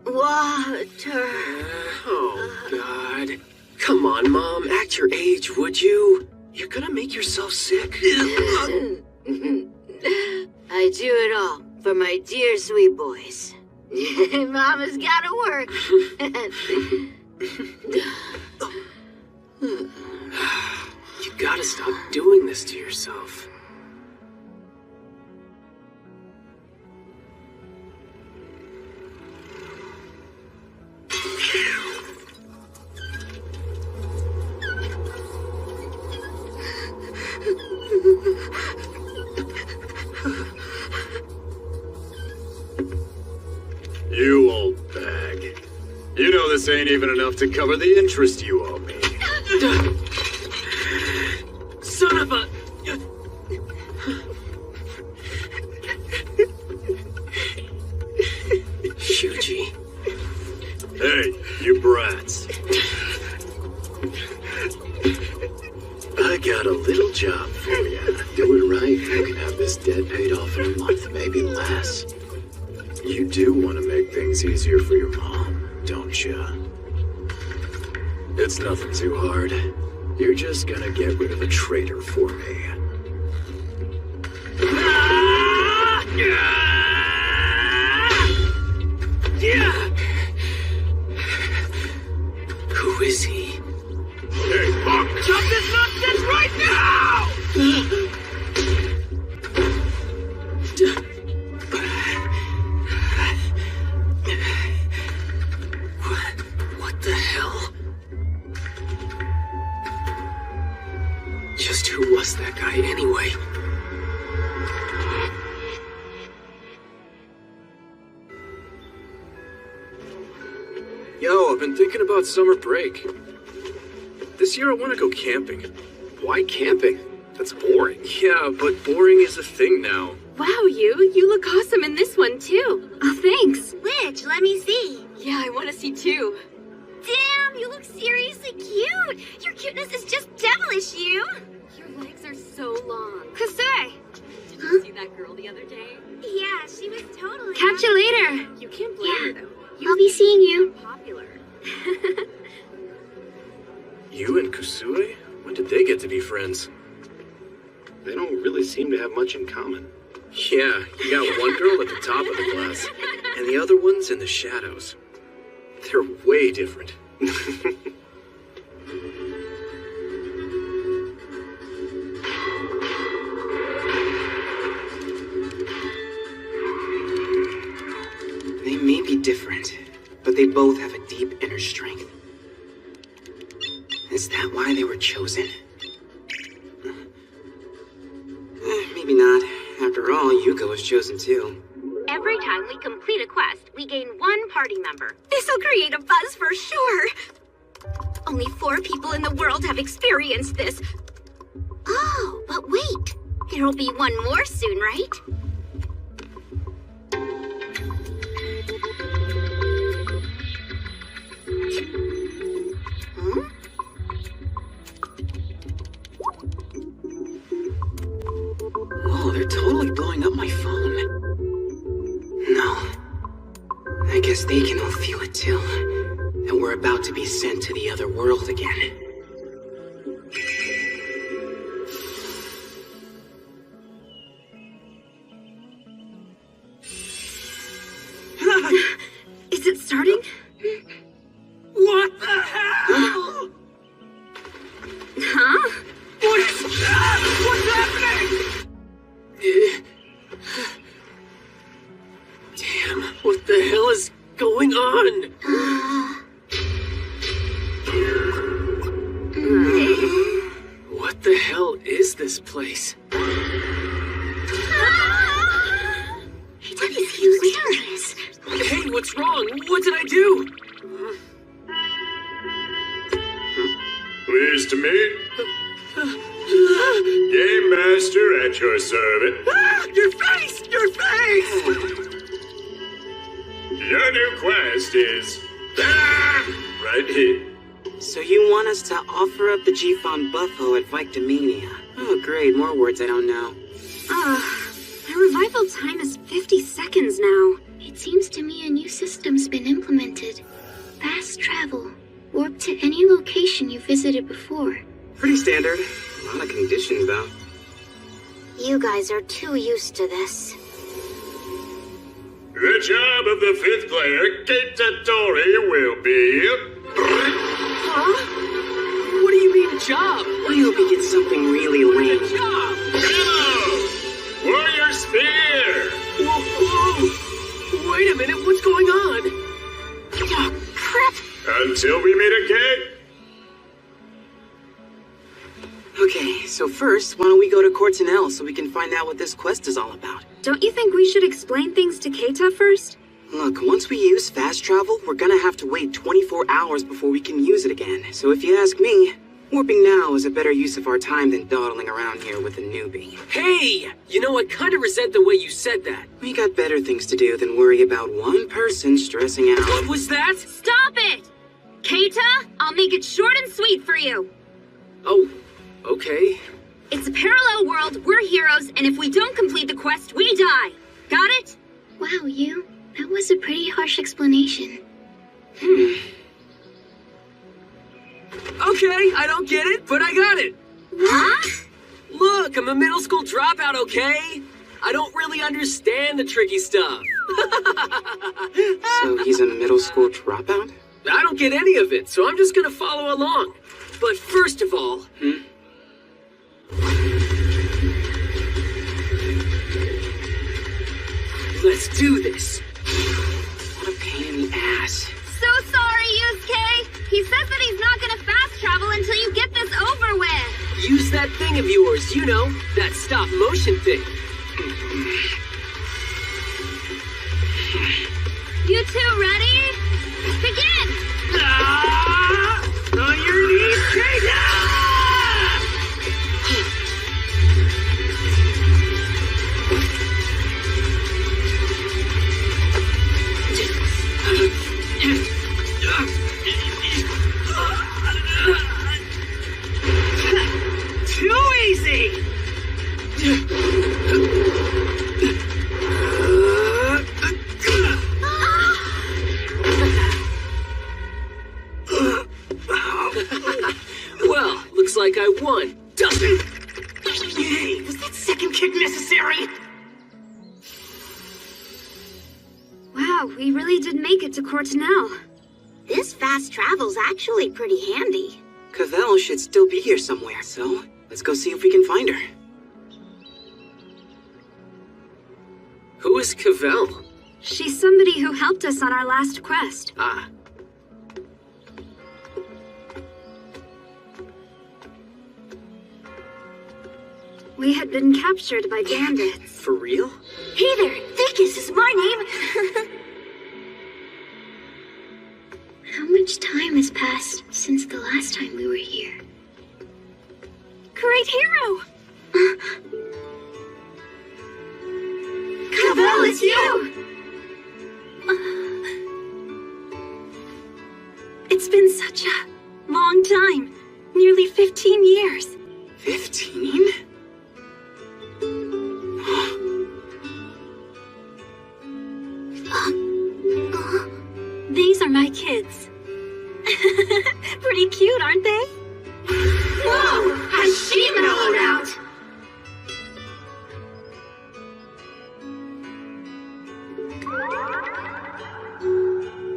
Water. Oh, God. Come on, Mom. Act your age, would you? You're gonna make yourself sick. I do it all for my dear sweet boys. Mama's gotta work. You gotta stop doing this to yourself. You old bag. You know this ain't even enough to cover the interest you owe me. Son of a... Shuji. Hey, you brats. I got a little job for you. Do it right, you can have this debt paid off in a month, maybe less. You do want to make things easier for your mom, don't you? It's nothing too hard. You're just gonna get rid of a traitor for me. Who is he? Hey, fuck! Stop this nonsense right now! What the hell? Just who was that guy anyway? Yo, I've been thinking about summer break. This year I want to go camping. Why camping? That's boring. Yeah, but boring is a thing now. Wow, you look awesome in this one, too. Oh, thanks. Which? Let me see. Yeah, I want to see, too. Damn, you look seriously cute. Your cuteness is just devilish, you. Your legs are so long. Kusui. Did you see that girl the other day? Yeah, she was totally... Catch you later. You can't blame her, though. I'll be seeing you. Popular. You and Kusue? When did they get to be friends? They don't really seem to have much in common. Yeah, you got one girl at the top of the class, and the other one's in the shadows. They're way different. They may be different, but they both have a deep inner strength. Is that why they were chosen? Maybe not. After all, Yuka was chosen too. Every time we complete a quest, we gain one party member. This'll create a buzz for sure. Only 4 people in the world have experienced this. Oh, but wait. There'll be one more soon, right? Huh? Whoa, they're totally blowing up my phone. No. I guess they can all feel it too. That we're about to be sent to the other world again. Is it starting? What the hell? Huh? What is that? What's happening? Damn, what the hell is going on? What the hell is this place? What is hilarious? Hey, what's wrong? What did I do? Pleased to meet. Game Master at your service. Ah, your face! Your face! Your new quest is... right here. So you want us to offer up the G-Fon Buffo at Victomania? Oh, great. More words I don't know. The revival time is 50 seconds now. It seems to me a new system's been implemented. Fast travel. Warp to any location you visited before. Pretty standard. A lot of conditions, though. You guys are too used to this. The job of the 5th player, Keita Tori, will be... Huh? What do you mean, job? I hope he gets something really lame. Job! Hello! Warrior Spear! Whoa! Wait a minute, what's going on? Oh, crap! Until we meet again! Okay, so first, why don't we go to Cortinel so we can find out what this quest is all about? Don't you think we should explain things to Keita first? Look, once we use fast travel, we're gonna have to wait 24 hours before we can use it again. So if you ask me, warping now is a better use of our time than dawdling around here with a newbie. Hey! You know, I kind of resent the way you said that. We got better things to do than worry about one person stressing out. What was that? Stop it! Keita, I'll make it short and sweet for you. Oh, okay. It's a parallel world, we're heroes, and if we don't complete the quest, we die. Got it? Wow, you. That was a pretty harsh explanation. Okay, I don't get it, but I got it. Huh? Look, I'm a middle school dropout, okay? I don't really understand the tricky stuff. So he's a middle school dropout? I don't get any of it, so I'm just gonna follow along. But first of all... Let's do this. What a pain in the ass. So sorry, Yusuke. He says that he's not gonna fast travel until you get this over with. Use that thing of yours, you know, that stop motion thing. You two ready? Begin! On your knees, Keita! Too easy! Well, looks like I won, doesn't it? Yay! Was that second kick necessary? Wow, we really did make it to Cortinel. This fast travel's actually pretty handy. Cavell should still be here somewhere, so let's go see if we can find her. Who is Cavell? She's somebody who helped us on our last quest. Ah. We had been captured by bandits. For real? Hey there, Thickus is my name. How much time has passed since the last time we were here? Great hero! Cavell, it's you! It's been such a long time. Nearly 15 years. 15? These are my kids. Pretty cute, aren't they? Whoa! Has she mellowed out?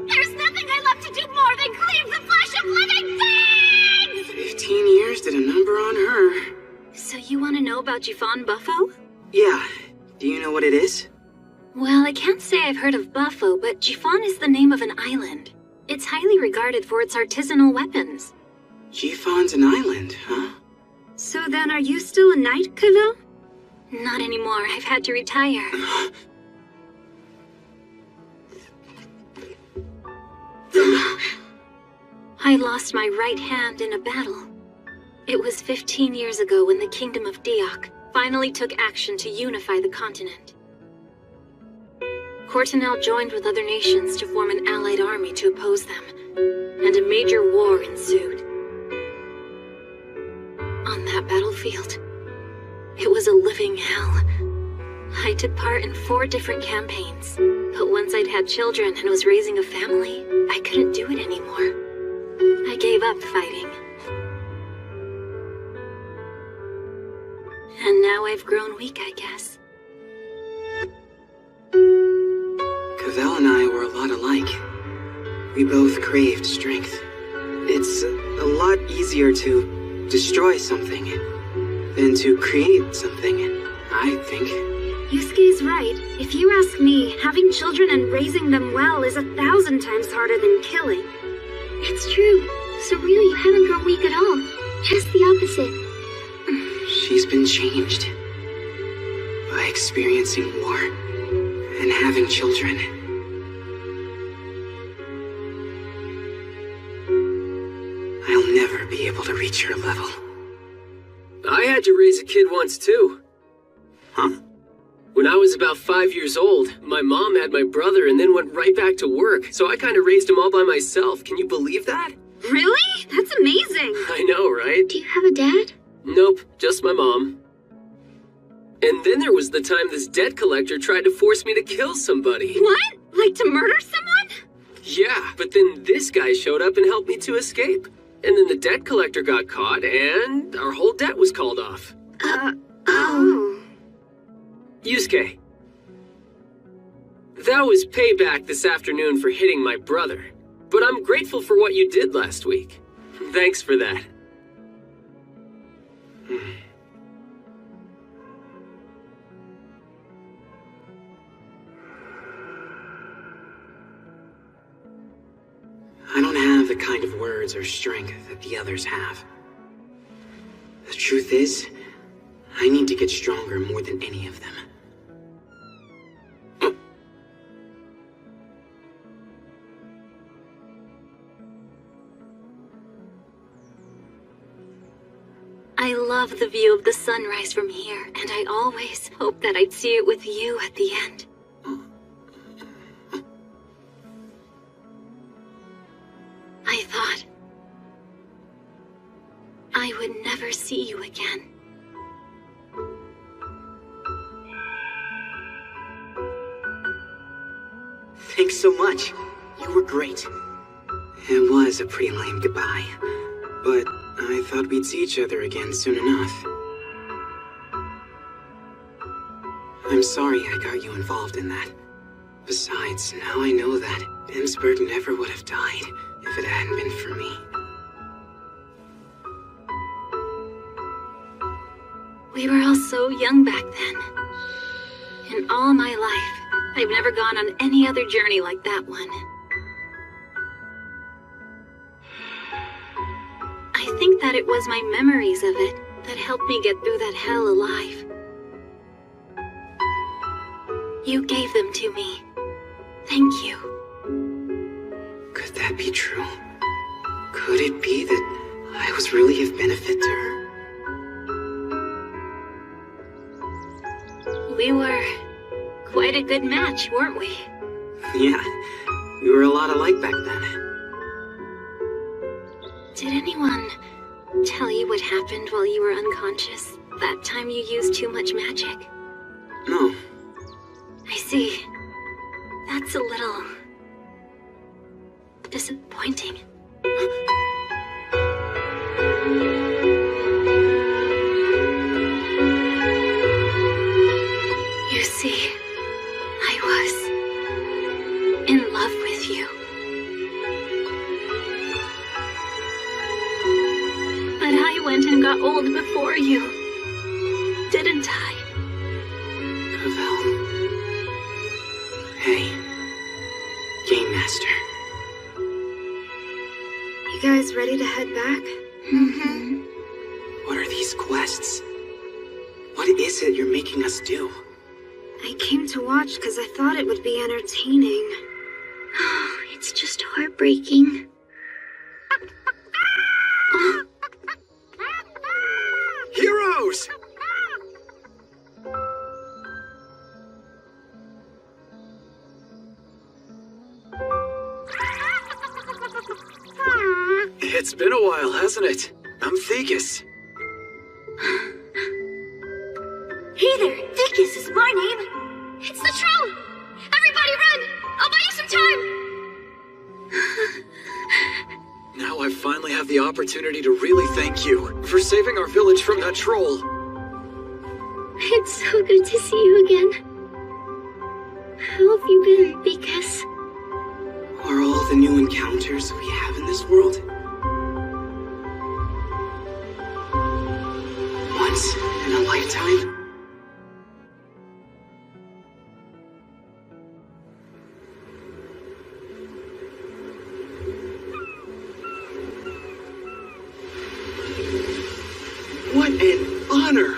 There's nothing I love to do more than cleave the flesh of living things! 15 years did a number on her. So you want to know about G-Fon Buffo? Yeah. Do you know what it is? Well, I can't say I've heard of Buffo, but G-Fon is the name of an island. It's highly regarded for its artisanal weapons. G-Fon's an island, huh? So then are you still a knight, Cavell? Not anymore. I've had to retire. I lost my right hand in a battle. It was 15 years ago when the Kingdom of Diok finally took action to unify the continent. Cortinel joined with other nations to form an allied army to oppose them, and a major war ensued. On that battlefield, it was a living hell. I took part in 4 different campaigns, but once I'd had children and was raising a family, I couldn't do it anymore. I gave up fighting. And now I've grown weak, I guess. Cavell and I were a lot alike. We both craved strength. It's a lot easier to destroy something than to create something, I think. Yusuke's right. If you ask me, having children and raising them well is 1,000 times harder than killing. It's true. So really you haven't grown weak at all. Just the opposite. She's been changed by experiencing war and having children. I'll never be able to reach her level. I had to raise a kid once too. Huh? When I was about 5 years old, my mom had my brother and then went right back to work, so I kind of raised him all by myself. Can you believe that? Really? That's amazing. I know, right? Do you have a dad? Nope, just my mom. And then there was the time this debt collector tried to force me to kill somebody. What? Like to murder someone? Yeah, but then this guy showed up and helped me to escape. And then the debt collector got caught, and our whole debt was called off. Oh. Yusuke. That was payback this afternoon for hitting my brother. But I'm grateful for what you did last week. Thanks for that. I don't have the kind of words or strength that the others have. The truth is, I need to get stronger more than any of them. I love the view of the sunrise from here, and I always hoped that I'd see it with you at the end. I thought I would never see you again. Thanks so much. You were great. It was a pretty lame goodbye, but I thought we'd see each other again soon enough. I'm sorry I got you involved in that. Besides, now I know that Emsburg never would have died if it hadn't been for me. We were all so young back then. In all my life, I've never gone on any other journey like that one. I think that it was my memories of it that helped me get through that hell alive. You gave them to me. Thank you. Could that be true? Could it be that I was really of benefit to her? We were quite a good match, weren't we? Yeah, we were a lot alike back then. Did anyone tell you what happened while you were unconscious? That time you used too much magic? No. I see. That's a little disappointing. You see, I was in love with you. But I went and got old before you, didn't I? Cavell. Hey. Game Master. You guys ready to head back? Mm-hmm. What are these quests? What is it you're making us do? I came to watch because I thought it would be entertaining. Oh, it's just heartbreaking. Heroes! It's been a while, hasn't it? I'm Thekus. Hey there, Thekus is my name. It's the troll. Everybody run. I'll buy you some time. Now I finally have the opportunity to really thank you for saving our village from that troll. It's so good to see you again. How have you been, Thekus? Are all the new encounters we have in this world? Once in a lifetime? What an honor!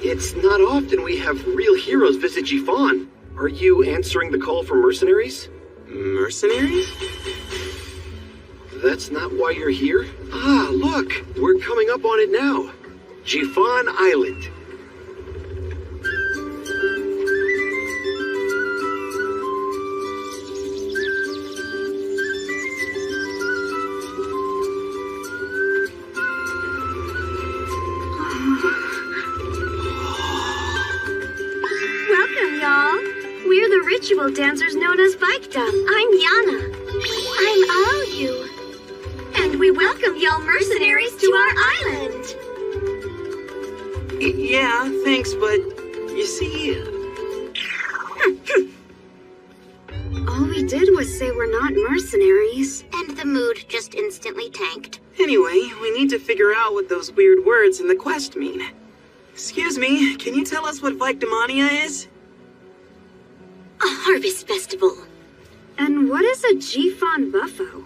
It's not often we have real heroes visit Jifan. Are you answering the call for mercenaries? Mercenaries? That's not why you're here? Ah, look! We're coming up on it now. Jifan Island. Welcome, y'all. We're the ritual dancers known as Vikdom. I'm Yana. I'm Aoyu. And we welcome y'all mercenaries to our island. Yeah, thanks, but you see, All we did was say we're not mercenaries. And the mood just instantly tanked. anyway, we need to figure out what those weird words in the quest mean. Excuse me, can you tell us what Victomania is? A harvest festival. And what is a Jifan buffo?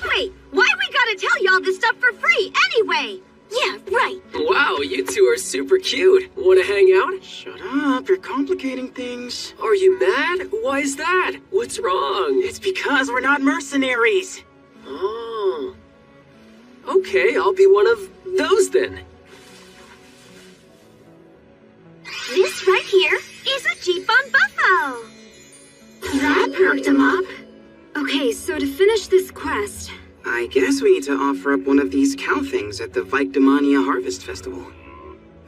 Wait, why we gotta tell y'all this stuff for free anyway? Yeah, right. Wow, you two are super cute. Wanna hang out? Shut up, you're complicating things. Are you mad? Why is that? What's wrong? It's because we're not mercenaries. Oh. Okay, I'll be one of those then. This right here is a Jifan buffo. That perked him up. Okay, so to finish this quest, I guess we need to offer up one of these cow things at the Victomania Harvest Festival.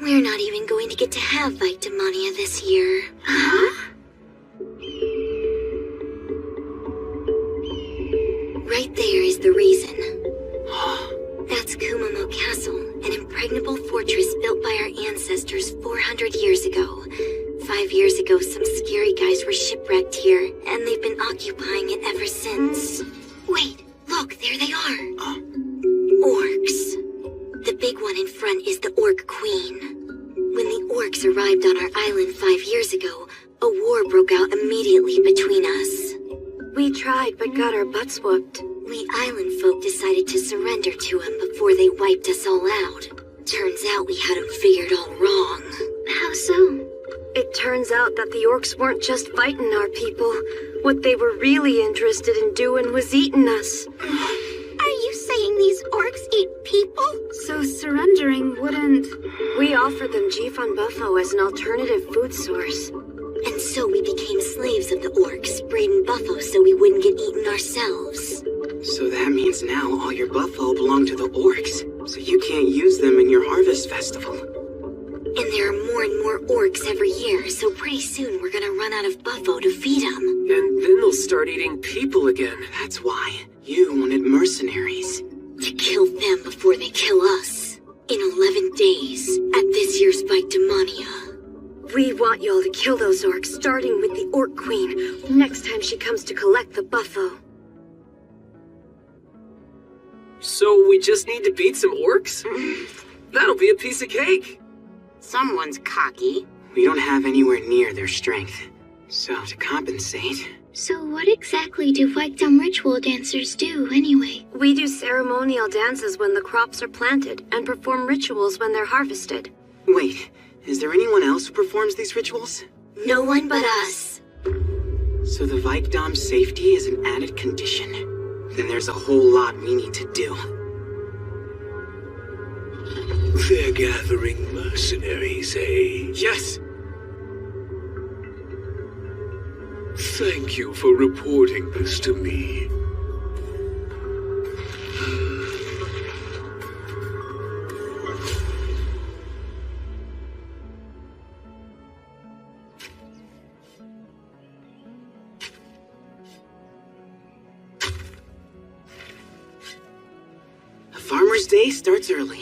we're not even going to get to have Victomania this year. Huh? Right there is the reason. That's Kumamo Castle, an impregnable fortress built by our ancestors 400 years ago. 5 years ago, some scary guys were shipwrecked here, and they've been occupying it ever since. Wait, look, there they are. Orcs. The big one in front is the Orc Queen. When the orcs arrived on our island 5 years ago, a war broke out immediately between us. We tried, but got our butts whooped. We island folk decided to surrender to them before they wiped us all out. Turns out we had them figured all wrong. How so? It turns out that the orcs weren't just fighting our people. What they were really interested in doing was eating us. Are you saying these orcs eat people? So surrendering wouldn't... We offered them Jifan buffo as an alternative food source. And so we became slaves of the orcs, breeding buffo so we wouldn't get eaten ourselves. So that means now all your buffalo belong to the orcs, so you can't use them in your harvest festival. And there are more and more orcs every year, so pretty soon we're gonna run out of buffo to feed them. And then they'll start eating people again. That's why you wanted mercenaries. To kill them before they kill us. In 11 days, at this year's Victomania. We want y'all to kill those orcs, starting with the Orc Queen, next time she comes to collect the buffo. So we just need to beat some orcs? That'll be a piece of cake. Someone's cocky. We don't have anywhere near their strength. So to compensate... So what exactly do Victom ritual dancers do, anyway? We do ceremonial dances when the crops are planted, and perform rituals when they're harvested. Wait, is there anyone else who performs these rituals? No one but us. So the Vicdom's safety is an added condition. Then there's a whole lot we need to do. They're gathering mercenaries, eh? Yes! Thank you for reporting this to me. Farmer's Day starts early.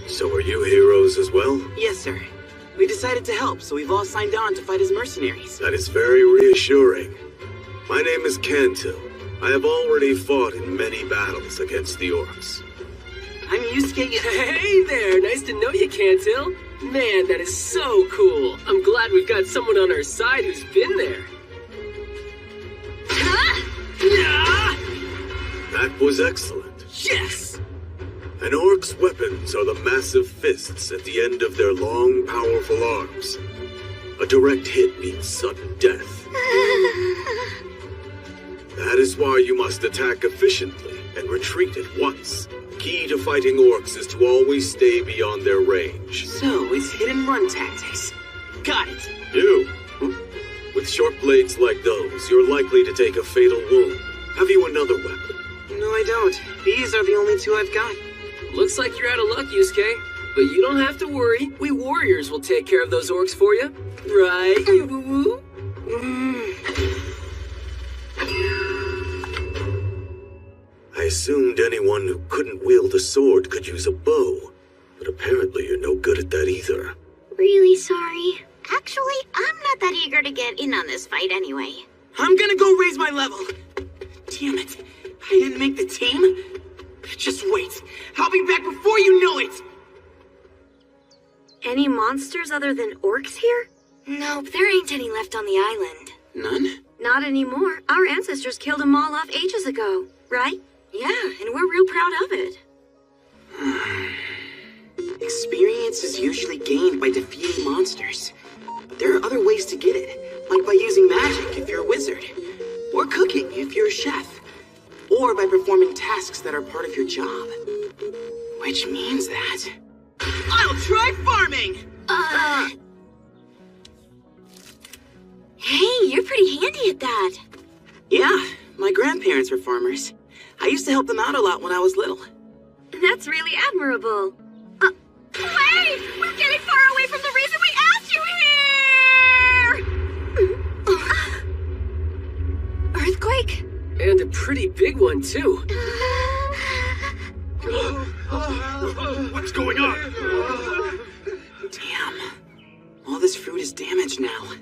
So are you heroes as well? Yes, sir. We decided to help, so we've all signed on to fight as mercenaries. That is very reassuring. My name is Kanto. I have already fought in many battles against the orcs. I'm Yusuke. Hey there, nice to know you, Cantil. Man, that is so cool. I'm glad we've got someone on our side who's been there. That was excellent. Yes! An orc's weapons are the massive fists at the end of their long, powerful arms. A direct hit means sudden death. That is why you must attack efficiently and retreat at once. Key to fighting orcs is to always stay beyond their range. So, it's hit and run tactics. Got it. You? With short blades like those, you're likely to take a fatal wound. Have you another weapon? No, I don't. These are the only two I've got. Looks like you're out of luck, Yusuke. But you don't have to worry. We warriors will take care of those orcs for you. Right? Woo-woo? I assumed anyone who couldn't wield a sword could use a bow, but apparently you're no good at that either. Really sorry. Actually, I'm not that eager to get in on this fight anyway. I'm gonna go raise my level. Damn it. I didn't make the team. Just wait. I'll be back before you know it. Any monsters other than orcs here? Nope, there ain't any left on the island. None? Not anymore. Our ancestors killed them all off ages ago, right? Yeah, and we're real proud of it. Experience is usually gained by defeating monsters. But there are other ways to get it, like by using magic if you're a wizard, or cooking if you're a chef, or by performing tasks that are part of your job. Which means that... I'll try farming! Hey, you're pretty handy at that. Yeah, my grandparents were farmers. I used to help them out a lot when I was little. That's really admirable. Wait! We're getting far away from the reason we asked you here! Earthquake? And a pretty big one, too. What's going on? Damn. All this fruit is damaged now.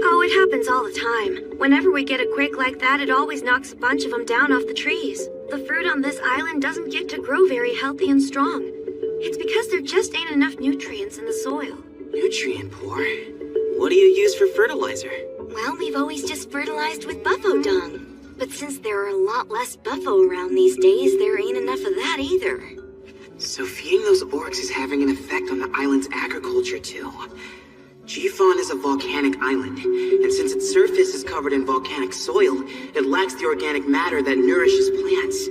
Oh, it happens all the time. Whenever we get a quake like that, it always knocks a bunch of them down off the trees. The fruit on this island doesn't get to grow very healthy and strong. It's because there just ain't enough nutrients in the soil. Nutrient poor? What do you use for fertilizer? Well, we've always just fertilized with buffalo dung. But since there are a lot less buffalo around these days, there ain't enough of that either. So feeding those orcs is having an effect on the island's agriculture too. G-Fon is a volcanic island, and since its surface is covered in volcanic soil, it lacks the organic matter that nourishes plants.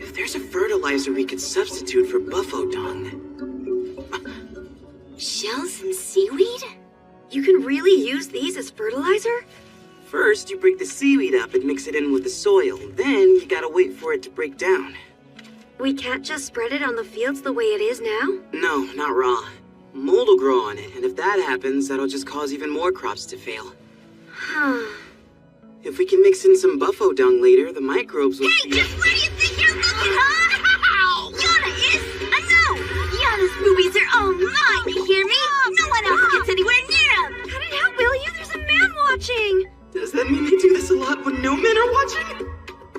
If there's a fertilizer we could substitute for buffalo dung... Shells and seaweed? You can really use these as fertilizer? First, you break the seaweed up and mix it in with the soil. Then, you gotta wait for it to break down. We can't just spread it on the fields the way it is now? No, not raw. Mold will grow on it, and if that happens, that'll just cause even more crops to fail. Huh. If we can mix in some buffalo dung later, the microbes will... Hey, just where do you think you're looking, huh? Yana is a no! Yana's movies are all mine, you hear me? No one else gets anywhere near them! Cut it out, will you? There's a man watching! Does that mean they do this a lot when no men are watching?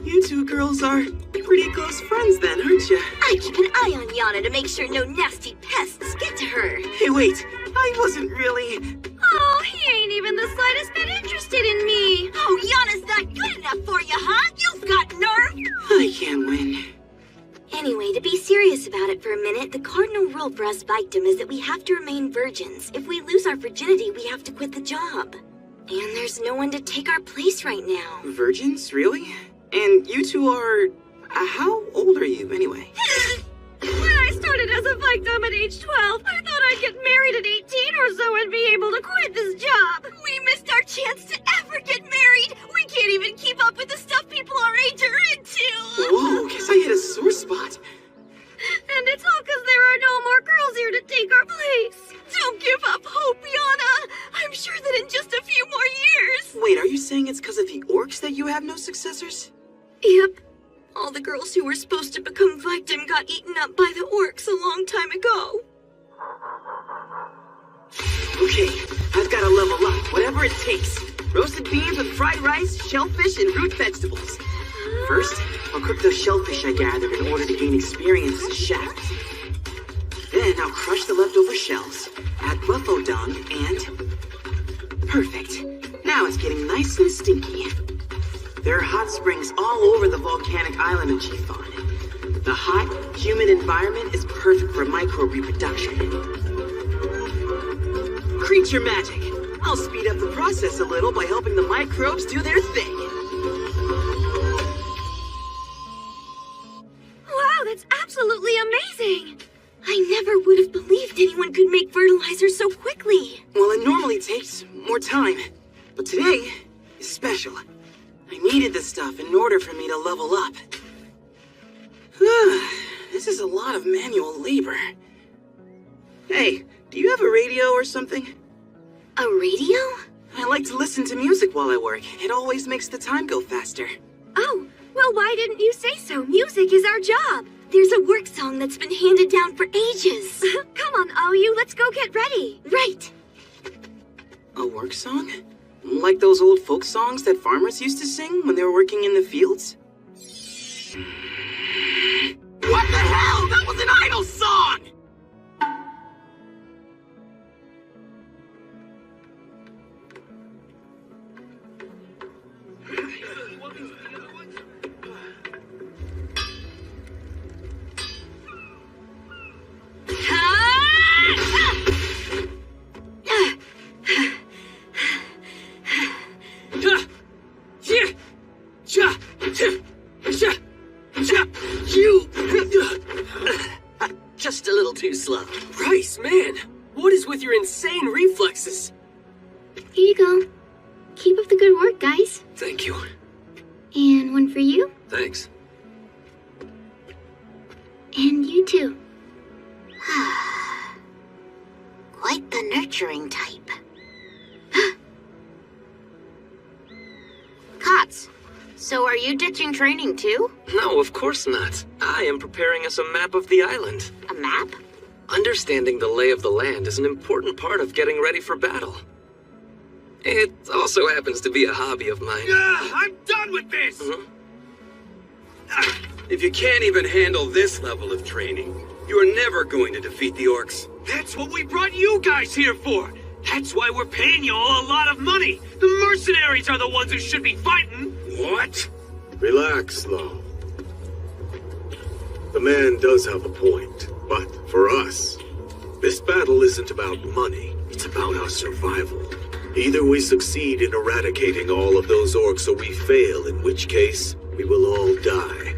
You two girls are pretty close friends then, aren't you? I keep an eye on Yana to make sure no nasty pests get to her. Hey, wait. I wasn't really... Oh, he ain't even the slightest bit interested in me. Oh, Yana's not good enough for you, huh? You've got nerve! I can't win. Anyway, to be serious about it for a minute, the cardinal rule for us victim is that we have to remain virgins. If we lose our virginity, we have to quit the job. And there's no one to take our place right now. Virgins? Really? And you two are... how old are you, anyway? When I started as a victim at age 12, I thought I'd get married at 18 or so and be able to quit this job. We missed our chance to ever get married! We can't even keep up with the stuff people you have no successors? Yep. All the girls who were supposed to become victim got eaten up by the orcs a long time ago. Okay, I've got to level up, whatever it takes. Roasted beans with fried rice, shellfish, and root vegetables. First, I'll cook those shellfish I gathered in order to gain experience as a chef. Then I'll crush the leftover shells, add buffalo dung, and... Perfect. Now it's getting nice and stinky. There are hot springs all over the volcanic island of G-Fon. The hot, humid environment is perfect for microbe reproduction. Creature magic. I'll speed up the process a little by helping the microbes do their thing. Wow, that's absolutely amazing! I never would have believed anyone could make fertilizer so quickly. Well, it normally takes more time, but today is special. I needed this stuff in order for me to level up. This is a lot of manual labor. Hey, do you have a radio or something? A radio? I like to listen to music while I work. It always makes the time go faster. Oh, well, why didn't you say so? Music is our job. There's a work song that's been handed down for ages. Come on, Oyu, let's go get ready. Right. A work song? Like those old folk songs that farmers used to sing when they were working in the fields? What the hell? That was an idol song! Just a little too slow. Rice, man! What is with your insane reflexes? Here you go. Keep up the good work, guys. Thank you. And one for you. Thanks. And you too. Quite the nurturing type. Cots, so are you ditching training too? No, of course not. I am preparing us a map of the island. A map? Understanding the lay of the land is an important part of getting ready for battle. It also happens to be a hobby of mine. I'm done with this! If you can't even handle this level of training, you are never going to defeat the orcs. That's what we brought you guys here for! That's why we're paying you all a lot of money! The mercenaries are the ones who should be fighting! What? Relax, Lo. The man does have a point, but for us, this battle isn't about money. It's about our survival. Either we succeed in eradicating all of those orcs or we fail, in which case, we will all die.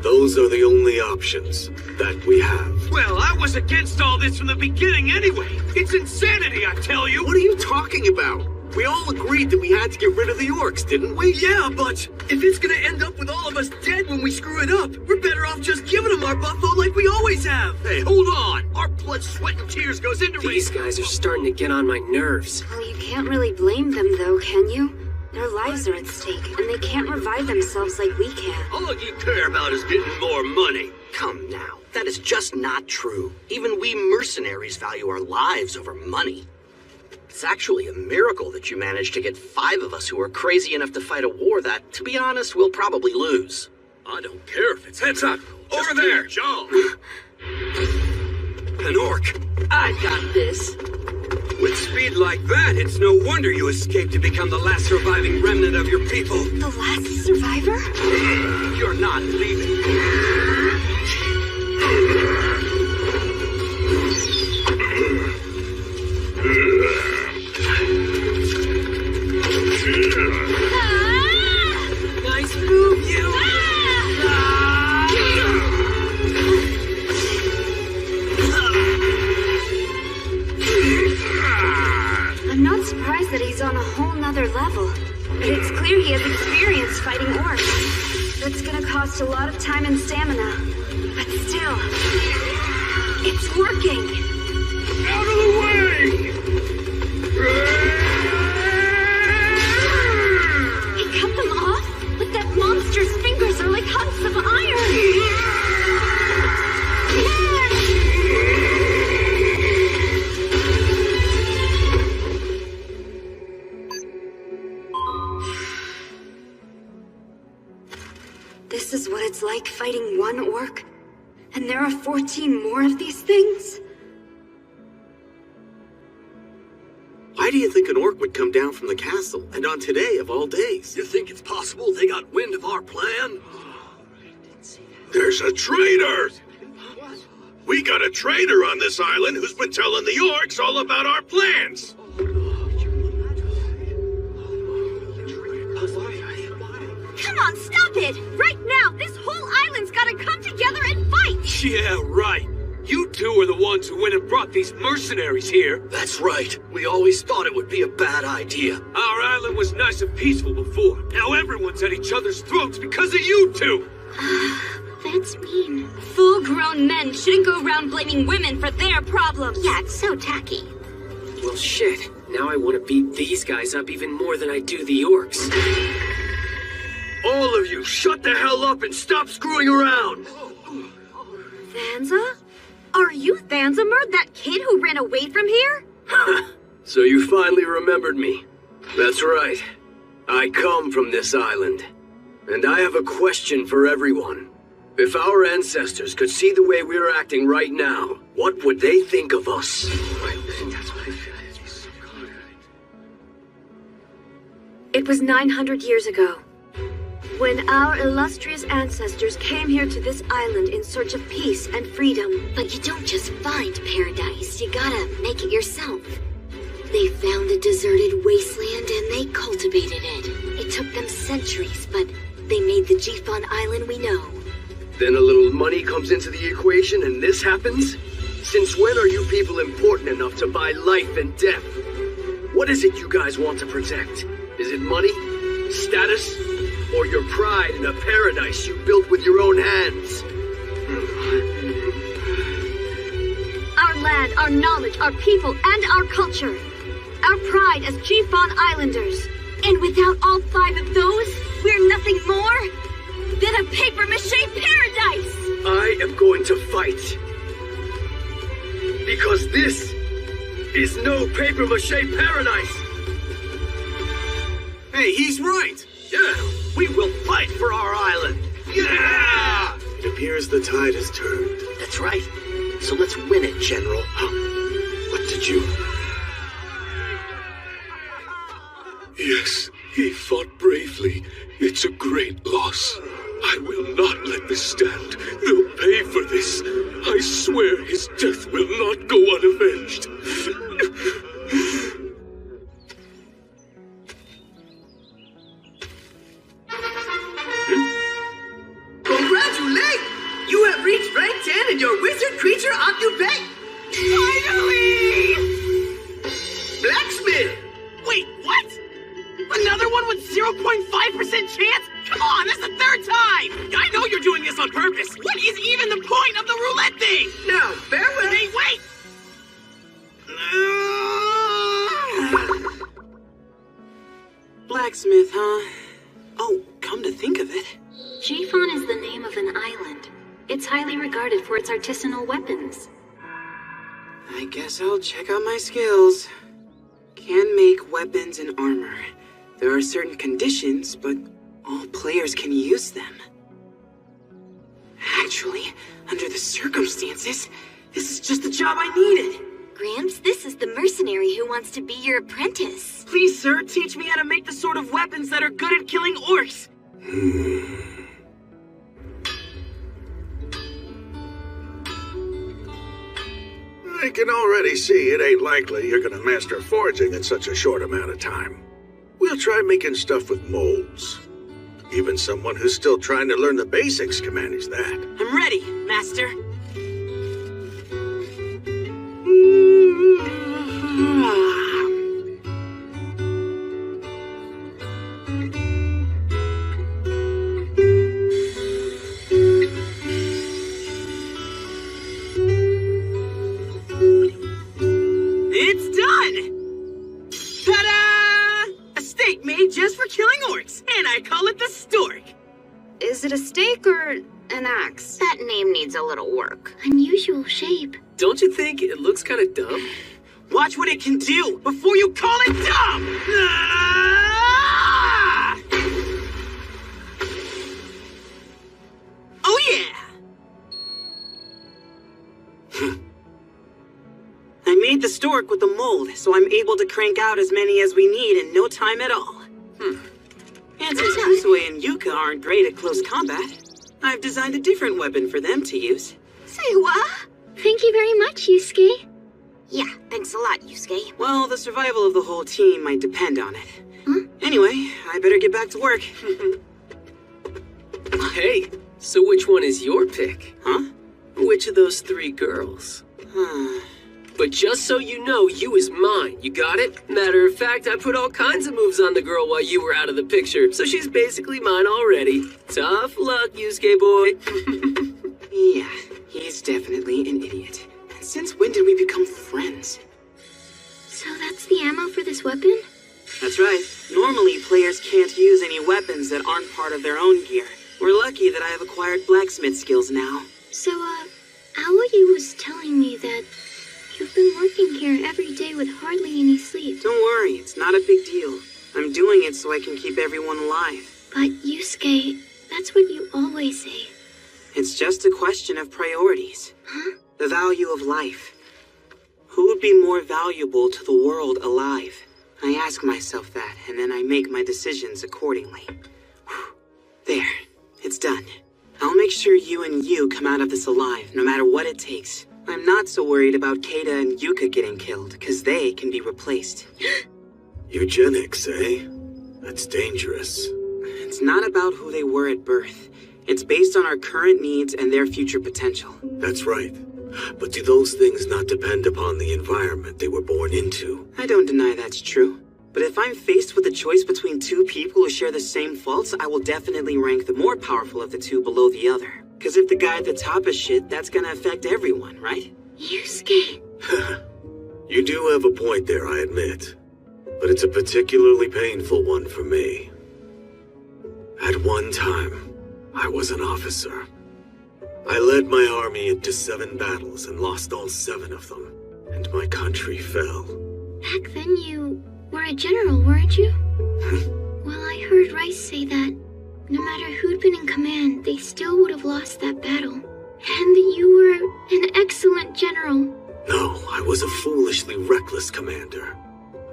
Those are the only options that we have. Well, I was against all this from the beginning anyway! It's insanity, I tell you! What are you talking about? We all agreed that we had to get rid of the orcs, didn't we? Yeah, but if it's gonna end up with all of us dead when we screw it up, we're better off just giving them our buffalo like we always have. Hey, hold on! Our blood, sweat, and tears goes into These guys are starting to get on my nerves. Well, you can't really blame them, though, can you? Their lives are at stake, and they can't revive themselves like we can. All you care about is getting more money. Come now, that is just not true. Even we mercenaries value our lives over money. It's actually a miracle that you managed to get 5 of us who are crazy enough to fight a war that, to be honest, we'll probably lose. I don't care if it's heads up. Over there, Joe. An orc. I got this. With speed like that, it's no wonder you escaped to become the last surviving remnant of your people. The last survivor? You're not leaving. Nice move, you! I'm not surprised that he's on a whole nother level. But it's clear he has experience fighting orcs. That's gonna cost a lot of time and stamina. But still, it's working! Out of the way! He cut them off! like fighting one orc, and there are 14 more of these things? Why do you think an orc would come down from the castle, and on today of all days? You think it's possible they got wind of our plan? There's a traitor! We got a traitor on this island who's been telling the orcs all about our plans! Come on, stop it! Right now, this whole island's gotta come together and fight! Yeah, right. You two are the ones who went and brought these mercenaries here. That's right. We always thought it would be a bad idea. Our island was nice and peaceful before. Now everyone's at each other's throats because of you two! That's mean. Full-grown men shouldn't go around blaming women for their problems. Yeah, it's so tacky. Well, shit. Now I want to beat these guys up even more than I do the orcs. All of you, shut the hell up and stop screwing around! Thanza? Are you Thanzamer, that kid who ran away from here? So you finally remembered me. That's right. I come from this island. And I have a question for everyone. If our ancestors could see the way we're acting right now, what would they think of us? It was 900 years ago, when our illustrious ancestors came here to this island in search of peace and freedom. But you don't just find paradise, you gotta make it yourself. They found a deserted wasteland and they cultivated it. It took them centuries, but they made the G-Fon Island we know. Then a little money comes into the equation and this happens? Since when are you people important enough to buy life and death? What is it you guys want to protect? Is it money? Status? Or your pride in a paradise you built with your own hands? Our land, our knowledge, our people, and our culture. Our pride as G-Fon Islanders. And without all 5 of those, we're nothing more than a paper-mache paradise! I am going to fight. Because this is no paper-mache paradise! Hey, he's right! Yeah, we will fight for our island! Yeah! It appears the tide has turned. That's right. So let's win it, General. What did you... Yes, he fought bravely. It's a great loss. I will not let this stand. They'll pay for this. I swear his death will not go unavenged. Congratulations! You have reached rank 10 in your wizard creature occupation! Finally! Blacksmith! Wait, what? Another one with 0.5% chance? Come on, that's the 3rd time! I know you're doing this on purpose! What is even the point of the roulette thing? Now, farewell! Hey, wait! Blacksmith, huh? Oh, come to think of it. G-Fon is the name of an island. It's highly regarded for its artisanal weapons. I guess I'll check out my skills. Can make weapons and armor. There are certain conditions, but all players can use them. Actually, under the circumstances, this is just the job I needed. Gramps, this is the mercenary who wants to be your apprentice. Please, sir, teach me how to make the sort of weapons that are good at killing orcs. I can already see it ain't likely you're gonna master forging in such a short amount of time. We'll try making stuff with molds. Even someone who's still trying to learn the basics can manage that. I'm ready, master. It's done! Ta-da! A steak made just for killing orcs, and I call it the Stork. Is it a stake or an axe? That name needs a little work. Unusual shape. Don't you think it looks kind of dumb? Watch what it can do before you call it dumb! Ah! Oh Stork with the mold, so I'm able to crank out as many as we need in no time at all. And since Kusue and Yuka aren't great at close combat, I've designed a different weapon for them to use. Say what? Thank you very much, Yusuke. Yeah, thanks a lot, Yusuke. Well, the survival of the whole team might depend on it. Anyway, I better get back to work. Hey, so which one is your pick? Huh? Which of those 3 girls? But just so you know, you is mine. You got it? Matter of fact, I put all kinds of moves on the girl while you were out of the picture, so she's basically mine already. Tough luck, Yusuke boy. Yeah, he's definitely an idiot. Since when did we become friends? So that's the ammo for this weapon? That's right. Normally, players can't use any weapons that aren't part of their own gear. We're lucky that I have acquired blacksmith skills now. So, Aoyu was telling me that you've been working here every day with hardly any sleep. Don't worry, it's not a big deal. I'm doing it so I can keep everyone alive. But Yusuke, that's what you always say. It's just a question of priorities. Huh? The value of life. Who would be more valuable to the world alive? I ask myself that, and then I make my decisions accordingly. Whew. There, it's done. I'll make sure you and you come out of this alive, no matter what it takes. I'm not so worried about Keita and Yuka getting killed, because they can be replaced. Eugenics, eh? That's dangerous. It's not about who they were at birth. It's based on our current needs and their future potential. That's right. But do those things not depend upon the environment they were born into? I don't deny that's true. But if I'm faced with a choice between 2 people who share the same faults, I will definitely rank the more powerful of the 2 below the other. Because if the guy at the top is shit, that's gonna affect everyone, right? Yusuke. You do have a point there, I admit. But it's a particularly painful one for me. At one time, I was an officer. I led my army into 7 battles and lost all 7 of them. And my country fell. Back then you were a general, weren't you? Well, I heard Rice say that no matter who'd been in command, they still would have lost that battle. And that you were an excellent general. No, I was a foolishly reckless commander.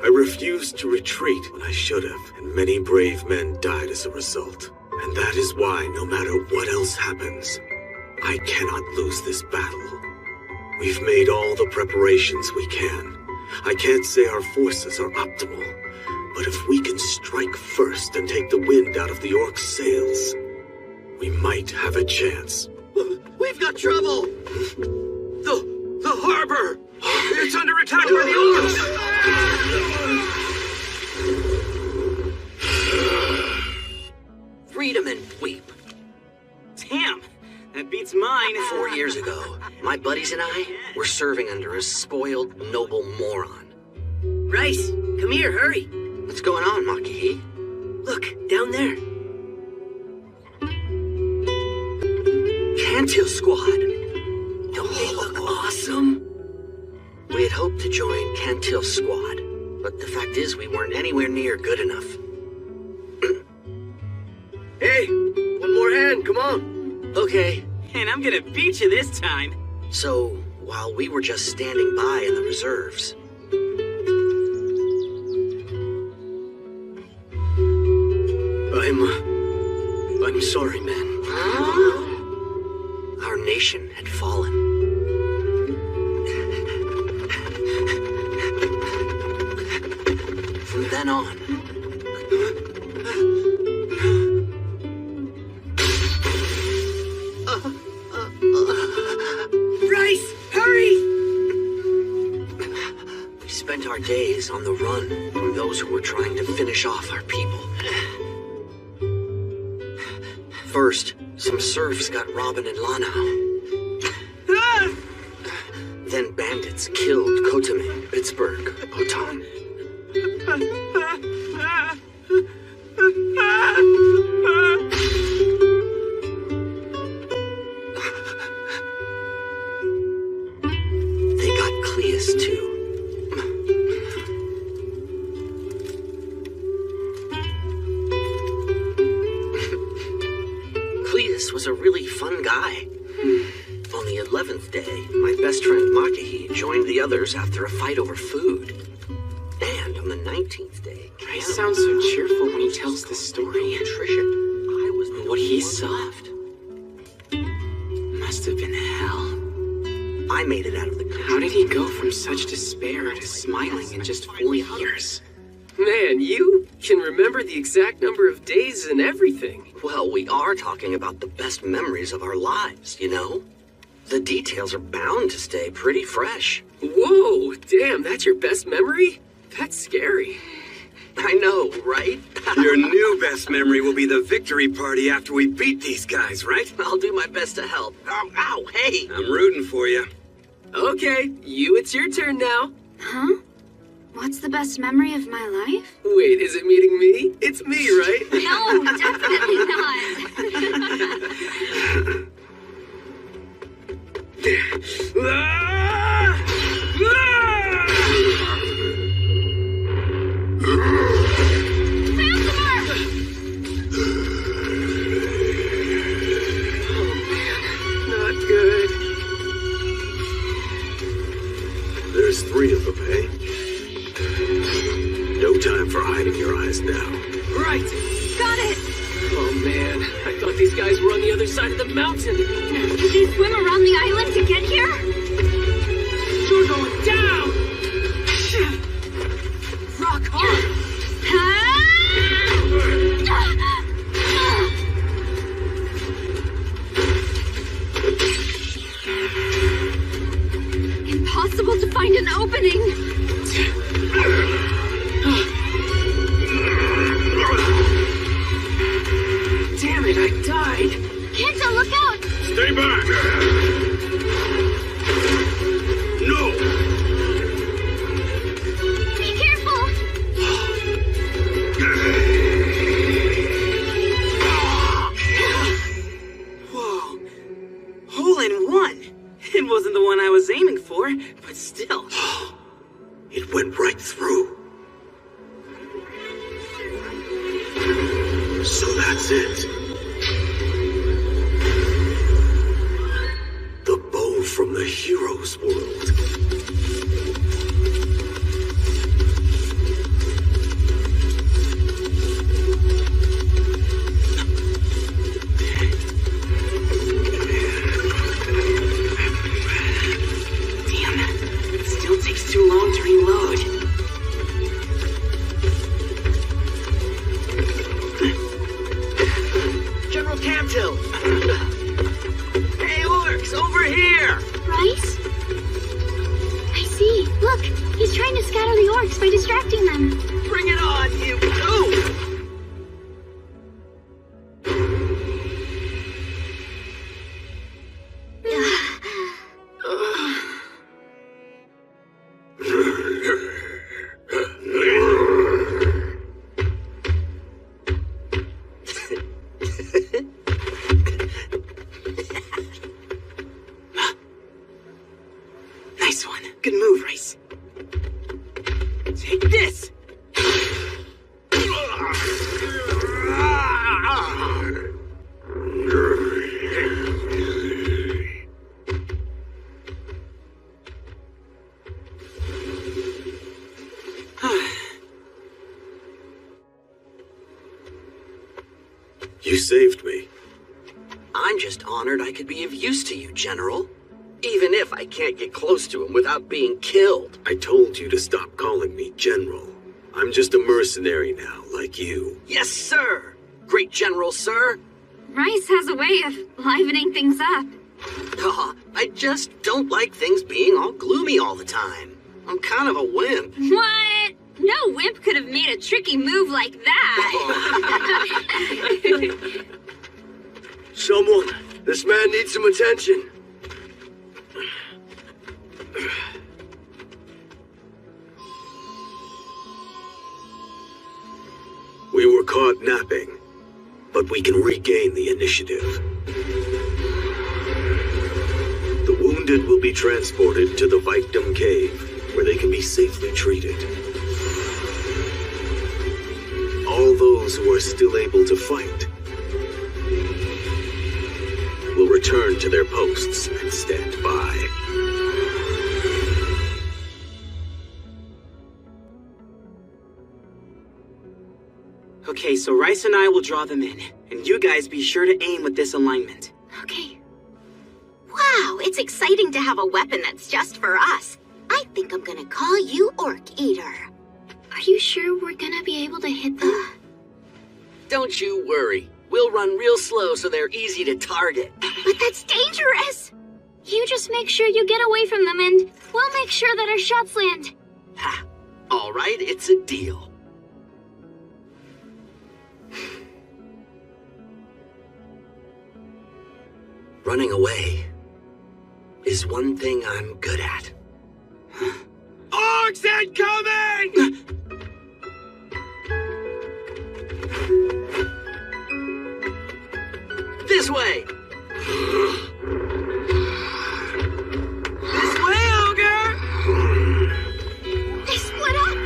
I refused to retreat when I should have, and many brave men died as a result. And that is why, no matter what else happens, I cannot lose this battle. We've made all the preparations we can. I can't say our forces are optimal, but if we can strike first and take the wind out of the Orcs' sails, we might have a chance. We've got trouble! The harbor! It's under attack by the Orcs! Freedom and weep. Damn, that beats mine. 4 years ago, my buddies and I were serving under a spoiled, noble moron. Rice, come here, hurry. What's going on, Makihi? Look, down there. Cantil Squad. Don't they look awesome? We had hoped to join Cantil Squad, but the fact is we weren't anywhere near good enough. Hey, one more hand, come on. Okay, And I'm gonna beat you this time. so while we were just standing by in the reserves, I'm sorry, man. Our nation had fallen. From then on, Rice, hurry! we spent our days on the run from those who were trying to finish off our people. First, some serfs got Robin and Lana. Then bandits killed Kotame, Pittsburgh, Otan. They got Cleus too. Cleus was a really fun guy. Only the 11th day, my best friend Makahi joined the others after a fight over food. And on the 19th day, He sounds so cheerful when he tells this story. Patricia, I was the What he one saw left. must have been hell. I made it out of the country. How did he go from such despair to smiling in just 4 years? Man, you can remember the exact number of days and everything. Well, we are talking about the best memories of our lives, you know? The details are bound to stay pretty fresh. Whoa, damn, that's your best memory? That's scary. I know, right? Your new best memory will be the victory party after we beat these guys, right? I'll do my best to help. Ow, ow, hey! I'm rooting for you. Okay, it's your turn now. Huh? What's the best memory of my life? Wait, is it meeting me? It's me, right? No, definitely not. Ah! Not good. There's 3 of them, eh? No time for hiding your eyes now. Right. Got it! Oh man, I thought these guys were on the other side of the mountain. Did they swim around the island to get here? You're going down! Shit! Rock hard! Impossible to find an opening! Damn it, I died! Kenta, look out! Stay back! No! Be careful! Whoa. Hole in one. It wasn't the one I was aiming for, but still. It went right through. So that's it. The bow from the hero's world. Damn. It still takes too long to reload. General Camtil! Hey, orcs, over here! Rice? I see. Look, he's trying to scatter the orcs by distracting them. Bring it on, you two! Nice one. Good move, Rice. Take this! You saved me. I'm just honored I could be of use to you, General. Even if I can't get close to him without being killed. I told you to stop calling me General. I'm just a mercenary now, like you. Yes, sir! Great General, sir! Rice has a way of livening things up. I just don't like things being all gloomy all the time. I'm kind of a wimp. What? No wimp could have made a tricky move like that. Someone, this man needs some attention. We were caught napping, but we can regain the initiative. The wounded will be transported to the Victim Cave, where they can be safely treated. All those who are still able to fight will return to their posts and stand by. Okay, so Rice and I will draw them in, and you guys be sure to aim with this alignment. Okay. Wow, it's exciting to have a weapon that's just for us. I think I'm gonna call you Orc Eater. Are you sure we're gonna be able to hit them? Don't you worry. We'll run real slow so they're easy to target. But that's dangerous! You just make sure you get away from them and we'll make sure that our shots land. Ha! All right, it's a deal. Running away is one thing I'm good at. Orcs incoming! This way! This way, Ogre! They split up!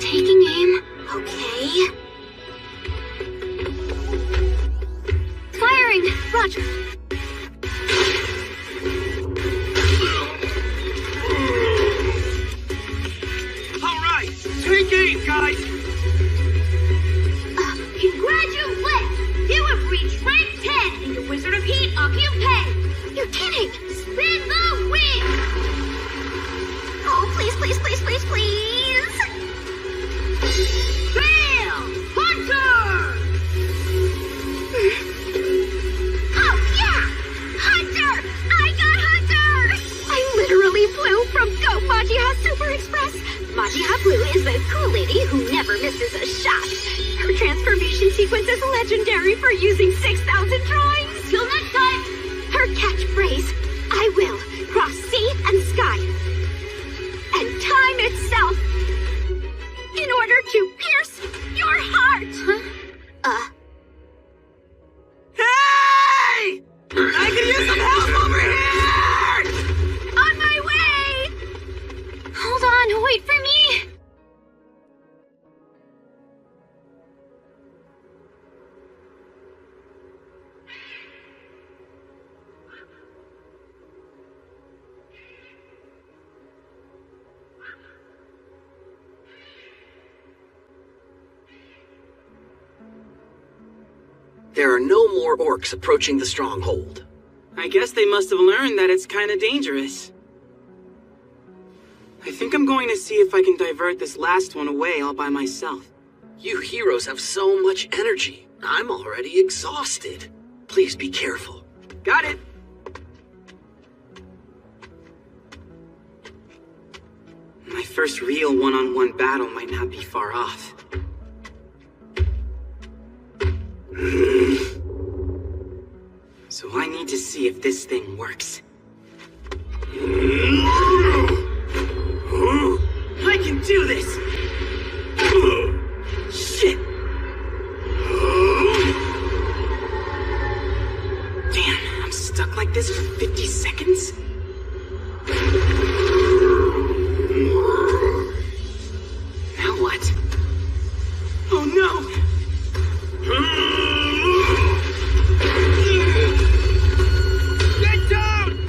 Taking aim. Okay. Firing. Roger. All right, take aim, guys! Congratulations! You have reached rank 10 in the Wizard of Heat Occupy! You're kidding! Spin the wheel! Oh, please, please, please, please, please! Fail! Hunter! Oh, yeah! Hunter! I got Hunter! I literally flew from Go Majiha Super Express! Majiha Blue is the cool lady who never misses a shot. Her transformation sequence is legendary for using 6,000 drawings. Till next time! Her catchphrase, I will cross sea and sky and time itself in order to pierce your heart. Huh? Hey! I can use some help over here! On my way! Hold on, wait for me. There are no more orcs approaching the stronghold. I guess they must have learned that it's kind of dangerous. I think I'm going to see if I can divert this last one away all by myself. You heroes have so much energy. I'm already exhausted. Please be careful. Got it! My first real one-on-one battle might not be far off. So I need to see if this thing works. I can do this! Shit! Damn, I'm stuck like this for 50 seconds? Now what? Oh no! Get down!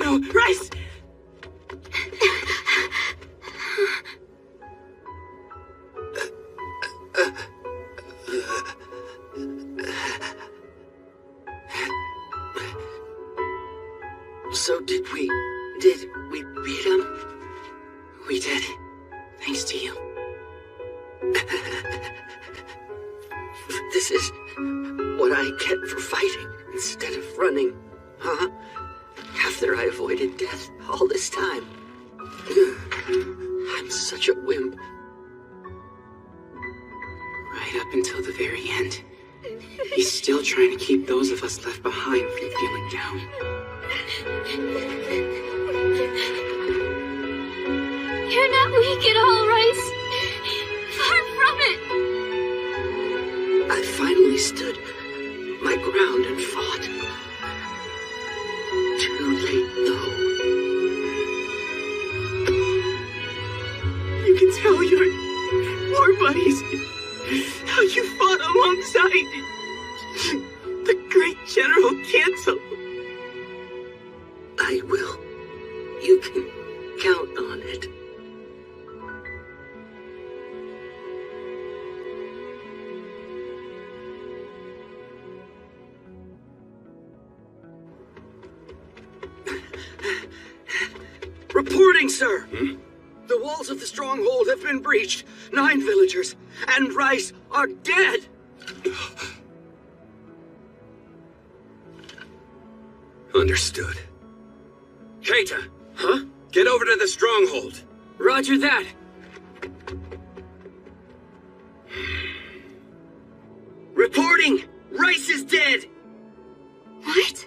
No, Rice! So did we beat him? We did, thanks to you. This is what I get for fighting instead of running, huh? After I avoided death all this time. I'm such a wimp. Right up until the very end. He's still trying to keep those of us left behind from feeling down. You're not weak at all, Rice. Far from it. I finally stood my ground and fought. Too late, though. You can tell your war buddies how you fought alongside the great General Cancel. I will. You can count on it. Reporting, sir! The walls of the stronghold have been breached. 9 villagers and Rice are dead! Understood. Keita! Huh? Get over to the stronghold. Roger that. Reporting! Rice is dead! What?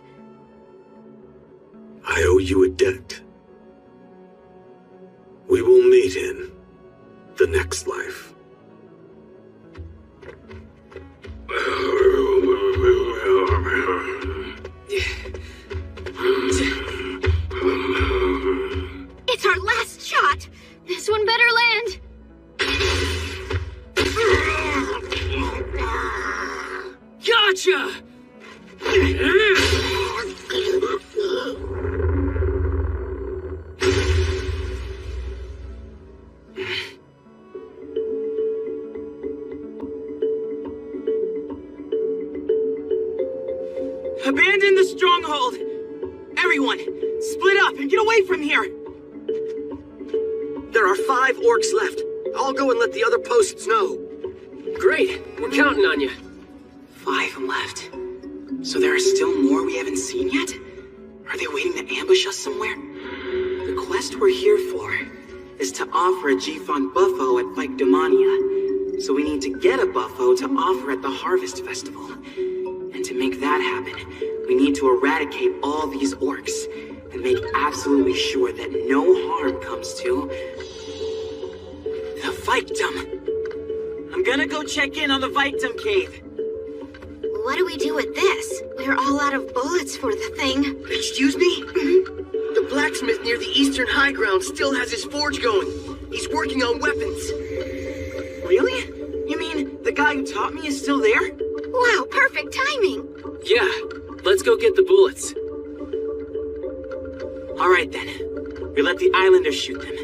I owe you a debt. We will meet in the next life. It's our last shot. This one better land. Gotcha! Abandon the stronghold! Everyone, split up and get away from here! There are 5 orcs left. I'll go and let the other posts know. Great. We're counting on you. 5 left. So there are still more we haven't seen yet? Are they waiting to ambush us somewhere? The quest we're here for is to offer a G-Fon buffo at Pike Domania. So we need to get a buffo to offer at the Harvest Festival. And to make that happen, we need to eradicate all these orcs and make absolutely sure that no harm comes to the Victum. I'm gonna go check in on the Victum cave. What do we do with this? We're all out of bullets for the thing. Excuse me? The blacksmith near the Eastern High Ground still has his forge going. He's working on weapons. Really? You mean the guy who taught me is still there? Wow, perfect timing. Yeah. Let's go get the bullets. All right then. We let the Islanders shoot them.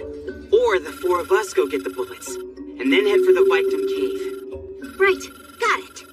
Or the 4 of us go get the bullets. And then head for the Victum cave. Right, got it.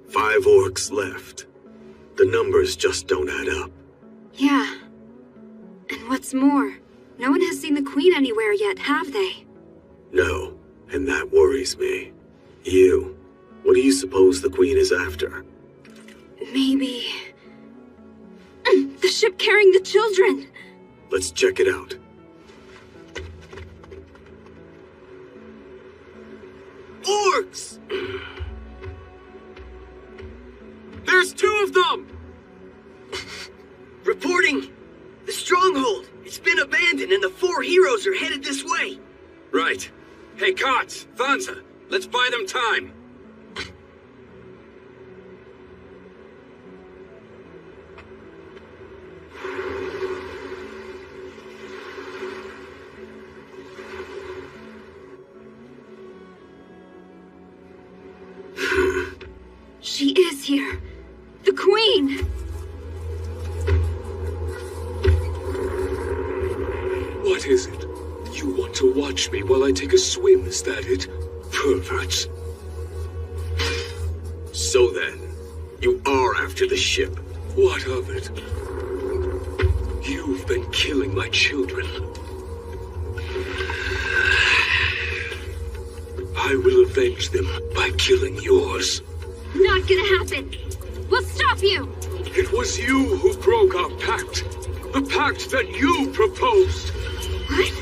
Five orcs left. The numbers just don't add up. Yeah. And what's more, no one has seen the Queen anywhere yet, have they? No, and that worries me. You, what do you suppose the Queen is after? Maybe... the ship carrying the children! Let's check it out. 2 of them! Reporting! The stronghold! It's been abandoned and the 4 heroes are headed this way! Right. Hey, Kotz, Vanza, let's buy them time. She is here. The Queen! What is it? You want to watch me while I take a swim, is that it? Perverts. So then, you are after the ship. What of it? You've been killing my children. I will avenge them by killing yours. Not gonna happen. We'll stop you. It was you who broke our pact. The pact that you proposed. What?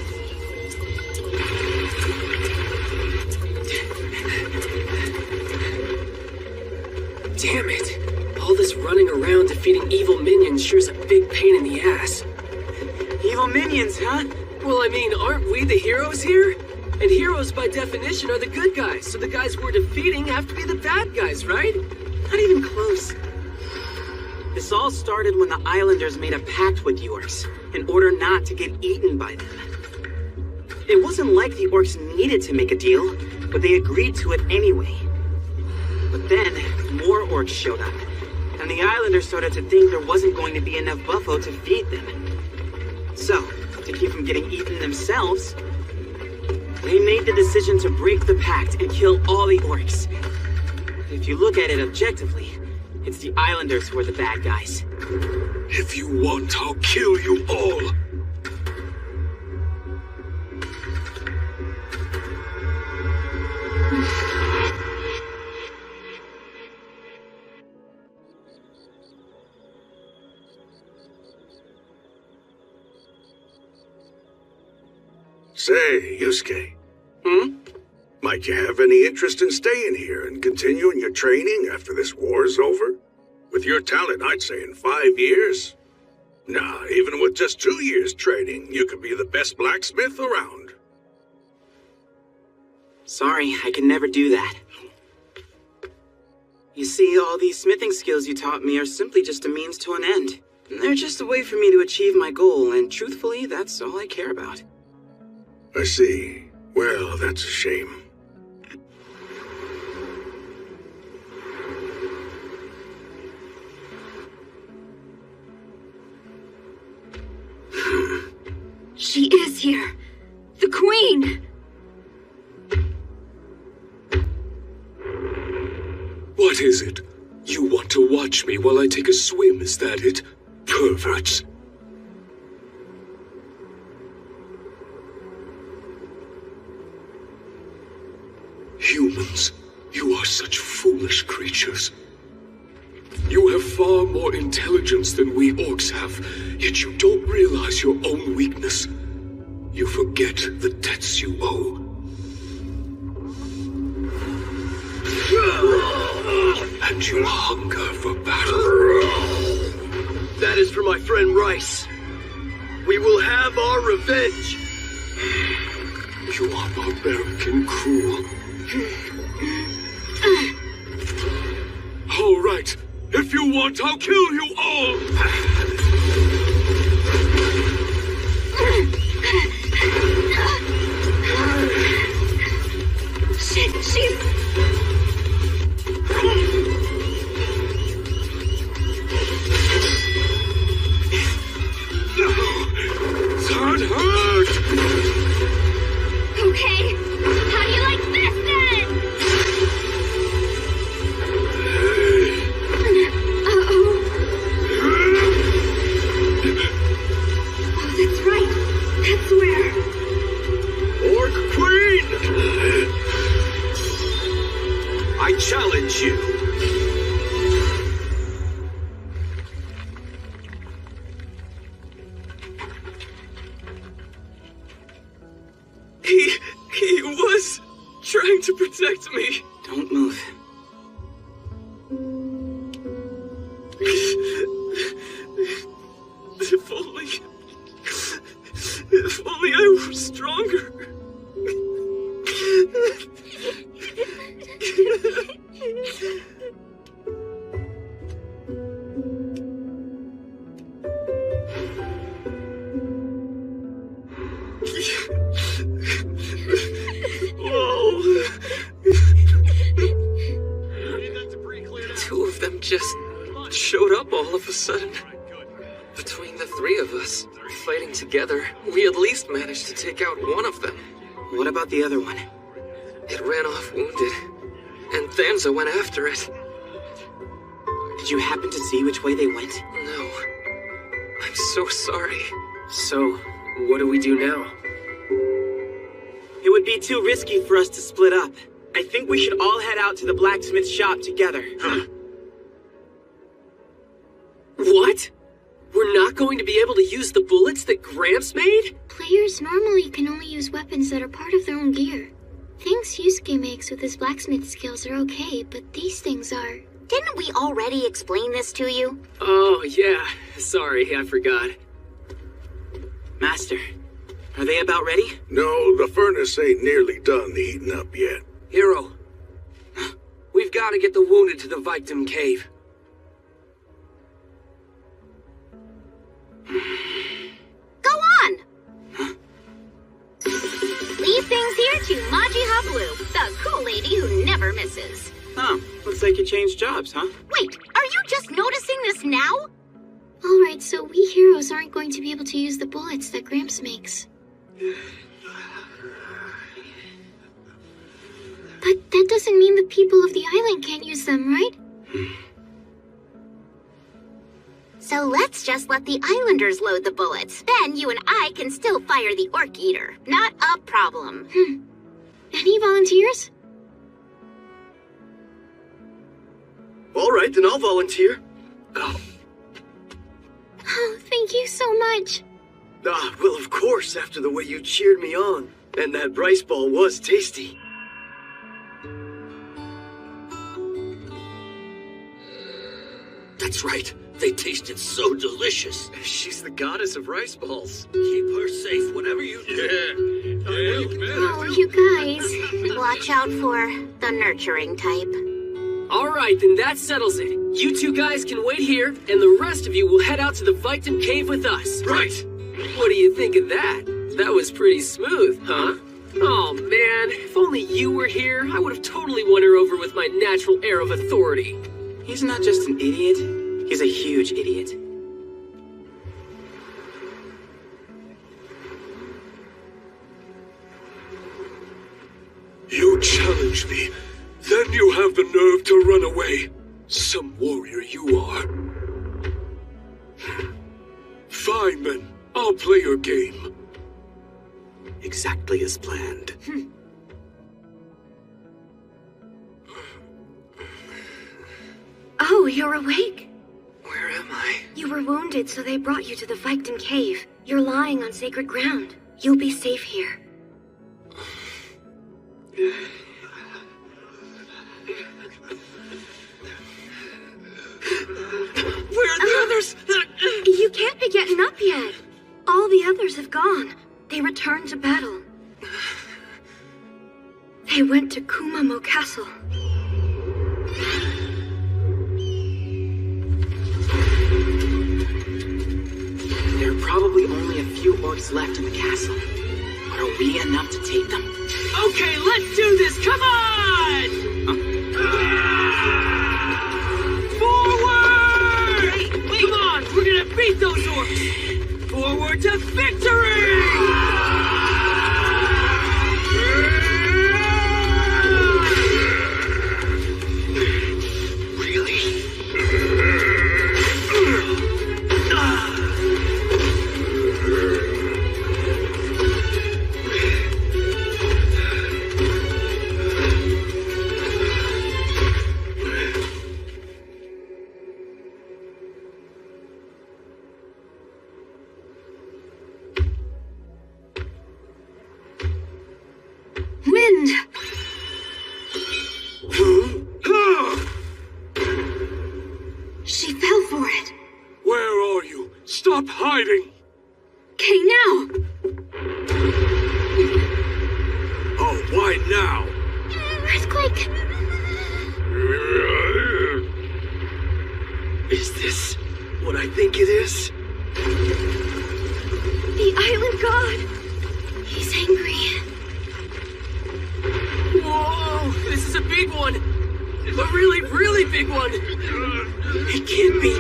Damn it. All this running around defeating evil minions sure is a big pain in the ass. Evil minions, huh? Well, I mean, aren't we the heroes here? And heroes, by definition, are the good guys, so the guys we're defeating have to be the bad guys, right? Not even close. This all started when the Islanders made a pact with the Orcs in order not to get eaten by them. It wasn't like the Orcs needed to make a deal, but they agreed to it anyway. But then, more Orcs showed up, and the Islanders started to think there wasn't going to be enough buffalo to feed them. So, to keep from getting eaten themselves, they made the decision to break the pact and kill all the Orcs. If you look at it objectively, it's the Islanders who are the bad guys. If you want, I'll kill you all. Say, Yusuke. Hmm? Might you have any interest in staying here and continuing your training after this war's over? With your talent, I'd say in 5 years. Nah, even with just 2 years training, you could be the best blacksmith around. Sorry, I can never do that. You see, all these smithing skills you taught me are simply just a means to an end. They're just a way for me to achieve my goal, and truthfully, that's all I care about. I see. Well, that's a shame. She is here. The Queen! What is it? You want to watch me while I take a swim, is that it? Perverts. Humans, you are such foolish creatures. You have far more intelligence than we Orcs have, yet you don't realize your own weakness. You forget the debts you owe. And you hunger for battle. That is for my friend Rice. We will have our revenge. You are barbaric and cruel. All right. If you want, I'll kill you all! She's... That hurt! Okay. How do you like this, then? Uh-oh. Oh, that's right. That's where... Orc Queen! Two of them just showed up all of a sudden. Between the three of us, fighting together, we at least managed to take out one of them. What about the other one? It ran off wounded, and Thanza went after it. Did you happen to see which way they went? No. I'm so sorry. So, what do we do now? It would be too risky for us to split up. I think we should all head out to the blacksmith shop together. What? We're not going to be able to use the bullets that Gramps made? Players normally can only use weapons that are part of their own gear. Things Yusuke makes with his blacksmith skills are okay, but these things are... Didn't we already explain this to you? Oh, yeah. Sorry, I forgot. Master, are they about ready? No, the furnace ain't nearly done heating up yet. Hero, we've got to get the wounded to the Victim Cave. Go on! Leave things here to Maji Hablu, the cool lady who never misses. Huh, looks like you changed jobs, huh? Wait, are you just noticing this now? Alright, so we heroes aren't going to be able to use the bullets that Gramps makes. But that doesn't mean the people of the island can't use them, right? So let's just let the islanders load the bullets. Then you and I can still fire the Orc Eater. Not a problem. Any volunteers? All right, then I'll volunteer. Oh, thank you so much. Well, of course, after the way you cheered me on. And that rice ball was tasty. That's right. They tasted so delicious. She's the goddess of rice balls. Keep her safe, whatever you do. Oh, you guys. Watch out for the nurturing type. Alright, then that settles it. You two guys can wait here, and the rest of you will head out to the Victim Cave with us. Right. What do you think of that? That was pretty smooth, huh? Oh man, if only you were here, I would have totally won her over with my natural air of authority. He's not just an idiot, he's a huge idiot. You challenge me, then you have the nerve to run away. Some warrior you are. Fine then, I'll play your game. Exactly as planned. Oh, you're awake? Where am I? You were wounded, so they brought you to the Victim Cave. You're lying on sacred ground. You'll be safe here. Where are the others? You can't be getting up yet. All the others have gone. They returned to battle. They went to Kumamo Castle. There are probably only a few orcs left in the castle. But are we enough to take them? Okay, let's do this! Come on! Forward! Hey, wait! Come on, we're gonna beat those orcs! Forward to victory! Wind! She fell for it. Where are you? Stop hiding! Okay, now! Oh, why now? Earthquake! I think it is? The island god! He's angry. Whoa! This is a big one! A really, really big one! It can't be.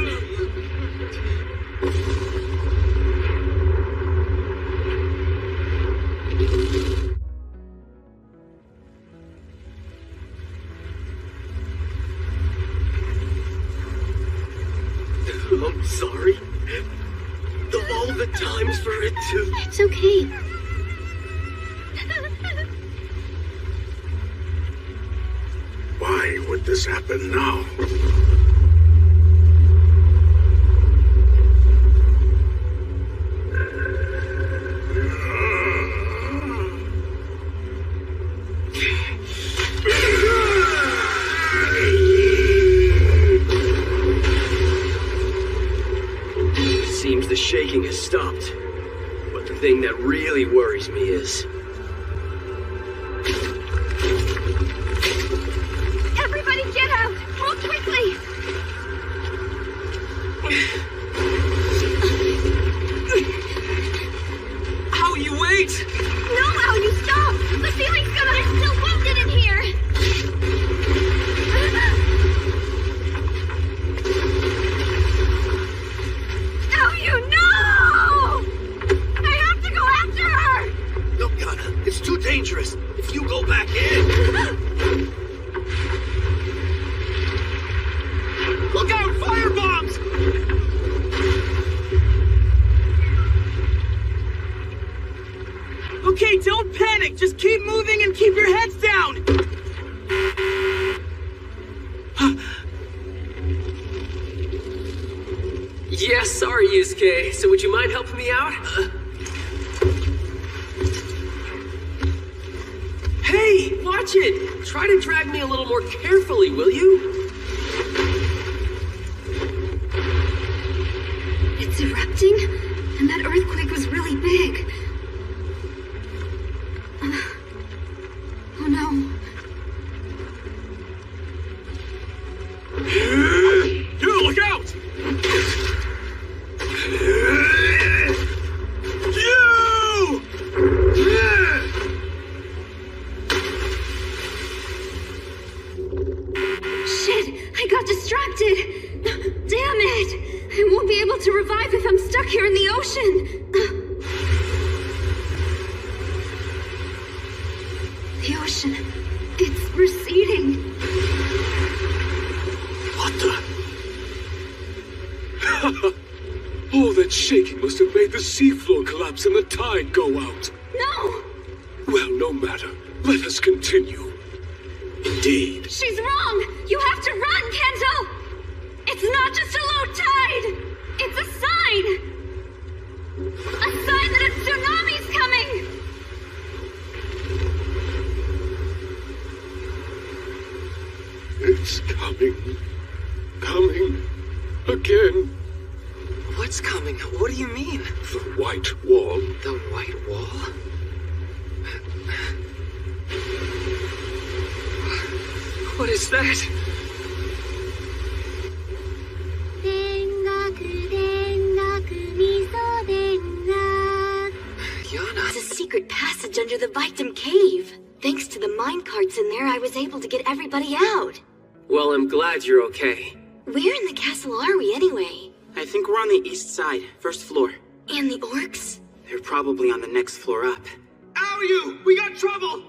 I'm sorry. Of all the times for it to... It's okay. Why would this happen now? Seems the shaking has stopped. But the thing that really worries me is... Everybody get out! Move quickly! Ow, you wait! No, Al, you stop! The ceiling's gonna... There's still wounded in here! Oh, you know! I have to go after her! No, Ghana, it's too dangerous. If you go back in... Look out! Firebombs! Okay, don't panic. Just keep moving and keep your heads down. Yeah, sorry, Yusuke. So would you mind helping me out? Hey, watch it! Try to drag me a little more carefully, will you? It's erupting, and that earthquake was really big. Oh no. Look out! Shit, I got distracted. Damn it! I won't be able to revive if I'm stuck here in the ocean. The ocean, it's receding. What the? All that shaking must have made the seafloor collapse and the tide go out. No! Well, no matter. Let us continue. Indeed. She's wrong! You have to run, Kento! It's not just a low tide! It's a sign! A sign that a tsunami's coming! It's coming. Coming. Again. What's coming? What do you mean? The white wall. The white wall? What is that? Yana. It's a secret passage under the Victim Cave. Thanks to the minecarts in there, I was able to get everybody out. Well, I'm glad you're okay. Where in the castle are we anyway? I think we're on the east side, first floor. And the orcs? They're probably on the next floor up. Ow, you! We got trouble!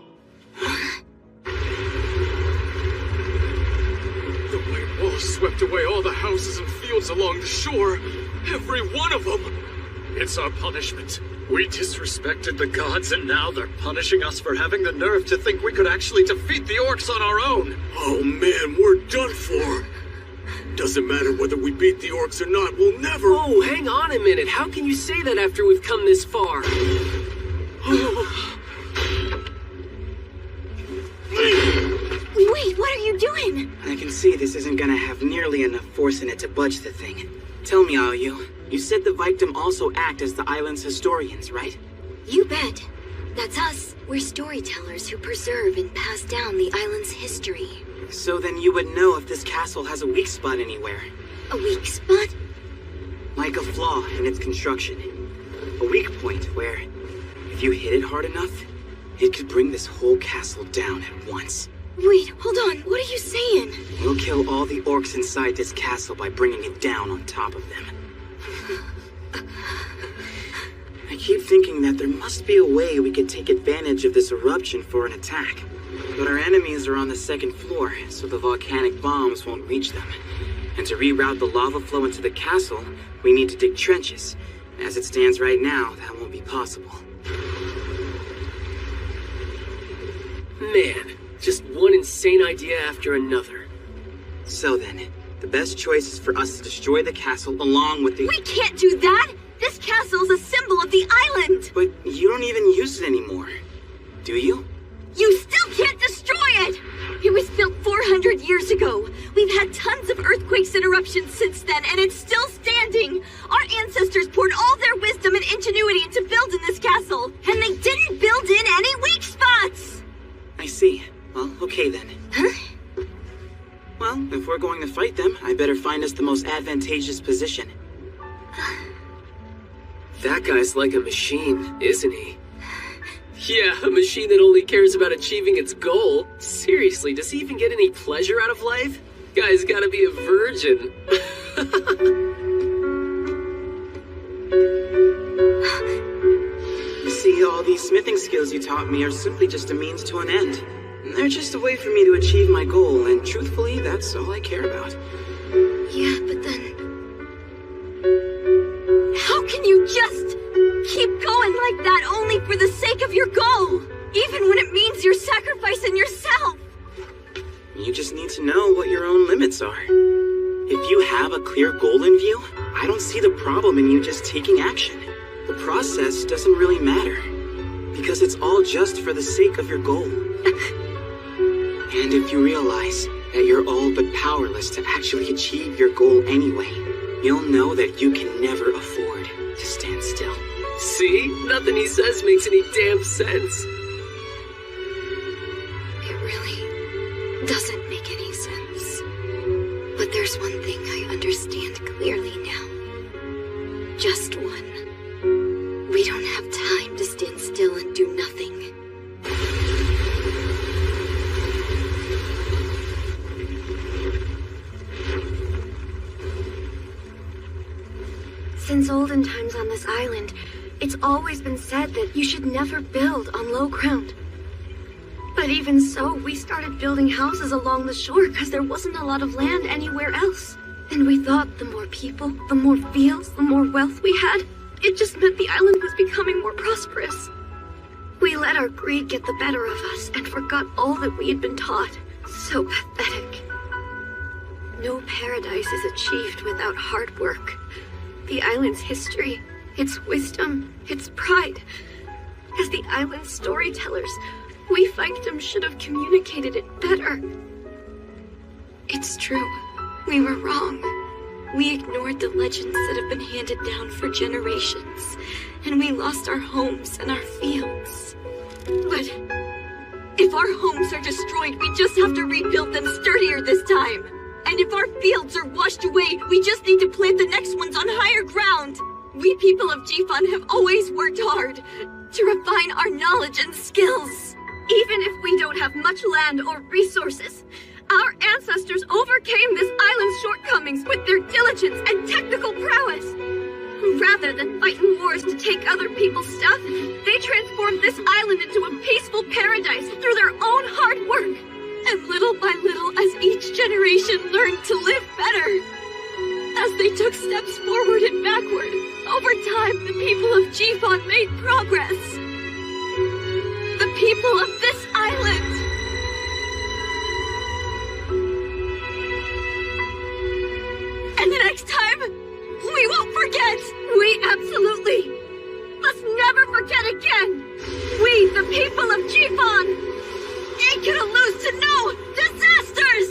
The white wall swept away all the houses and fields along the shore. Every one of them. It's our punishment. We disrespected the gods, and now they're punishing us for having the nerve to think we could actually defeat the orcs on our own. Oh man, we're done for. Doesn't matter whether we beat the orcs or not, we'll never... Oh, hang on a minute. How can you say that after we've come this far? Wait, what are you doing? I can see this isn't gonna have nearly enough force in it to budge the thing. Tell me, Aoyu, you said the Victim also act as the island's historians, right? You bet. That's us. We're storytellers who preserve and pass down the island's history. So then you would know if this castle has a weak spot anywhere. A weak spot? like a flaw in its construction. A weak point where, if you hit it hard enough, it could bring this whole castle down at once. Wait, hold on. What are you saying? We'll kill all the orcs inside this castle by bringing it down on top of them. I keep thinking that there must be a way we could take advantage of this eruption for an attack. But our enemies are on the second floor, so the volcanic bombs won't reach them. And to reroute the lava flow into the castle, we need to dig trenches. As it stands right now, that won't be possible. Man, just one insane idea after another. So then, the best choice is for us to destroy the castle along with the... We can't do that! This castle's a symbol of the island! But you don't even use it anymore, do you? You still can't destroy it! It was built 400 years ago. We've had tons of earthquakes and eruptions since then, and it's still standing. Our ancestors poured all their wisdom and ingenuity into building this castle, and they didn't build in any weak spots! I see. Well, okay then. Huh? Well, if we're going to fight them, I better find us the most advantageous position. That guy's like a machine, isn't he? Yeah, a machine that only cares about achieving its goal. Seriously, does he even get any pleasure out of life? Guy's gotta be a virgin. You see, all these smithing skills you taught me are simply just a means to an end. They're just a way for me to achieve my goal, and truthfully, that's all I care about. Yeah, but then... How can you just keep going like that only for the sake of your goal? Even when it means you're sacrificing yourself? You just need to know what your own limits are. If you have a clear goal in view, I don't see the problem in you just taking action. The process doesn't really matter, because it's all just for the sake of your goal. And if you realize that you're all but powerless to actually achieve your goal anyway, you'll know that you can never afford to stand still. See? Nothing he says makes any damn sense. It really doesn't make any sense. But there's one thing I understand clearly now. Just one. We don't have time to stand still and do nothing. Since olden times on this island, it's always been said that you should never build on low ground. But even so, we started building houses along the shore because there wasn't a lot of land anywhere else. And we thought the more people, the more fields, the more wealth we had, it just meant the island was becoming more prosperous. We let our greed get the better of us and forgot all that we had been taught. So pathetic. No paradise is achieved without hard work. The island's history, its wisdom, its pride. As the island's storytellers, we fiefdom should have communicated it better. It's true. We were wrong. We ignored the legends that have been handed down for generations, and we lost our homes and our fields. But if our homes are destroyed, we just have to rebuild them sturdier this time. And if our fields are washed away, we just need to plant the next ones on higher ground. We people of G-Fun have always worked hard to refine our knowledge and skills. Even if we don't have much land or resources, our ancestors overcame this island's shortcomings with their diligence and technical prowess. Rather than fighting wars to take other people's stuff, they transformed this island into a peaceful paradise through their own hard work. And little by little, as each generation learned to live better, as they took steps forward and backward, over time, the people of G-Fon made progress. The people of this island. And the next time, we won't forget. We absolutely must never forget again. We, the people of G-Fon, ain't gonna lose to no disasters!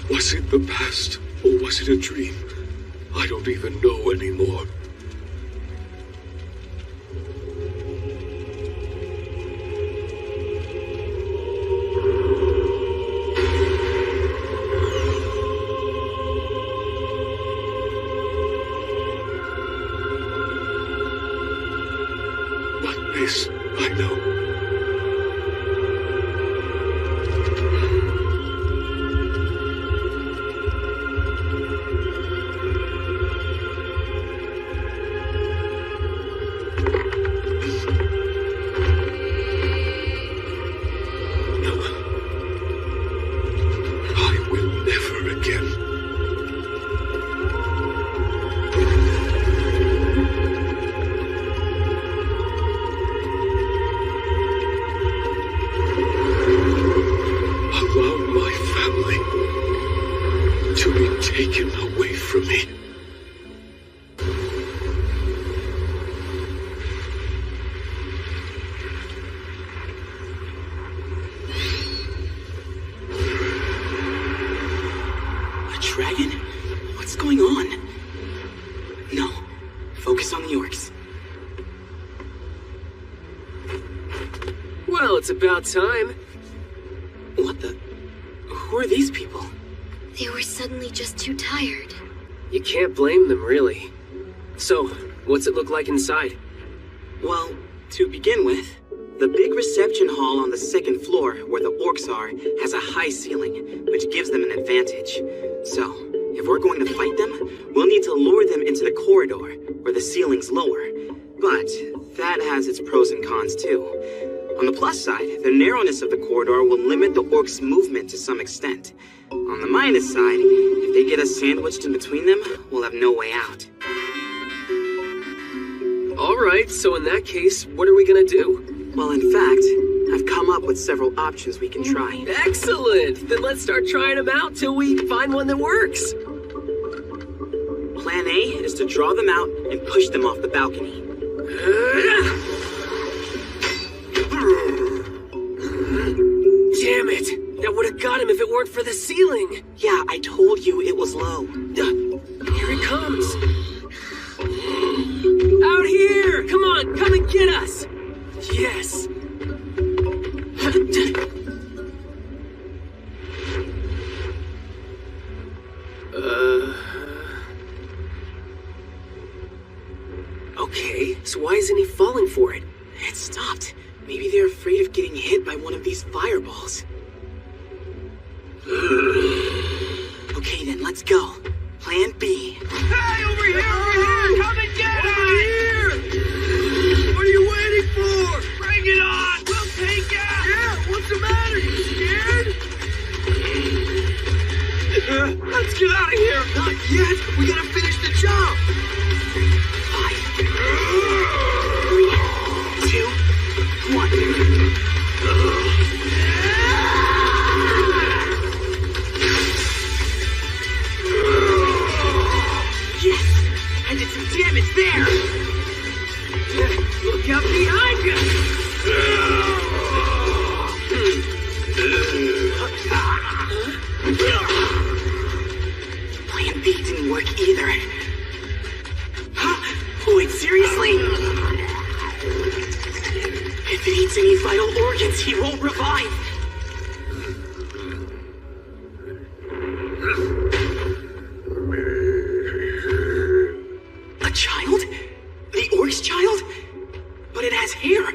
Was it the past, or was it a dream? I don't even know anymore. But this, I know. Dragon? What's going on? No. Focus on the orcs. Well, it's about time. What the? Who are these people? They were suddenly just too tired. You can't blame them, really. So, what's it look like inside? Well, to begin with, the big reception hall on the second floor, where the orcs are, has a high ceiling, which gives them an advantage. So, if we're going to fight them, we'll need to lure them into the corridor, where the ceiling's lower. But that has its pros and cons too. On the plus side, the narrowness of the corridor will limit the orcs' movement to some extent. On the minus side, if they get us sandwiched in between them, we'll have no way out. Alright, so in that case, what are we gonna do? Well, in fact, I've come up with several options we can try. Excellent! Then let's start trying them out till we find one that works. Plan A is to draw them out and push them off the balcony. Damn it! That would have got him if it weren't for the ceiling! Yeah, I told you it was low. Here it comes! Out here! Come on, come and get us! Yes! Okay, so why isn't he falling for it? It stopped. Maybe they're afraid of getting hit by one of these fireballs. Okay then, let's go. Plan B. Hey, over here! Come and get us! Over here! What are you waiting for? Bring it on! We'll take it! Yeah, what's the matter? You scared? Let's get out of here! Not yet! We gotta finish the job! 5, 3, 2, 1. Yes! I did some damage there! Look out behind you! Plan B didn't work either. Wait, seriously? If it eats any vital organs, he won't revive. A child? The orc's child? But it has hair.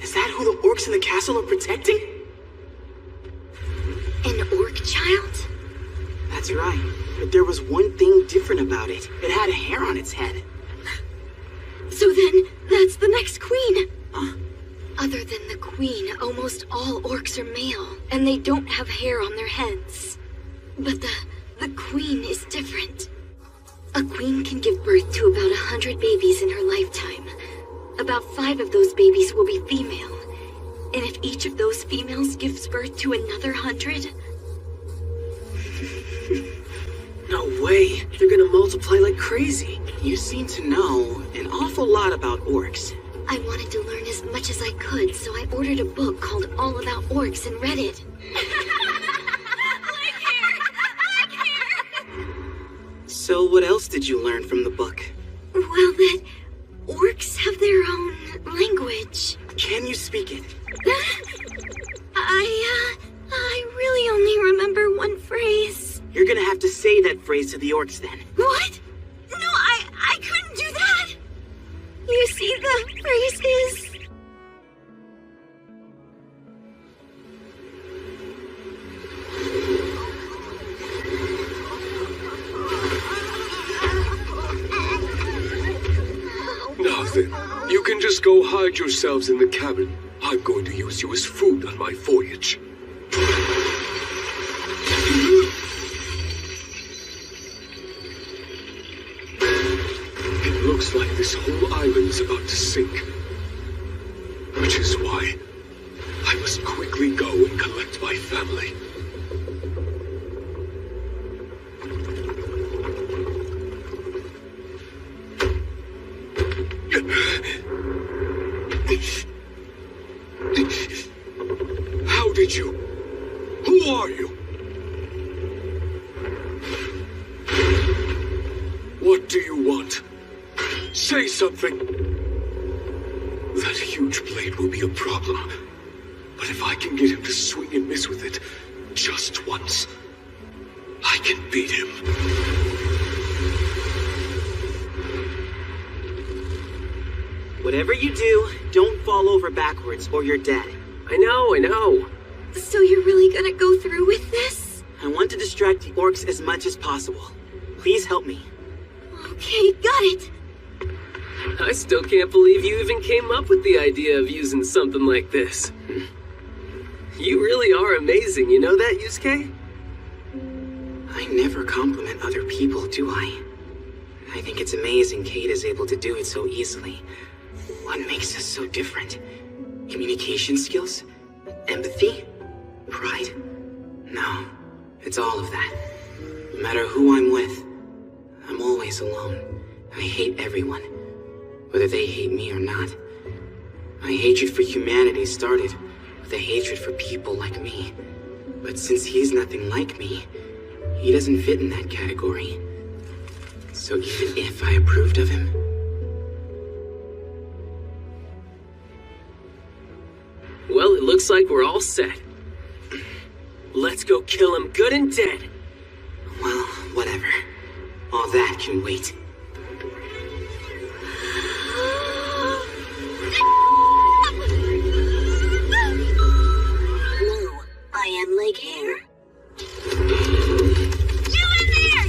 Is that who the orcs in the castle are protecting? An orc child? That's right. But there was one thing different about it. It had hair on its head. So then, that's the next queen. Huh? Other than the queen, almost all orcs are male, and they don't have hair on their heads. But the queen is different. A queen can give birth to about 100 babies in her lifetime. About 5 of those babies will be female. And if each of those females gives birth to another 100... No way! They're gonna multiply like crazy. You seem to know an awful lot about orcs. I wanted to learn as much as I could, so I ordered a book called All About Orcs and read it. Look here! So what else did you learn from the book? Well, that orcs have their own language. Can you speak it? I really only remember one phrase. You're gonna have to say that phrase to the orcs then. What? No, I couldn't do that. You see, the phrase is... Now then, you can just go hide yourselves in the cabin. I'm going to use you as food on my voyage. It looks like this whole island is about to sink. Which is why I must quickly go and collect my family. How did you? Who are you? What do you want? Say something! That huge blade will be a problem. But if I can get him to swing and miss with it just once, I can beat him. Whatever you do, don't fall over backwards or you're dead. I know. So you're really gonna go through with this? I want to distract the orcs as much as possible. Please help me. Okay, got it. I still can't believe you even came up with the idea of using something like this. You really are amazing, you know that, Yusuke? I never compliment other people, do I? I think it's amazing Kate is able to do it so easily. What makes us so different? Communication skills? Empathy? Pride? No, it's all of that. No matter who I'm with, I'm always alone. I hate everyone, whether they hate me or not. My hatred for humanity started with a hatred for people like me. But since he's nothing like me, he doesn't fit in that category. So even if I approved of him... Well, it looks like we're all set. Let's go kill him good and dead. Well, whatever. All that can wait. Hello, I am Lake Hair. You in there!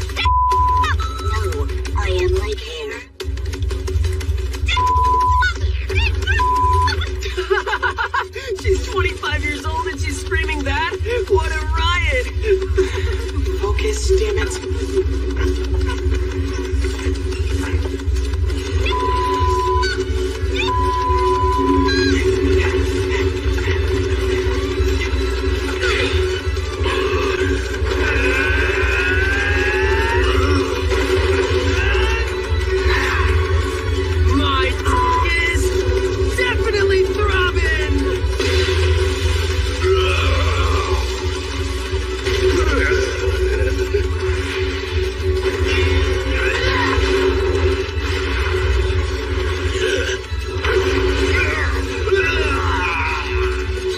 No, I am Lake Hair. She's 25 years old and she's screaming that? What a riot! Focus, damn it. My is definitely throbbing!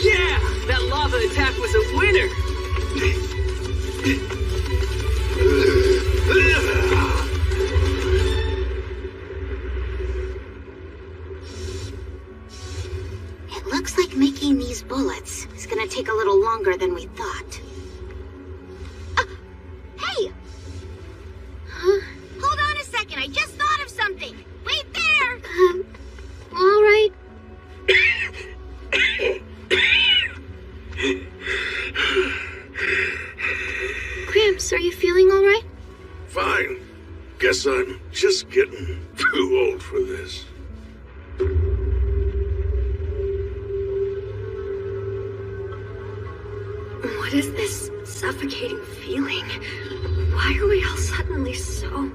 Yeah! That lava attack was a winner! It looks like making these bullets is gonna take a little longer than we thought. Hey! Huh? Hold on a second, I just thought of something! Wait there! Alright. Gramps, are you feeling alright? Fine. Guess I'm just getting too old for this. What is this suffocating feeling? Why are we all suddenly so...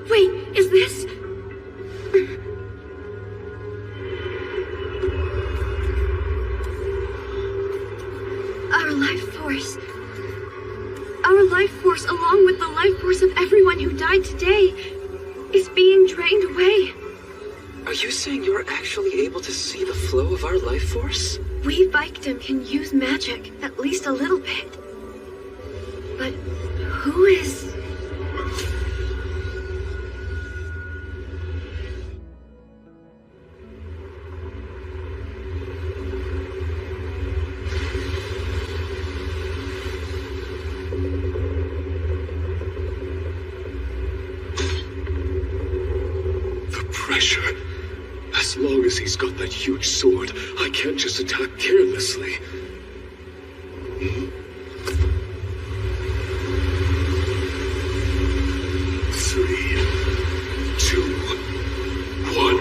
Wait, is this... Our life force. Our life life force, along with the life force of everyone who died today, is being drained away. Are you saying you're actually able to see the flow of our life force? We Victim can use magic, at least a little bit. But who is... The pressure. As long as he's got that huge sword, I can't just attack carelessly. Three, two, one.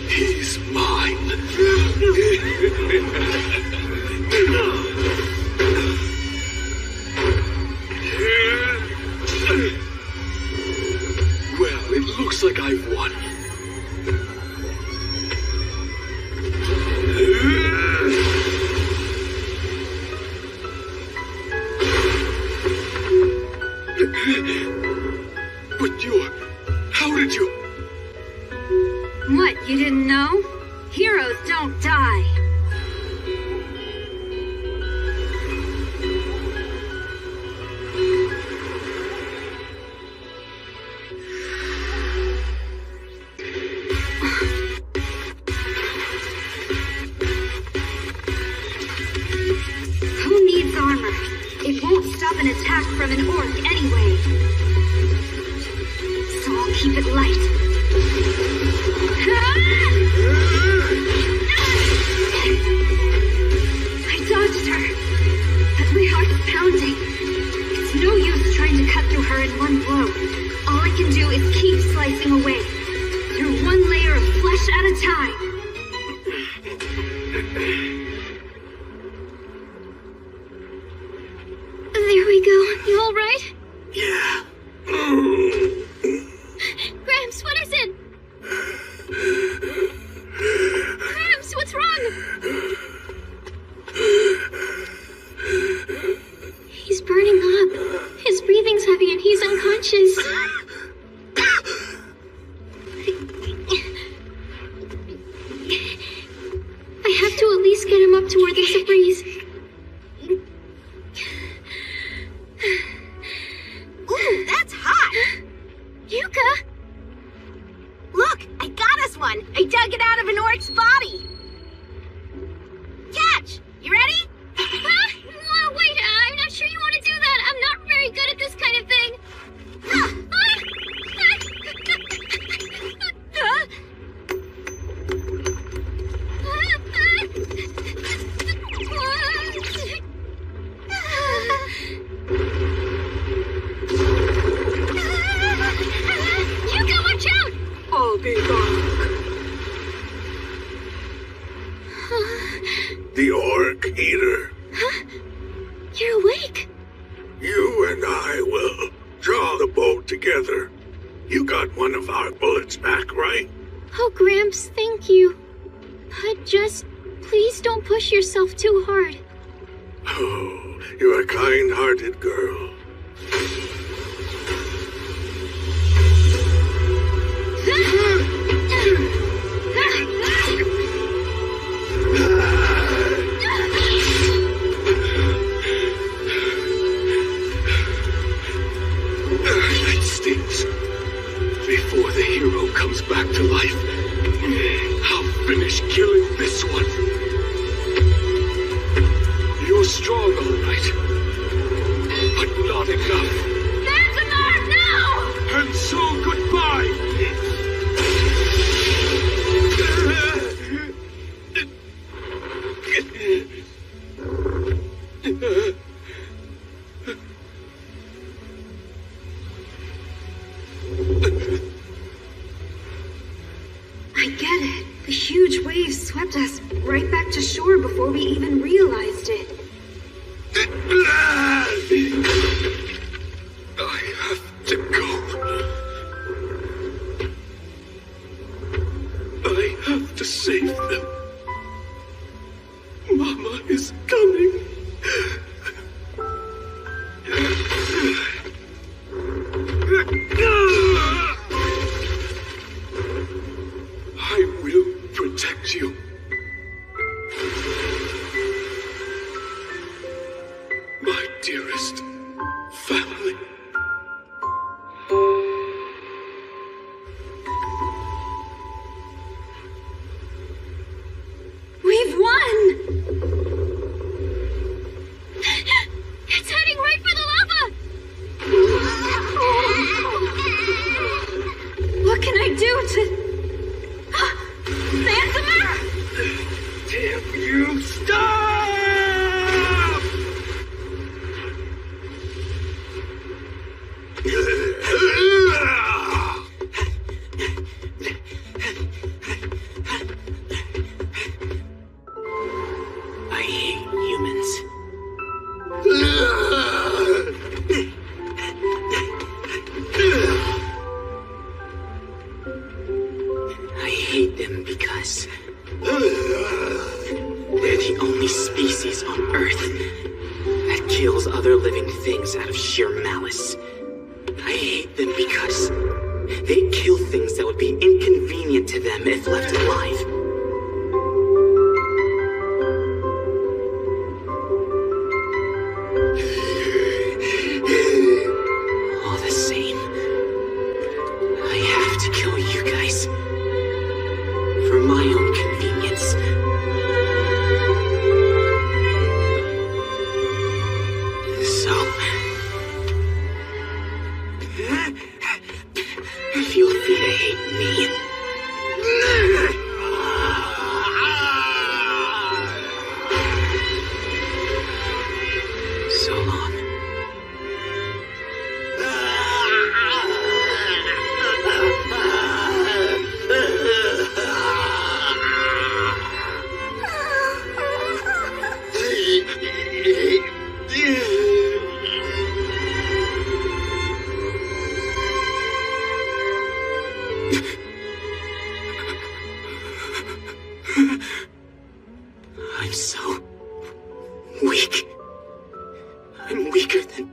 He's mine. Well, it looks like I've won. But how did you... What, you didn't know? Heroes don't die. Who needs armor? It won't stop an attack from an orc anyway. So I'll keep it light. I dodged her, but my heart's pounding. It's no use trying to cut through her in one blow. All I can do is keep slicing away, through one layer of flesh at a time. There we go. You all right? Yeah. Gramps, what is it? Gramps, what's wrong? He's burning up. His breathing's heavy and he's unconscious. I have to at least get him up to where there's a breeze. Ooh, that's hot! Yuka! Look, I got us one! I dug it out of an orc's body! Catch! You ready? Wait, I'm not sure you want to do that. I'm not very good at this kind of thing. Yuka, watch out! I'll be back. The Orc Eater. Huh? You're awake. You and I will draw the boat together. You got one of our bullets back, right? Oh, Gramps, thank you. But just, please don't push yourself too hard. Oh, you're a kind-hearted girl. That stings. Before the hero comes back to life, I'll finish killing this one. You're strong, all right. But not enough. That's enough now! And so goodbye! I get it. The huge waves swept us right back to shore before we even realized it. I have to go. I have to save them. is coming. I will protect you. My dearest family. We've won! It's heading right for the lava! What can I do to... Phantomer! Damn you, stop! I hate humans. I hate them because they're the only species on Earth that kills other living things out of sheer malice. I hate them because they kill things that would be inconvenient to them if left alive. All the same, I have to kill you guys for my own convenience. So, feel free to hate me. So long. I'm so weak. I'm weaker than...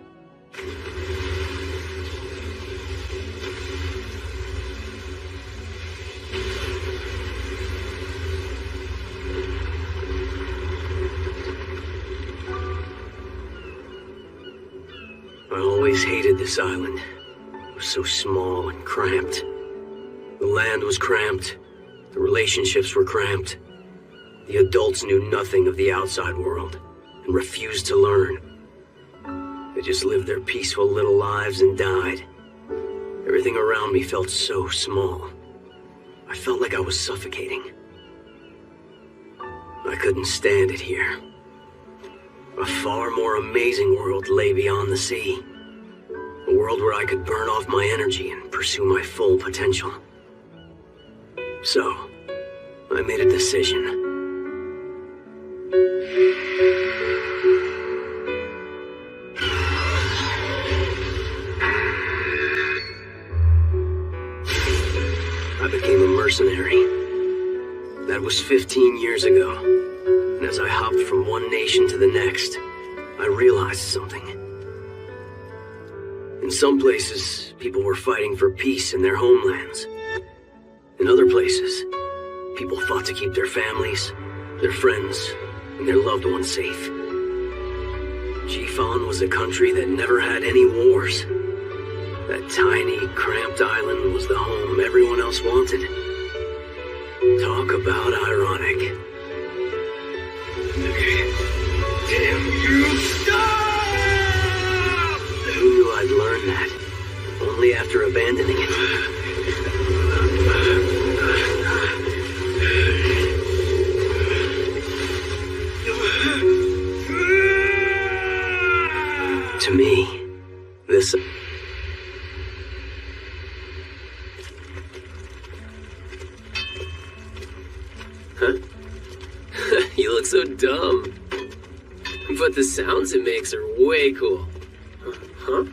I always hated this island. It was so small and cramped. The land was cramped. The relationships were cramped. The adults knew nothing of the outside world and refused to learn. They just lived their peaceful little lives and died. Everything around me felt so small. I felt like I was suffocating. I couldn't stand it here. A far more amazing world lay beyond the sea. A world where I could burn off my energy and pursue my full potential. So, I made a decision. I became a mercenary. That was 15 years ago. And as I hopped from one nation to the next, I realized something. In some places, people were fighting for peace in their homelands. In other places, people fought to keep their families, their friends, and their loved ones safe. G-Fon was a country that never had any wars. That tiny, cramped island was the home everyone else wanted. Talk about ironic. Damn you, stop! Who knew I'd learn that? Only after abandoning it. To me, this... Huh? You look so dumb. But the sounds it makes are way cool. Huh?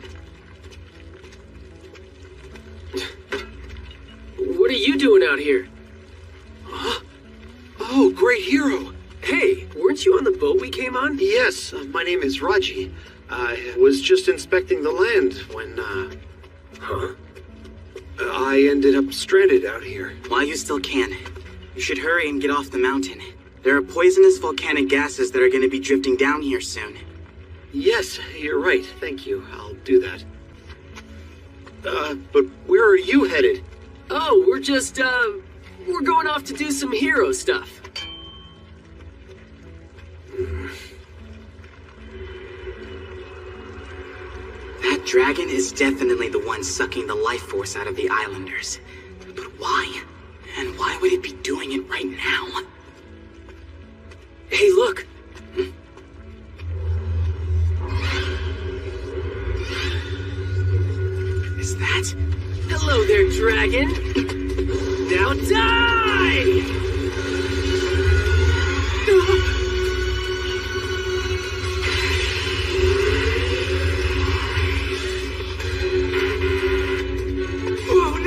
What are you doing out here? Huh? Oh, great hero. Hey, weren't you on the boat we came on? Yes, my name is Raji. I was just inspecting the land when, Huh? I ended up stranded out here. While you still can, you should hurry and get off the mountain. There are poisonous volcanic gases that are going to be drifting down here soon. Yes, you're right. Thank you. I'll do that. But where are you headed? Oh, we're just, we're going off to do some hero stuff. That dragon is definitely the one sucking the life force out of the islanders. But why? And why would it be doing it right now? Hey, look. Is that? Hello there, dragon. Now die! Oh,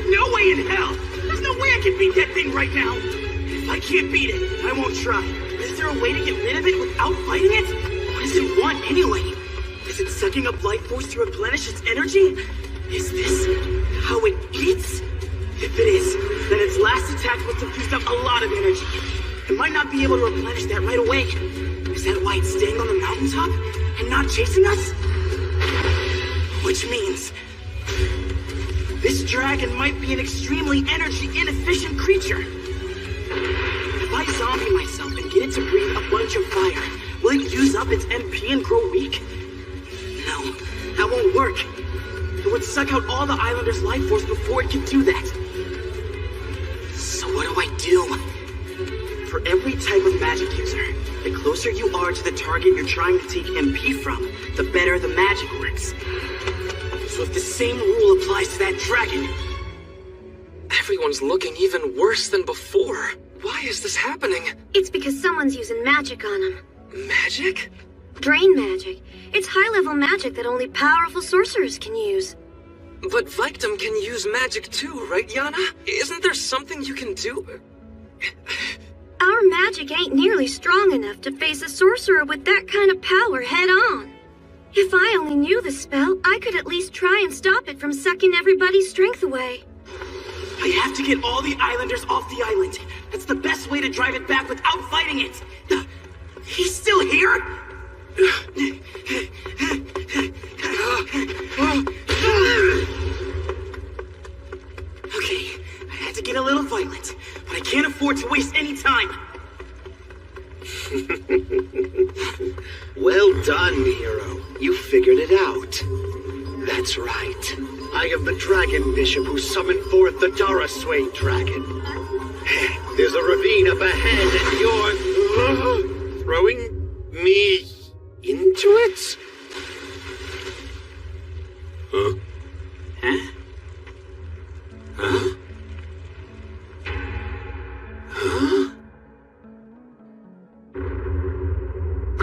no way in hell! There's no way I can beat that thing right now! If I can't beat it, I won't try. Is there a way to get rid of it without fighting it? What does it want anyway? Is it sucking up life force to replenish its energy? Is this how it eats? If it is, then its last attack must have used up a lot of energy. It might not be able to replenish that right away. Is that why it's staying on the mountaintop and not chasing us? Which means this dragon might be an extremely energy inefficient creature. If I zombie myself and get it to breathe a bunch of fire, will it use up its MP and grow weak? No, that won't work. It would suck out all the islanders' life force before it could do that. So what do I do? For every type of magic user, the closer you are to the target you're trying to take MP from, the better the magic works. So if the same rule applies to that dragon... Everyone's looking even worse than before. Why is this happening? It's because someone's using magic on him. Magic? Drain magic. It's high-level magic that only powerful sorcerers can use. But Victim can use magic too, right, Yana? Isn't there something you can do? Our magic ain't nearly strong enough to face a sorcerer with that kind of power head-on. If I only knew the spell, I could at least try and stop it from sucking everybody's strength away. I have to get all the islanders off the island. That's the best way to drive it back without fighting it. He's still here? Okay, I had to get a little violent, but I can't afford to waste any time. Well done, hero. You figured it out. That's right. I am the Dragon Bishop who summoned forth the Darasway Dragon. There's a ravine up ahead and you're... throwing me into it? Huh? Huh? Huh?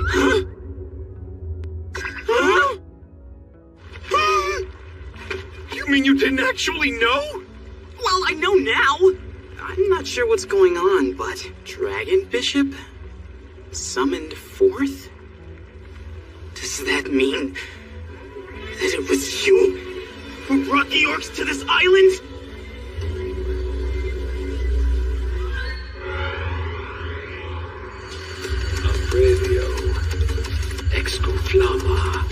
Huh? Huh? You mean you didn't actually know? Well, I know now. I'm not sure what's going on, but Dragon Bishop summoned forth? Does that mean that it was you who brought the orcs to this island? Radio. Excoflama.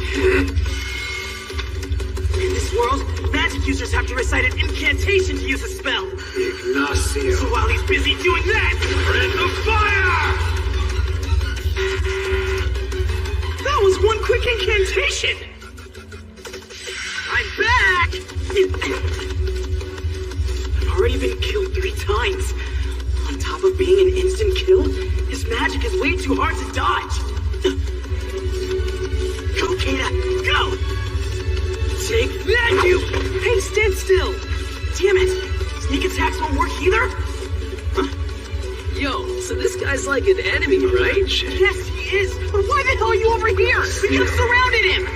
In this world, magic users have to recite an incantation to use a spell. Ignacio. So while he's busy doing that, Breath of fire! that was one quick incantation. I'm back! I've already been killed 3 times. On top of being an instant kill, his magic is way too hard to dodge. Go, Kata, go! Take that, you... Hey, stand still! Damn it! Sneak attacks won't work either? Yo, so this guy's like an enemy, right? Yes, he is. But why the hell are you over here? We could have surrounded him!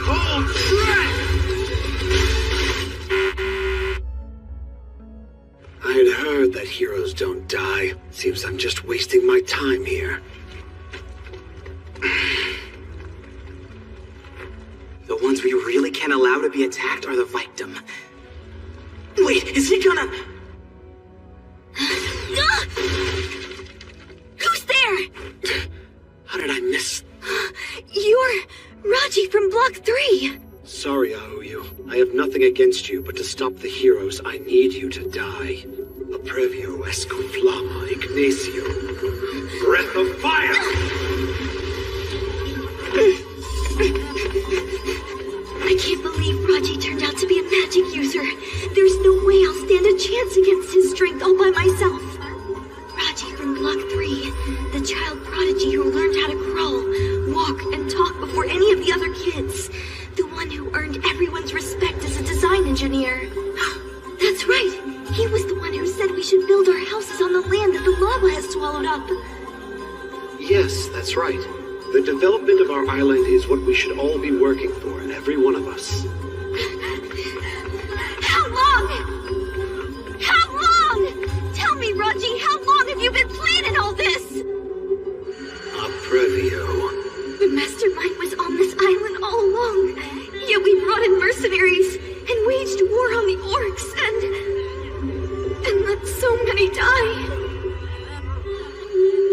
Hold track! I'd heard that heroes don't die. Seems I'm just wasting my time here. The ones we really can't allow to be attacked are the victim. Wait, is he gonna... Who's there? How did I miss? You're Raji from Block 3. Sorry, Aoyu. I have nothing against you, but to stop the heroes, I need you to die. Aprevio Escoflama Ignacio. Breath of fire! I can't believe Raji turned out to be a magic user. There's no way I'll stand a chance against his strength all by myself. Raji from Block 3, the child prodigy who learned how to crawl, walk, and talk before any of the other kids. The one who earned everyone's respect as a design engineer. That's right. He was the one who said we should build our houses on the land that the lava has swallowed up. Yes, that's right. The development of our island is what we should all be working for, every one of us. How long? How long? Tell me, Raji, how long have you been planning all this? Aprevio. The mastermind was on this island all along. Yet we brought in mercenaries and waged war on the orcs and let so many die.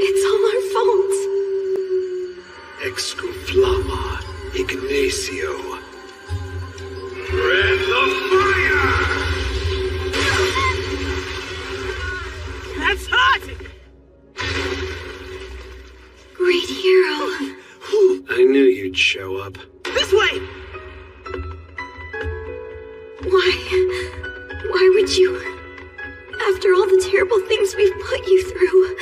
It's all our fault. Excuflama Ignacio. Breath of fire! That's hot! Great hero. I knew you'd show up. This way! Why would you? After all the terrible things we've put you through.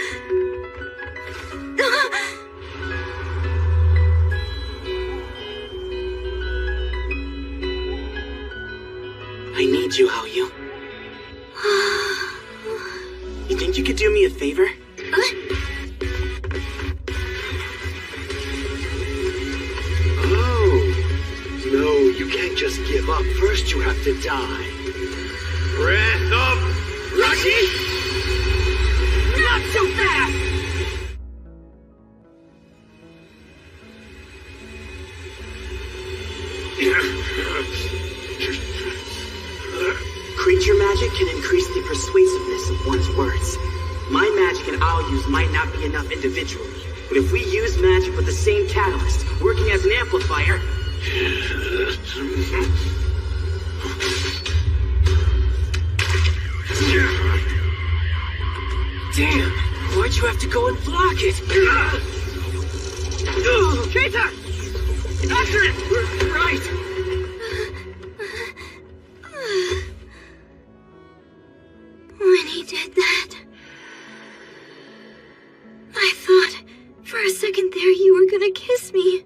I need you, Aoyu. You think you could do me a favor? Oh. No, you can't just give up. First you have to die. Breath of Raji! Not so fast! Creature magic can increase the persuasiveness of one's words. My magic and Aoyu's might not be enough individually, but if we use magic with the same catalyst, working as an amplifier... Damn, why'd you have to go and block it? Keita! After it! Right! When he did that, I thought for a second there you were gonna kiss me.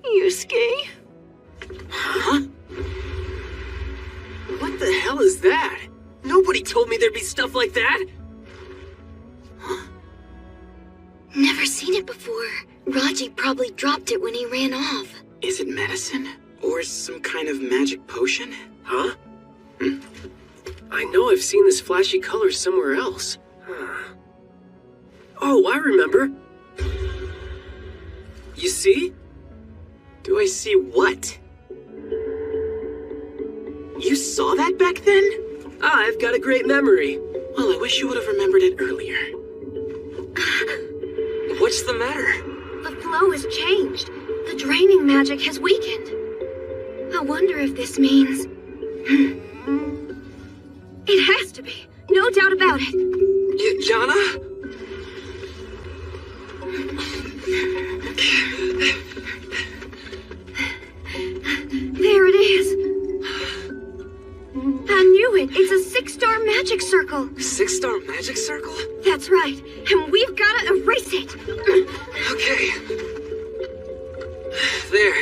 Yusuke. Huh? What the hell is that? Nobody told me there'd be stuff like that! Never seen it before. Raji probably dropped it when he ran off. Is it medicine? Or some kind of magic potion? Huh? I know I've seen this flashy color somewhere else. Huh. Oh, I remember. You see? Do I see what? You saw that back then? I've got a great memory. Well, I wish you would have remembered it earlier. What's the matter? The flow has changed. The draining magic has weakened. I wonder if this means... It has to be. No doubt about it. Yana? There it is. I knew it. It's a 6-star magic circle. 6-star magic circle? That's right. And we've got to erase it. Okay. There.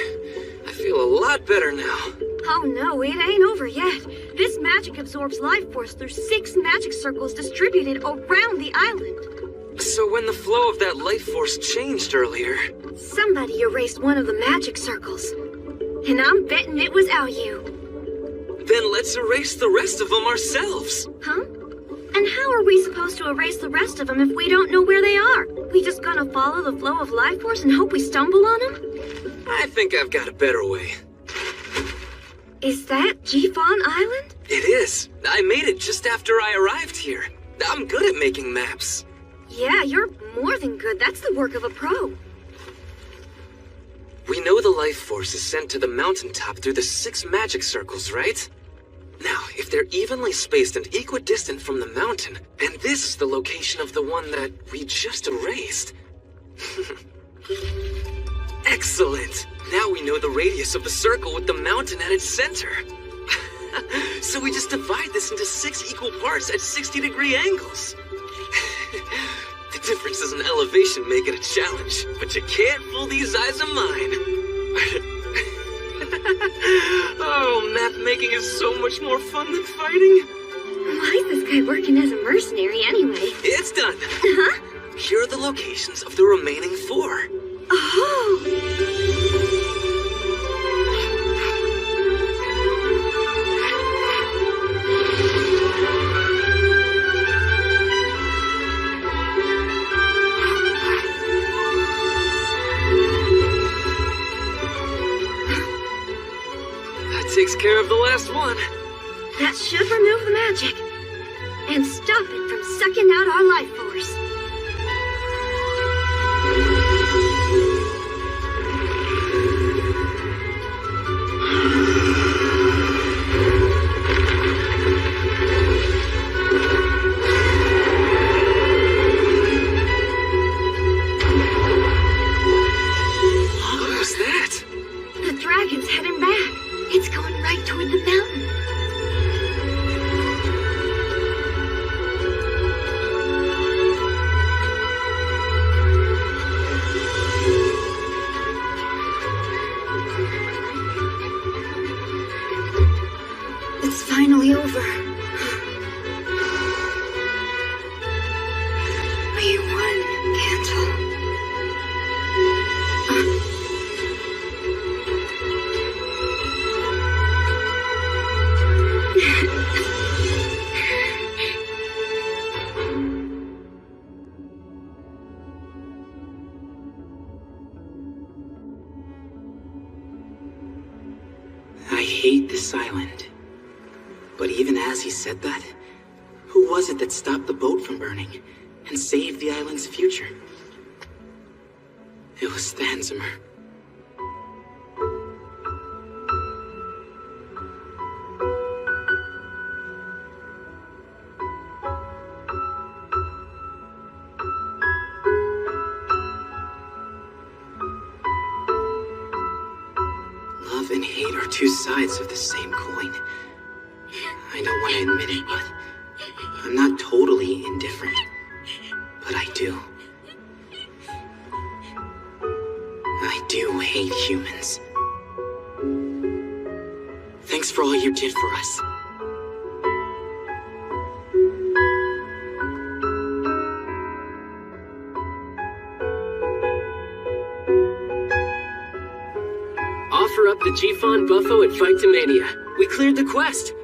I feel a lot better now. Oh no, it ain't over yet. This magic absorbs life force through 6 magic circles distributed around the island. So when the flow of that life force changed earlier... Somebody erased one of the magic circles. And I'm betting it was Aoyu. Then let's erase the rest of them ourselves. Huh? And how are we supposed to erase the rest of them if we don't know where they are? We just gonna follow the flow of life force and hope we stumble on them? I think I've got a better way. Is that G-Fon Island? It is. I made it just after I arrived here. I'm good at making maps. Yeah, you're more than good. That's the work of a pro. We know the life force is sent to the mountaintop through the 6 magic circles, right? Now, if they're evenly spaced and equidistant from the mountain, and this is the location of the one that we just erased. Excellent! Now we know the radius of the circle with the mountain at its center. So we just divide this into 6 equal parts at 60-degree angles. The differences in elevation make it a challenge, but you can't fool these eyes of mine. Oh, map making is so much more fun than fighting. Why is this guy working as a mercenary anyway? It's done. Huh? Here are the locations of the remaining 4. Oh! Takes care of the last one. That should remove the magic and stop it from sucking out our life force. What was that? The dragon's heading back. It's going right toward the mountain. It's finally over. We won, Cantal. I hate this island. But even as he said that, who was it that stopped the boat from burning and saved the island's future? It was Thansimer. Love and hate are 2 sides of the same coin. I don't want to admit it, but I'm not totally indifferent. But I do. I do hate humans. Thanks for all you did for us. Offer up the G-Fon Buffo at Fightomania. We cleared the quest.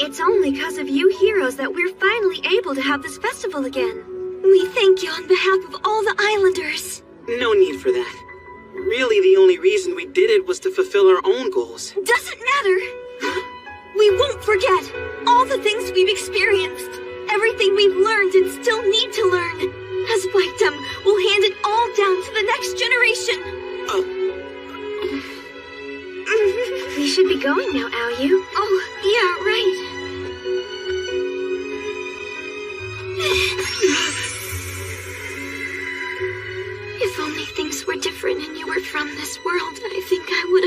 It's only because of you heroes that we're finally able to have this festival again. We thank you on behalf of all the islanders. No need for that. Really, the only reason we did it was to fulfill our own goals. Doesn't matter. We won't forget all the things we've experienced, everything we've learned and still need to learn. As Fightom, we'll hand it all down to the next generation. We should be going now, Aoyu. Oh, yeah, right. If only things were different and you were from this world, I think I would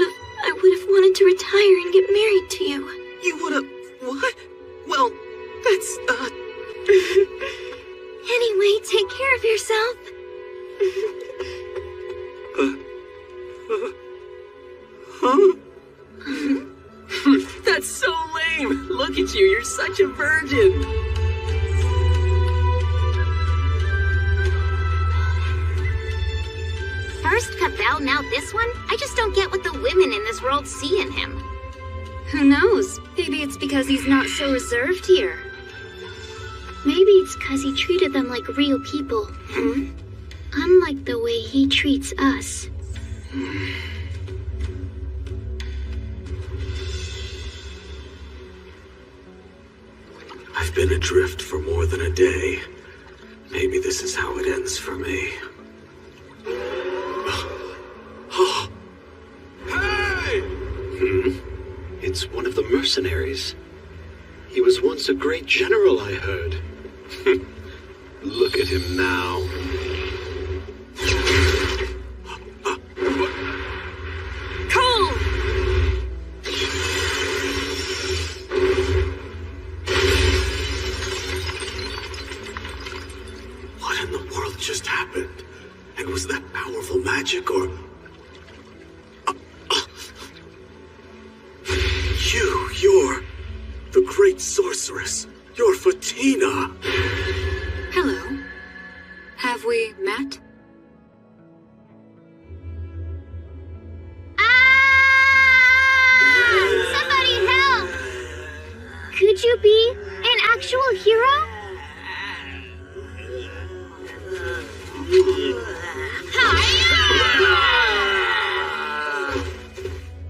have wanted to retire and get married to you. You would have... what? Well, that's, Anyway, take care of yourself. Huh? That's so lame! Look at you, you're such a virgin! First Cabell, now this one? I just don't get what the women in this world see in him. Who knows? Maybe it's because he's not so reserved here. because he treated them like real people. Unlike the way he treats us. I've been adrift for more than a day. Maybe this is how it ends for me. Hey! It's one of the mercenaries. He was once a great general, I heard. Look at him now. Cole! What in the world just happened? And was that powerful magic or... You're the great sorceress. You're Fatina. Hello. Have we met? Somebody help! Could you be an actual hero?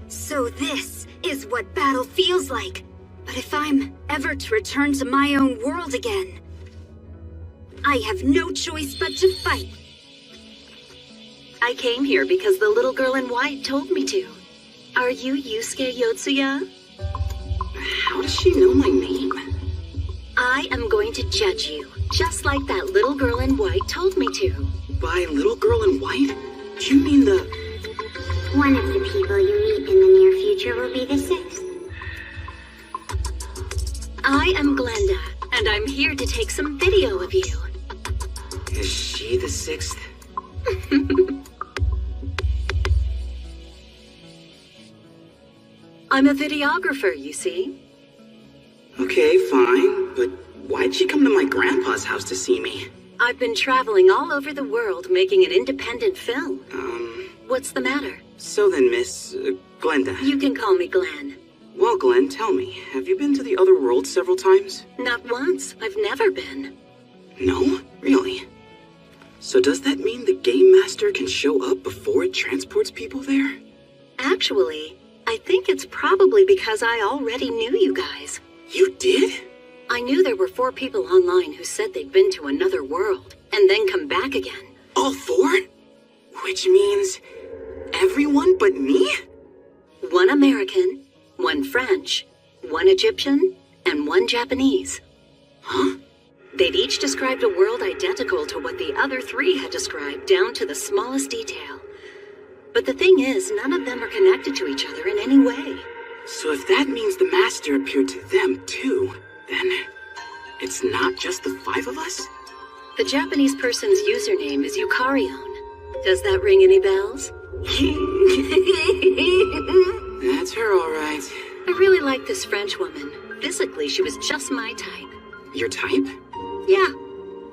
So this is what battle feels like. But if I'm ever to return to my own world again, I have no choice but to fight. I came here because the little girl in white told me to. Are you Yusuke Yotsuya? How does she know my name? I am going to judge you, just like that little girl in white told me to. By little girl in white? Do you mean the... One of the people you meet in the near future will be the sixth. I am Glenda, and I'm here to take some video of you. Is she the sixth? I'm a videographer, you see. Okay, fine, but why'd she come to my grandpa's house to see me? I've been traveling all over the world making an independent film. What's the matter? So then, Miss... Glenda. You can call me Glenn. Well, Glenn, tell me, have you been to the other world several times? Not once. I've never been. No? Really? So does that mean the Game Master can show up before it transports people there? Actually, I think it's probably because I already knew you guys. You did? I knew there were 4 people online who said they'd been to another world, and then come back again. All 4? Which means everyone but me? 1 American, 1 French, 1 Egyptian, and 1 Japanese. Huh? They'd each described a world identical to what the other 3 had described, down to the smallest detail. But the thing is, none of them are connected to each other in any way. So if that means the Master appeared to them too, then it's not just the 5 of us? The Japanese person's username is Yukarion. Does that ring any bells? That's her, all right. I really like this French woman. Physically, she was just my type. Your type? Yeah,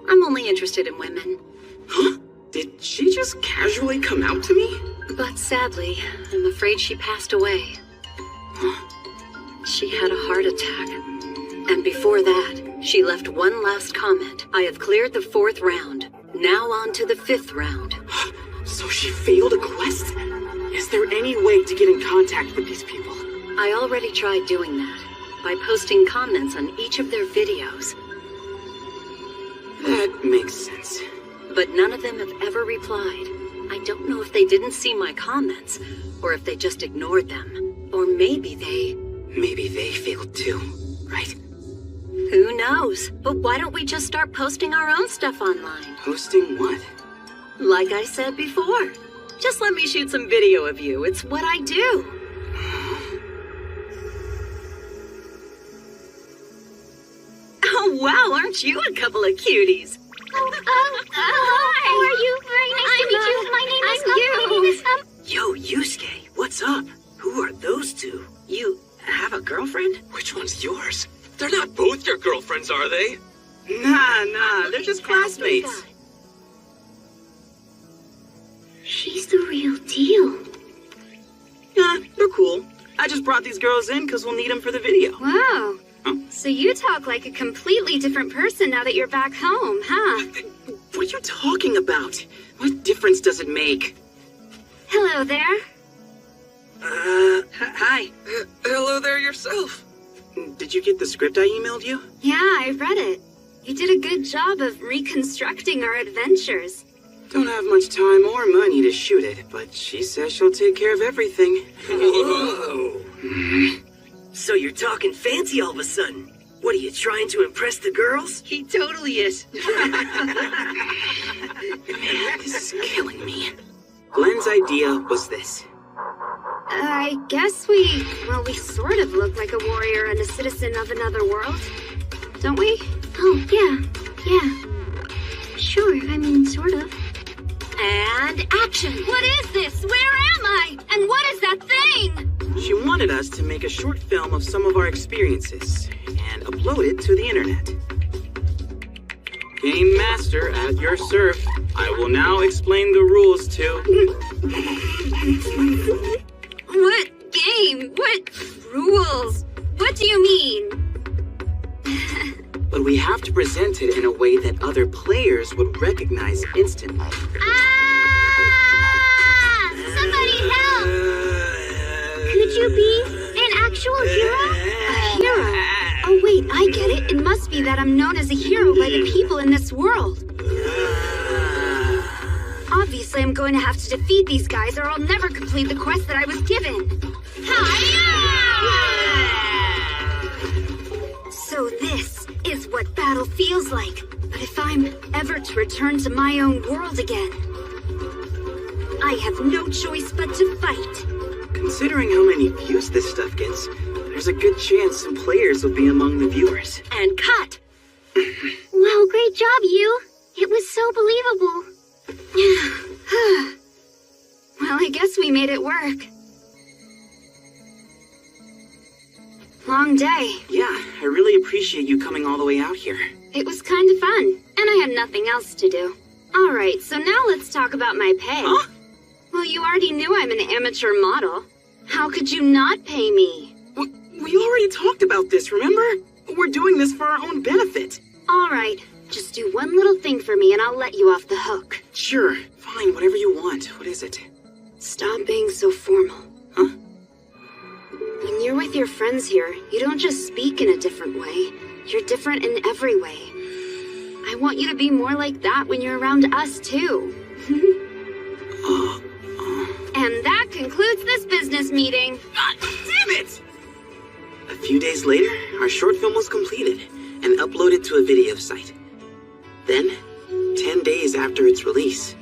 I'm only interested in women. Huh? Did she just casually come out to me? But sadly, I'm afraid she passed away. Huh? She had a heart attack. And before that, she left one last comment. I have cleared the 4th round. Now on to the 5th round. So she failed a quest? Is there any way to get in contact with these people? I already tried doing that, by posting comments on each of their videos. That makes sense. But none of them have ever replied. I don't know if they didn't see my comments, or if they just ignored them. Or maybe they... Maybe they failed too, right? Who knows? But why don't we just start posting our own stuff online? Posting what? Like I said before. Just let me shoot some video of you. It's what I do. Oh, wow, aren't you a couple of cuties? Hi. How are you? Very nice to meet you. My name is Yo, Yusuke, what's up? Who are those 2? You have a girlfriend? Which one's yours? They're not both your girlfriends, are they? Nah, they're just classmates. She's the real deal. Yeah, they're cool. I just brought these girls in because we'll need them for the video. Wow. So you talk like a completely different person now that you're back home, huh? What are you talking about? What difference does it make? Hello there. Hi. Hello there yourself. Did you get the script I emailed you? Yeah, I read it. You did a good job of reconstructing our adventures. Don't have much time or money to shoot it, but she says she'll take care of everything. Whoa. So you're talking fancy all of a sudden. What, are you trying to impress the girls? He totally is. Man, this is killing me. Glenn's idea was this. I guess we sort of look like a warrior and a citizen of another world. Don't we? Oh, yeah. Sure, I mean, sort of. And action! What is this? Where am I? And what is that thing? She wanted us to make a short film of some of our experiences and upload it to the internet. Game Master, at your serve. I will now explain the rules to... What game? What rules? What do you mean? But we have to present it in a way that other players would recognize instantly. Somebody help! Could you be an actual hero? A hero? Oh wait, I get it. It must be that I'm known as a hero by the people in this world. Obviously, I'm going to have to defeat these guys or I'll never complete the quest that I was given. Hi-ya! So this is what battle feels like. But if I'm ever to return to my own world again, I have no choice but to fight. Considering how many views this stuff gets, there's a good chance some players will be among the viewers. And cut! Wow, great job, you. It was so believable. Well, I guess we made it work. Long day. Yeah, I really appreciate you coming all the way out here. It was kind of fun, and I had nothing else to do. Alright, so now let's talk about my pay. Huh? Well, you already knew I'm an amateur model. How could you not pay me? We already talked about this, remember? We're doing this for our own benefit. Alright, just do one little thing for me and I'll let you off the hook. Sure, fine, whatever you want. What is it? Stop being so formal. Huh? When you're with your friends here, you don't just speak in a different way. You're different in every way. I want you to be more like that when you're around us, too. And that concludes this business meeting. God damn it! A few days later, our short film was completed and uploaded to a video site. Then, 10 days after its release.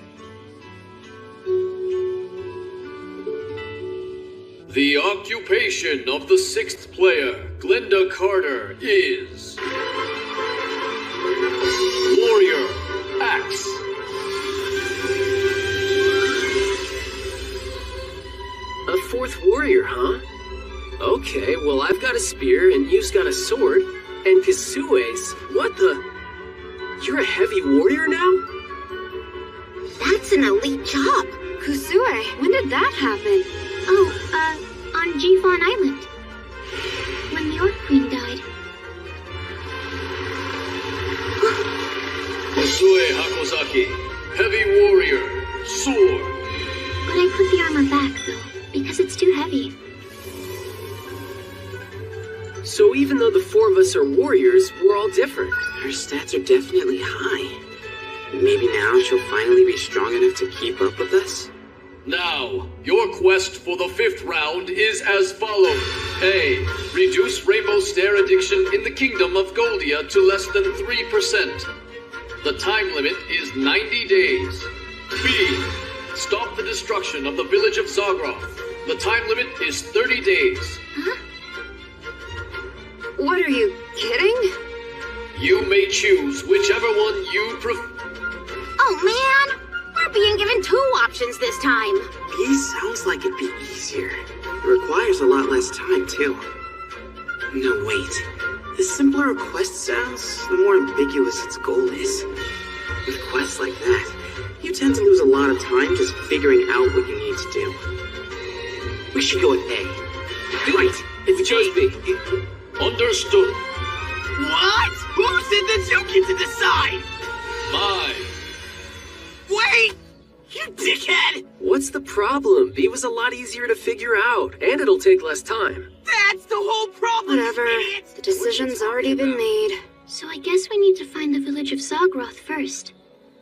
The occupation of the 6th player, Glenda Carter, is... Warrior Axe. A 4th warrior, huh? Okay, well, I've got a spear, and you've got a sword, and Kisue's... What the... You're a heavy warrior now? That's an elite job. Kusue, when did that happen? Oh, on Jifon Island. When the Orc Queen died. Kosue Hakozaki, heavy warrior, sword. But I put the armor back, though, because it's too heavy. So even though the 4 of us are warriors, we're all different. Her stats are definitely high. Maybe now she'll finally be strong enough to keep up with us? Now, your quest for the 5th round is as follows. A. Reduce Rainbow Stare addiction in the Kingdom of Goldia to less than 3%. The time limit is 90 days. B. Stop the destruction of the village of Zagroth. The time limit is 30 days. Huh? What, are you kidding? You may choose whichever one you prefer. Oh, man! We're being given 2 options this time. B sounds like it'd be easier. It requires a lot less time, too. No, wait. The simpler a quest sounds, the more ambiguous its goal is. With quests like that, you tend to lose a lot of time just figuring out what you need to do. We should go with A. Right, it's just B. Understood. What? Who said that you get to decide? Mine. Wait! You dickhead! What's the problem? B was a lot easier to figure out, and it'll take less time. That's the whole problem! Whatever. idiot! The decision's already been made. So I guess we need to find the village of Zogroth first.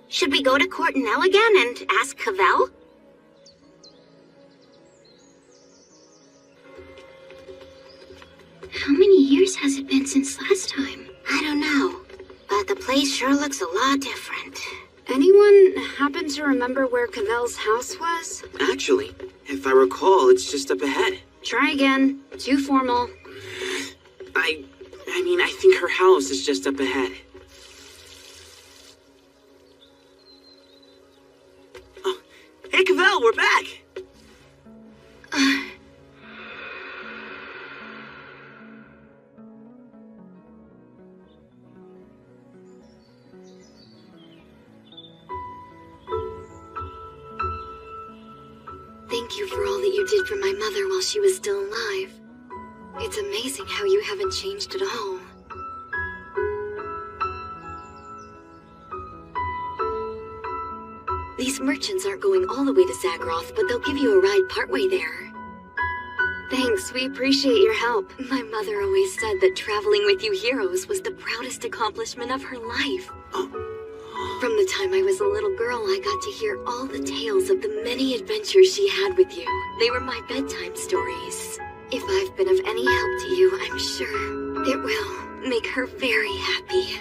Should we go to Cortinel again and ask Cavell? How many years has it been since last time? I don't know, but the place sure looks a lot different. Anyone happen to remember where Cavell's house was? Actually, if I recall, it's just up ahead. Try again. Too formal. I mean, I think her house is just up ahead. Oh, hey, Cavell, we're back! Thank you for all that you did for my mother while she was still alive. It's amazing how you haven't changed at all. These merchants aren't going all the way to Zagroth, but they'll give you a ride partway there. Thanks, we appreciate your help. My mother always said that traveling with you heroes was the proudest accomplishment of her life. From the time I was a little girl, I got to hear all the tales of the many adventures she had with you. They were my bedtime stories. If I've been of any help to you, I'm sure it will make her very happy.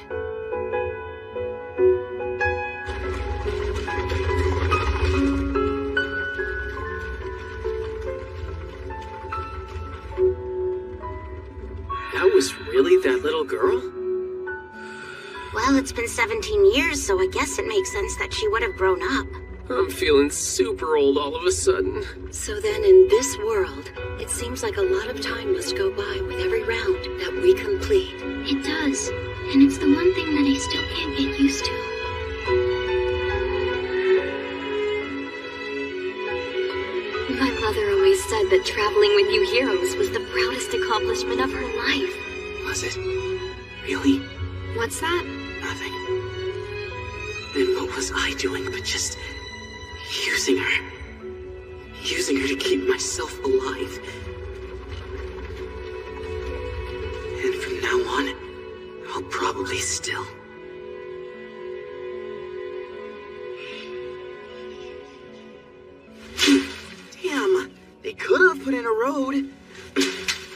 That was really that little girl? Well, it's been 17 years, so I guess it makes sense that she would have grown up. I'm feeling super old all of a sudden. So then in this world, it seems like a lot of time must go by with every round that we complete. It does, and it's the one thing that I still can't get used to. My mother always said that traveling with you heroes was the proudest accomplishment of her life. Was it? Really? What's that? Nothing. Then what was I doing but just using her? Using her to keep myself alive. And from now on, I'll probably still. Damn, they could have put in a road.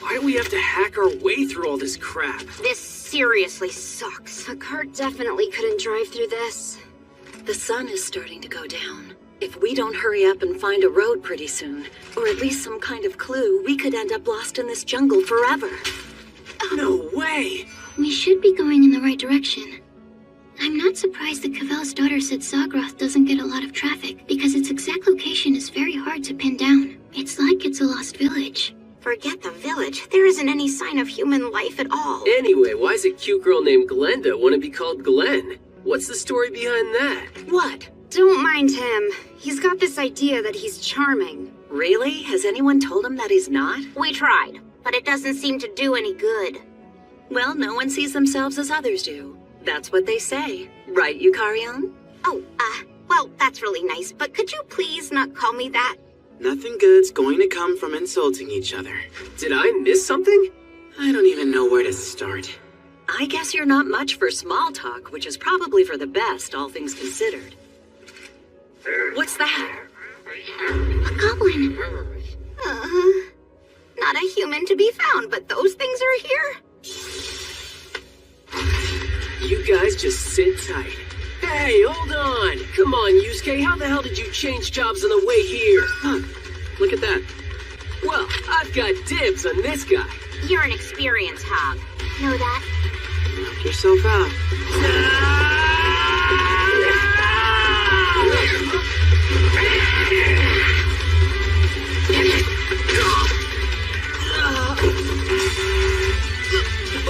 Why do we have to hack our way through all this crap? This seriously sucks. A cart definitely couldn't drive through this. The sun is starting to go down. If we don't hurry up and find a road pretty soon, or at least some kind of clue, we could end up lost in this jungle forever. No way! We should be going in the right direction. I'm not surprised that Cavell's daughter said Zogroth doesn't get a lot of traffic, because its exact location is very hard to pin down. It's like it's a lost village. Forget the village. There isn't any sign of human life at all. Anyway, why's a cute girl named Glenda want to be called Glenn? What's the story behind that? What? Don't mind him. He's got this idea that he's charming. Really? Has anyone told him that he's not? We tried, but it doesn't seem to do any good. Well, no one sees themselves as others do. That's what they say. Right, Yukarion? Oh, well, that's really nice, but could you please not call me that? Nothing good's going to come from insulting each other. Did I miss something? I don't even know where to start. I guess you're not much for small talk, which is probably for the best, all things considered. What's that? A goblin. Not a human to be found, but those things are here. You guys just sit tight. Hey, hold on! Come on, Yusuke, how the hell did you change jobs on the way here? Huh, look at that. Well, I've got dibs on this guy. You're an experienced hog. Know that? Knock yourself out.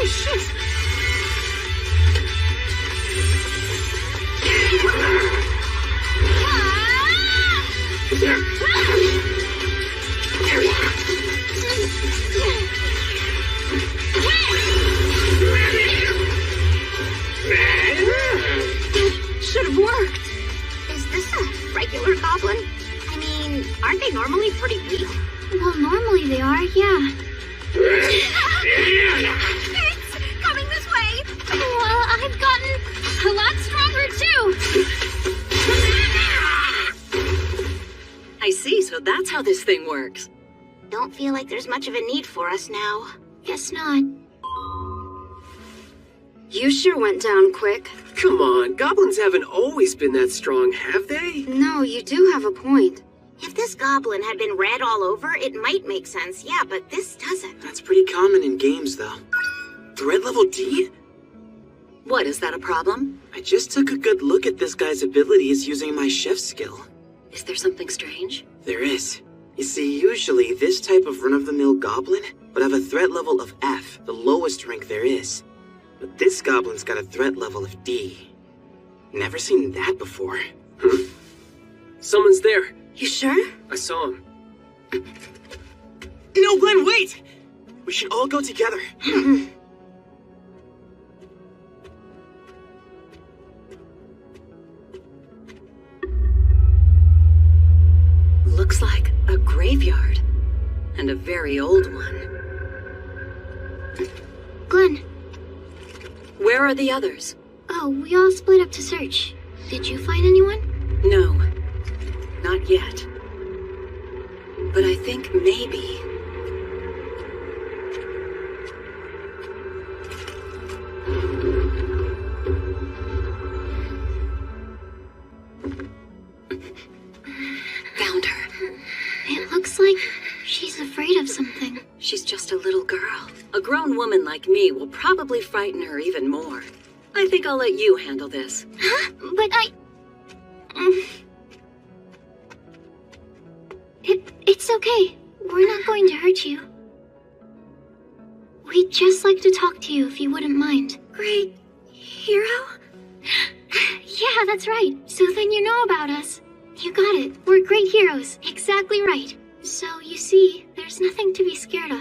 Oh, shit! should have worked. Is this a regular goblin? I mean, aren't they normally pretty weak? Well, normally they are, yeah. It's coming this way. Well, I've gotten a lot stronger too. I see, so that's how this thing works. Don't feel like there's much of a need for us now. Guess not. You sure went down quick. Come on, goblins haven't always been that strong, have they? No, you do have a point. If this goblin had been red all over, it might make sense, yeah, but this doesn't. That's pretty common in games, though. Threat level D? What, is that a problem? I just took a good look at this guy's abilities using my chef skill. Is there something strange? There is. You see, usually this type of run-of-the-mill goblin would have a threat level of F, the lowest rank there is. But this goblin's got a threat level of D. Never seen that before. Someone's there. You sure? I saw him. No, Glenn, wait! We should all go together. Looks like a graveyard. And a very old one. Glenn. Where are the others? Oh, we all split up to search. Did you find anyone? No. Not yet. But I think maybe... Found her. It looks like she's afraid of something. She's just a little girl. A grown woman like me will probably frighten her even more. I think I'll let you handle this. Huh? But It's okay. We're not going to hurt you. We'd just like to talk to you if you wouldn't mind. Great hero? Yeah, that's right. So then you know about us. You got it. We're great heroes. Exactly right. So, you see, there's nothing to be scared of.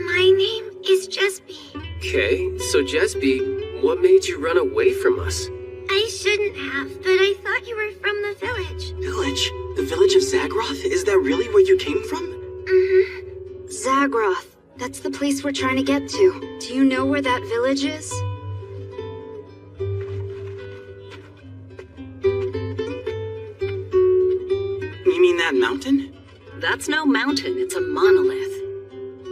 My name is Jesby. Okay, so Jesby, what made you run away from us? I shouldn't have, but I thought you were from the village. Village? The village of Zagroth? Is that really where you came from? Mm-hmm. Zagroth. That's the place we're trying to get to. Do you know where that village is? You mean that mountain? That's no mountain, it's a monolith.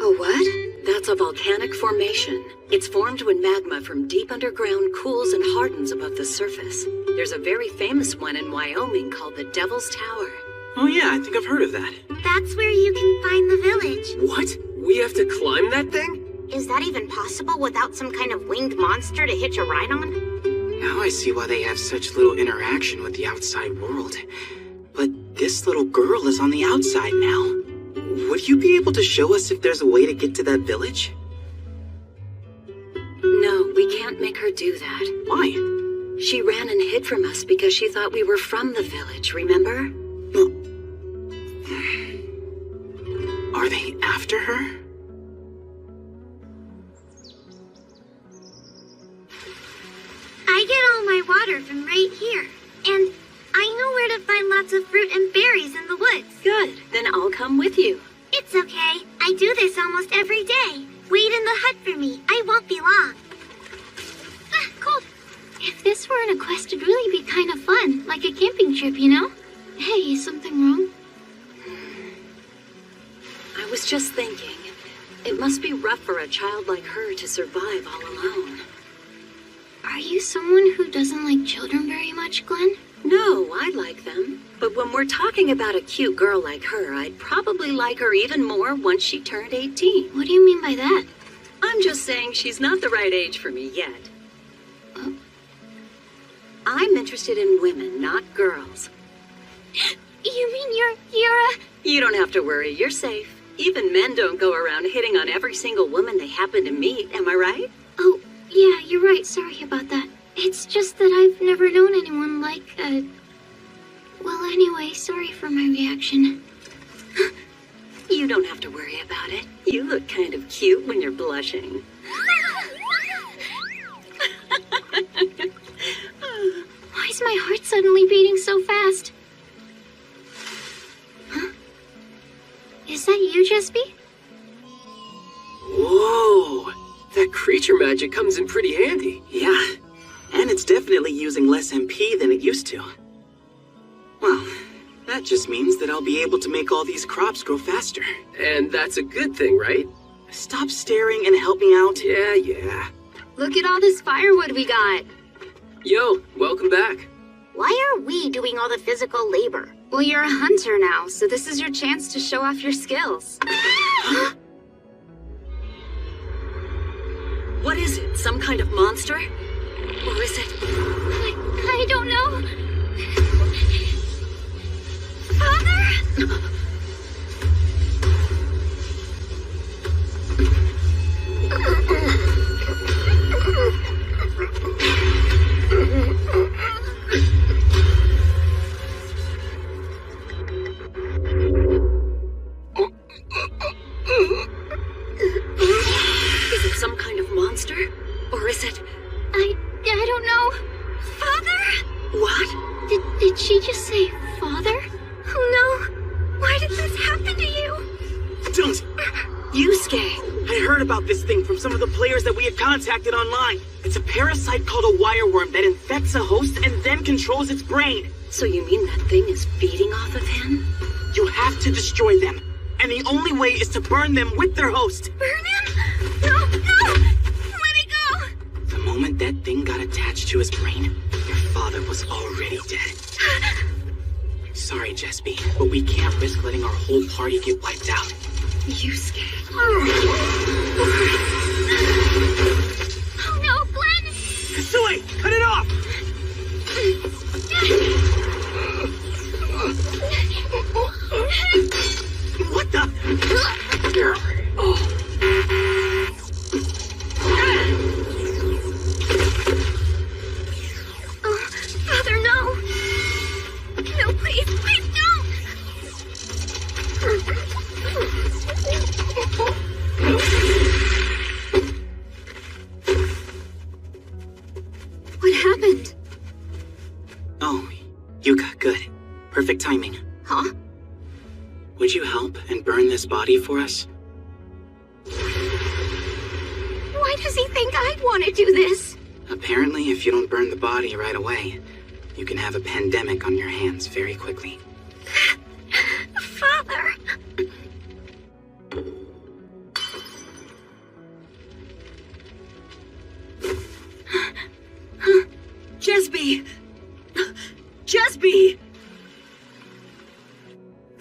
A what? That's a volcanic formation. It's formed when magma from deep underground cools and hardens above the surface. There's a very famous one in Wyoming called the Devil's Tower. Oh yeah, I think I've heard of that. That's where you can find the village. What? We have to climb that thing? Is that even possible without some kind of winged monster to hitch a ride on? Now I see why they have such little interaction with the outside world. But this little girl is on the outside now. Would you be able to show us if there's a way to get to that village? No, we can't make her do that. Why? She ran and hid from us because she thought we were from the village, remember? Are they after her? I get all my water from right here. And I know where to find lots of fruit and berries in the woods. Good. Then I'll come with you. It's okay. I do this almost every day. Wait in the hut for me. I won't be long. Cold. If this weren't a quest, it'd really be kind of fun. Like a camping trip, you know? Hey, is something wrong? I was just thinking, it must be rough for a child like her to survive all alone. Are you someone who doesn't like children very much, Glenn? No, I like them. But when we're talking about a cute girl like her, I'd probably like her even more once she turned 18. What do you mean by that? I'm just saying she's not the right age for me yet. I'm interested in women, not girls. You mean you're a... You don't have to worry, you're safe. Even men don't go around hitting on every single woman they happen to meet, am I right? Oh, yeah, you're right. Sorry about that. It's just that I've never known anyone like, Well, anyway, sorry for my reaction. to worry about it. You look kind of cute when you're blushing. Why is my heart suddenly beating so fast? Huh? Is that you, Jesby? Whoa! That creature magic comes in pretty handy. Yeah, and it's definitely using less MP than it used to. Well, that just means that I'll be able to make all these crops grow faster. And that's a good thing, right? Stop staring and help me out. Yeah. Look at all this firewood we got. Yo, welcome back. Why are we doing all the physical labor? Well, you're a hunter now, so this is your chance to show off your skills. What is it? Some kind of monster? Or is it... I don't know. Father? Is it some kind of monster? Or is it... I don't know. Father? What? Did she just say father? Oh no. Why did this happen to you? Don't! Yusuke! I heard about this thing from some of the players that we had contacted online. It's a parasite called a wireworm that infects a host and then controls its brain. So you mean that thing is feeding off of him? You have to destroy them. And the only way is to burn them with their host. Burn him? No! Let it go! The moment that thing got attached to his brain, your father was already dead. Sorry, Jesby, but we can't risk letting our whole party get wiped out. Yusuke. Oh no, Glenn! Kasui, cut it off! What the? Oh, Father, no! No, please don't! What happened? Oh, Yuka, good. Perfect timing. Huh? Would you help and burn this body for us? Why does he think I'd want to do this? Apparently, if you don't burn the body right away, you can have a pandemic on your hands very quickly. Father! Jesby! Jesby!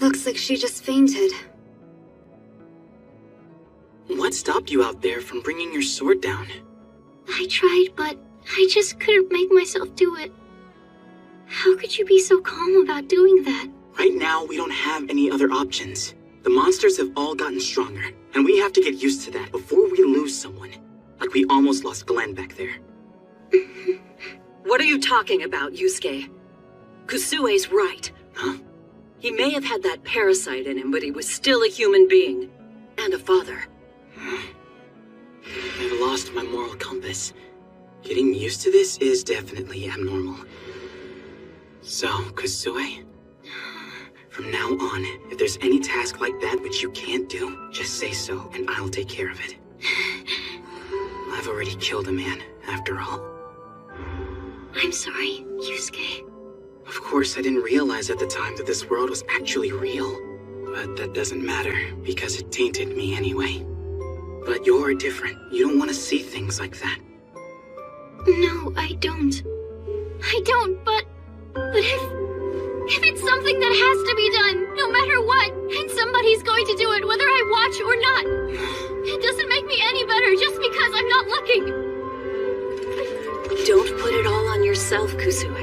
Looks like she just fainted. What stopped you out there from bringing your sword down? I tried, but I just couldn't make myself do it. How could you be so calm about doing that? Right now, we don't have any other options. The monsters have all gotten stronger, and we have to get used to that before we lose someone. Like we almost lost Glenn back there. What are you talking about, Yusuke? Kusue's right. Huh? He may have had that parasite in him, but he was still a human being. And a father. I've lost my moral compass. Getting used to this is definitely abnormal. So, Kusue? From now on, if there's any task like that which you can't do, just say so, and I'll take care of it. I've already killed a man, after all. I'm sorry, Yusuke. Of course, I didn't realize at the time that this world was actually real. But that doesn't matter, because it tainted me anyway. But you're different. You don't want to see things like that. No, I don't. But if it's something that has to be done, no matter what, and somebody's going to do it whether I watch or not, it doesn't make me any better just because I'm not looking. Don't put it all on yourself, Kusue.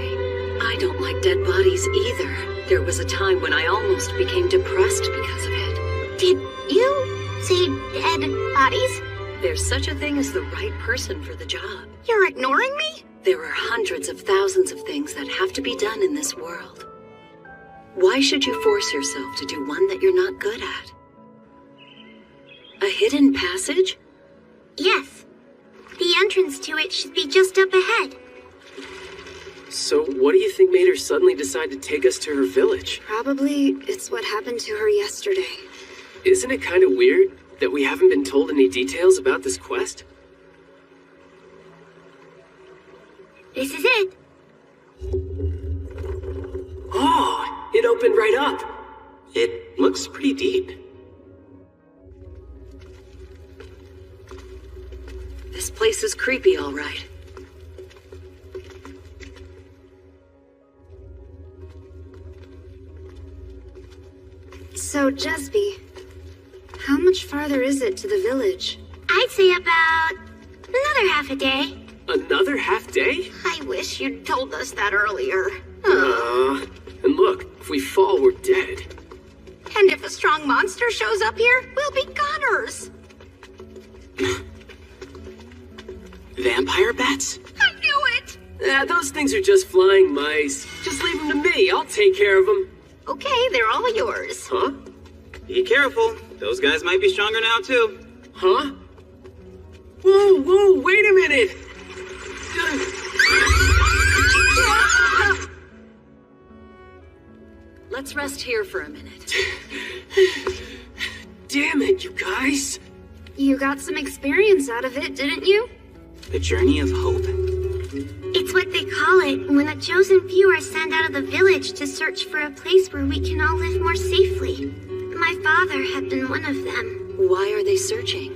I don't like dead bodies either. There was a time when I almost became depressed because of it. Did you say dead bodies? There's such a thing as the right person for the job. You're ignoring me? There are hundreds of thousands of things that have to be done in this world. Why should you force yourself to do one that you're not good at? A hidden passage? Yes. The entrance to it should be just up ahead. So what do you think made her suddenly decide to take us to her village? Probably it's what happened to her yesterday. Isn't it kind of weird that we haven't been told any details about this quest? This is it. Oh, it opened right up. It looks pretty deep. This place is creepy, all right. So, Jesby, how much farther is it to the village? I'd say about another half a day. Another half day? I wish you'd told us that earlier. And look, if we fall, we're dead. And if a strong monster shows up here, we'll be goners. Vampire bats? I knew it! Those things are just flying mice. Just leave them to me. I'll take care of them. Okay, they're all yours. Huh? Be careful. Those guys might be stronger now, too. Huh? Whoa, wait a minute! Let's rest here for a minute. Damn it, you guys! You got some experience out of it, didn't you? The Journey of Hope? It's what they call it when a chosen few are sent out of the village to search for a place where we can all live more safely. My father had been one of them. Why are they searching?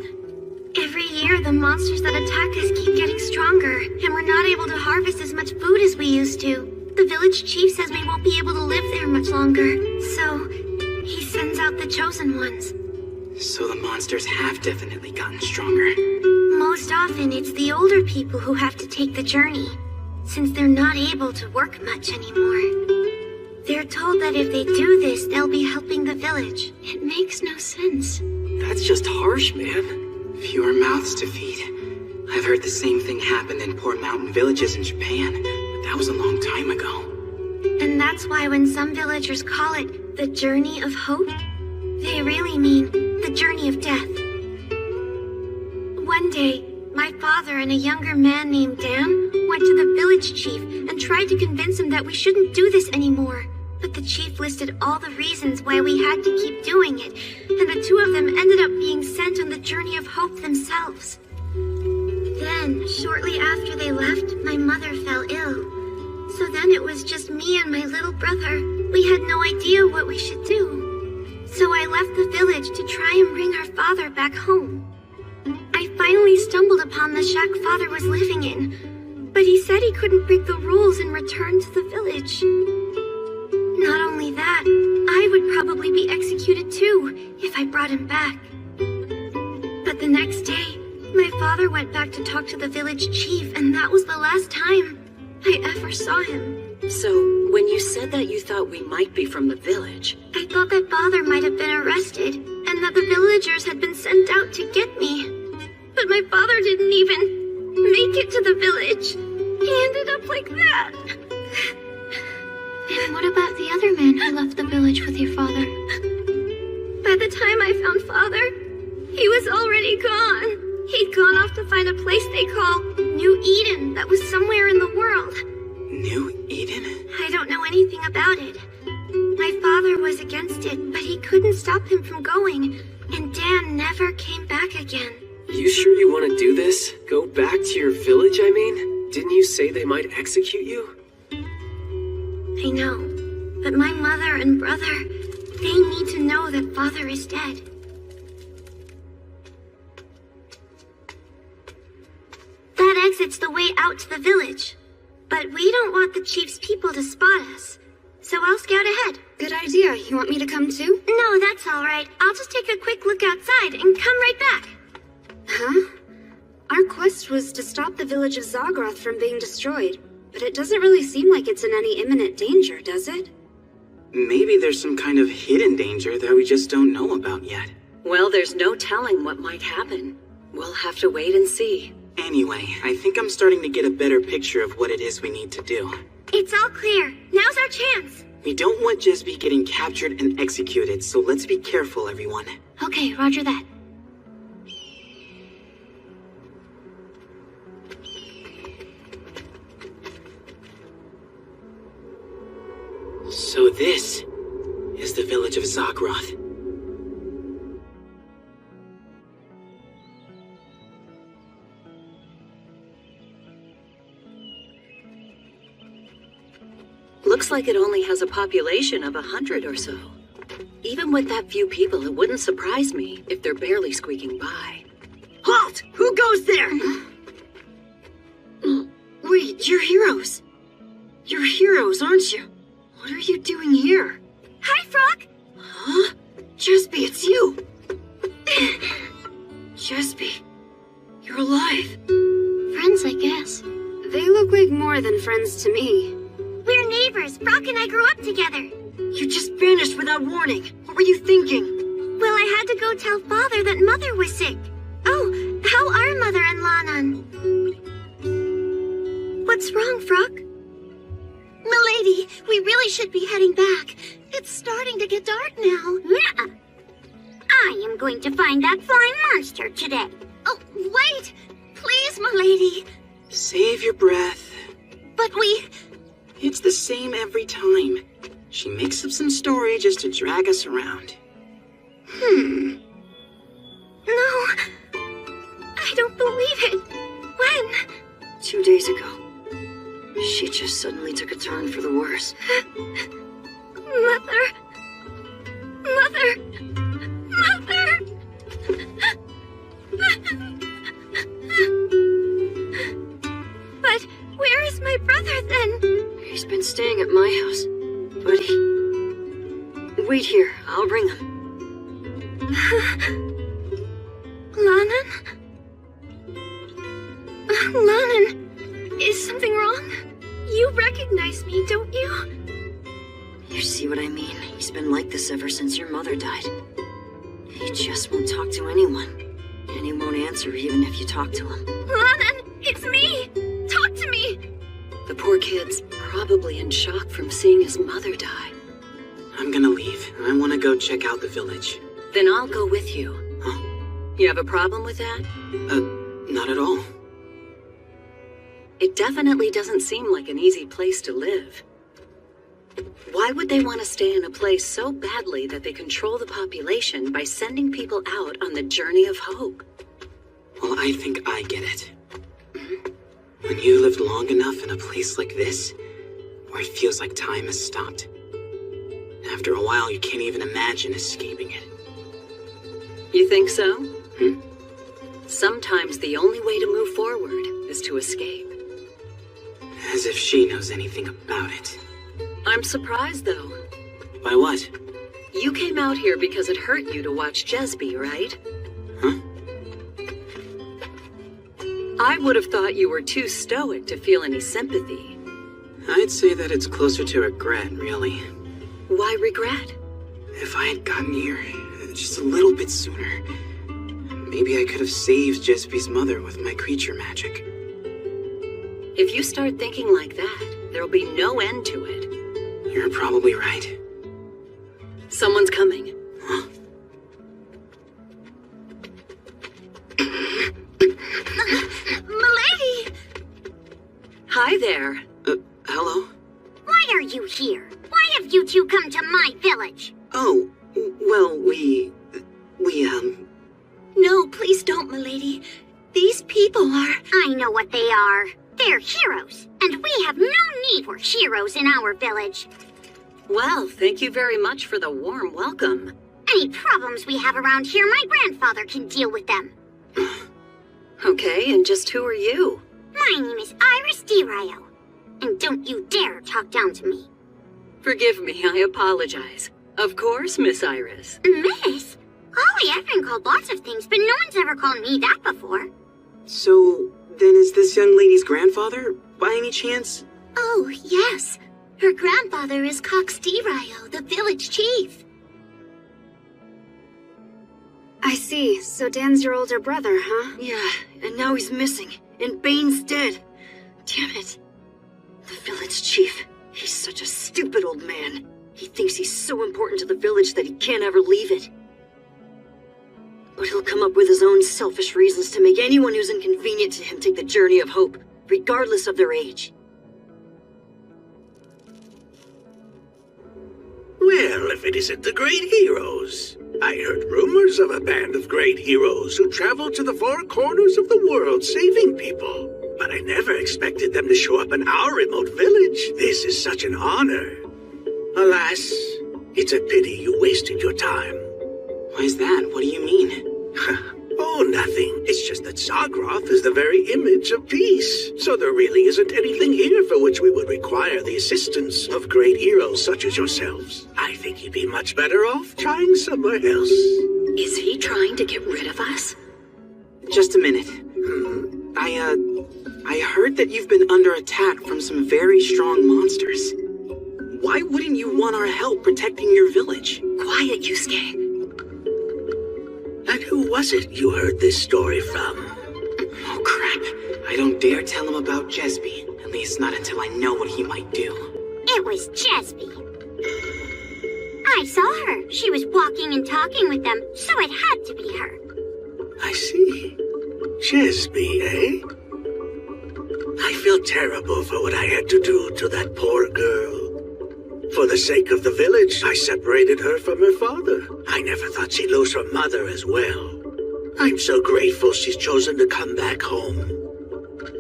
Every year, the monsters that attack us keep getting stronger, and we're not able to harvest as much food as we used to. The village chief says we won't be able to live there much longer, so he sends out the chosen ones. So the monsters have definitely gotten stronger. Most often, it's the older people who have to take the journey, since they're not able to work much anymore. They're told that if they do this, they'll be helping the village. It makes no sense. That's just harsh, man. Fewer mouths to feed. I've heard the same thing happened in poor mountain villages in Japan, but that was a long time ago. And that's why when some villagers call it the Journey of Hope, they really mean the Journey of Death. One day, my father and a younger man named Dan went to the village chief and tried to convince him that we shouldn't do this anymore. But the chief listed all the reasons why we had to keep doing it, and the two of them ended up being sent on the Journey of Hope themselves. Then, shortly after they left, my mother fell ill. So then it was just me and my little brother. We had no idea what we should do. So I left the village to try and bring our father back home. I finally stumbled upon the shack father was living in, but he said he couldn't break the rules and return to the village. Not only that, I would probably be executed too if I brought him back. But the next day, my father went back to talk to the village chief, and that was the last time I ever saw him. So, when you said that you thought we might be from the village... I thought that father might have been arrested, and that the villagers had been sent out to get me. But my father didn't even make it to the village. He ended up like that. And what about the other man who left the village with your father? By the time I found father, he was already gone. He'd gone off to find a place they call New Eden that was somewhere in the world. New Eden? I don't know anything about it. My father was against it, but he couldn't stop him from going, and Dan never came back again. You sure you want to do this? Go back to your village, I mean? Didn't you say they might execute you? I know, but my mother and brother, they need to know that father is dead. That exit's the way out to the village. But we don't want the chief's people to spot us. So I'll scout ahead. Good idea. You want me to come too? No, that's all right. I'll just take a quick look outside and come right back. Huh? Our quest was to stop the village of Zagroth from being destroyed, but it doesn't really seem like it's in any imminent danger, does it? Maybe there's some kind of hidden danger that we just don't know about yet. Well, there's no telling what might happen. We'll have to wait and see. Anyway, I think I'm starting to get a better picture of what it is we need to do. It's all clear. Now's our chance. We don't want Jesby getting captured and executed, so let's be careful, everyone. Okay, roger that. this is the village of Zagroth. Looks like it only has a population of 100 or so. Even with that few people, it wouldn't surprise me if they're barely squeaking by. Halt! Who goes there? Wait, you're heroes. You're heroes, aren't you? What are you doing here? Hi, Frog! Huh? Jesby, it's you! Jesby, you're alive. Friends, I guess. They look like more than friends to me. We're neighbors. Frog and I grew up together. You just vanished without warning. What were you thinking? Well, I had to go tell Father that Mother was sick. Oh, how are Mother and Lanan? What's wrong, Frog? Milady, we really should be heading back. It's starting to get dark now. Nuh-uh. I am going to find that flying monster today. Oh, wait! Please, Milady. Save your breath. But we... It's the same every time. She makes up some story just to drag us around. No. I don't believe it. When? 2 days ago. She just suddenly took a turn for the worse. Mother. But where is my brother then? He's been staying at my house. But wait here, I'll bring him. Lanan? Lanan, is something wrong? You recognize me, don't you? You see what I mean? He's been like this ever since your mother died. He just won't talk to anyone. And he won't answer even if you talk to him. Lanan, it's me! Talk to me! The poor kid's probably in shock from seeing his mother die. I'm gonna leave. I want to go check out the village. Then I'll go with you. Huh? You have a problem with that? Not at all. It definitely doesn't seem like an easy place to live. Why would they want to stay in a place so badly that they control the population by sending people out on the journey of hope? Well, I think I get it. When you lived long enough in a place like this, where it feels like time has stopped, after a while you can't even imagine escaping it. You think so? Sometimes the only way to move forward is to escape. As if she knows anything about it. I'm surprised, though. By what? You came out here because it hurt you to watch Jesby, right? Huh? I would have thought you were too stoic to feel any sympathy. I'd say that it's closer to regret, really. Why regret? If I had gotten here just a little bit sooner, maybe I could have saved Jesby's mother with my creature magic. If you start thinking like that, there'll be no end to it. You're probably right. Someone's coming. Huh? Milady! Hi there. Hello? Why are you here? Why have you two come to my village? Oh, well, we... No, please don't, milady. These people are... I know what they are. They're heroes, and we have no need for heroes in our village. Well, thank you very much for the warm welcome. Any problems we have around here, my grandfather can deal with them. Okay, and just who are you? My name is Iris Derayo, and don't you dare talk down to me. Forgive me, I apologize. Of course, Miss Iris. Miss? Golly, I've been called lots of things, but no one's ever called me that before. So, then is this young lady's grandfather, by any chance? Oh, yes. Her grandfather is Cox Derayo, the village chief. I see. So Dan's your older brother, huh? Yeah, and now he's missing, and Bane's dead. Damn it. The village chief. He's such a stupid old man. He thinks he's so important to the village that he can't ever leave it. But he'll come up with his own selfish reasons to make anyone who's inconvenient to him take the journey of hope, regardless of their age. Well, if it isn't the great heroes. I heard rumors of a band of great heroes who travel to the four corners of the world saving people. But I never expected them to show up in our remote village. This is such an honor. Alas, it's a pity you wasted your time. Why's that? What do you mean? Oh, nothing. It's just that Zagroth is the very image of peace. So there really isn't anything here for which we would require the assistance of great heroes such as yourselves. I think you'd be much better off trying somewhere else. Is he trying to get rid of us? Just a minute. I heard that you've been under attack from some very strong monsters. Why wouldn't you want our help protecting your village? Quiet, Yusuke. And who was it you heard this story from? Oh, crap. I don't dare tell him about Jesby. At least not until I know what he might do. It was Jesby. I saw her. She was walking and talking with them, so it had to be her. I see. Jesby, eh? I feel terrible for what I had to do to that poor girl. For the sake of the village, I separated her from her father. I never thought she'd lose her mother as well. I'm so grateful she's chosen to come back home.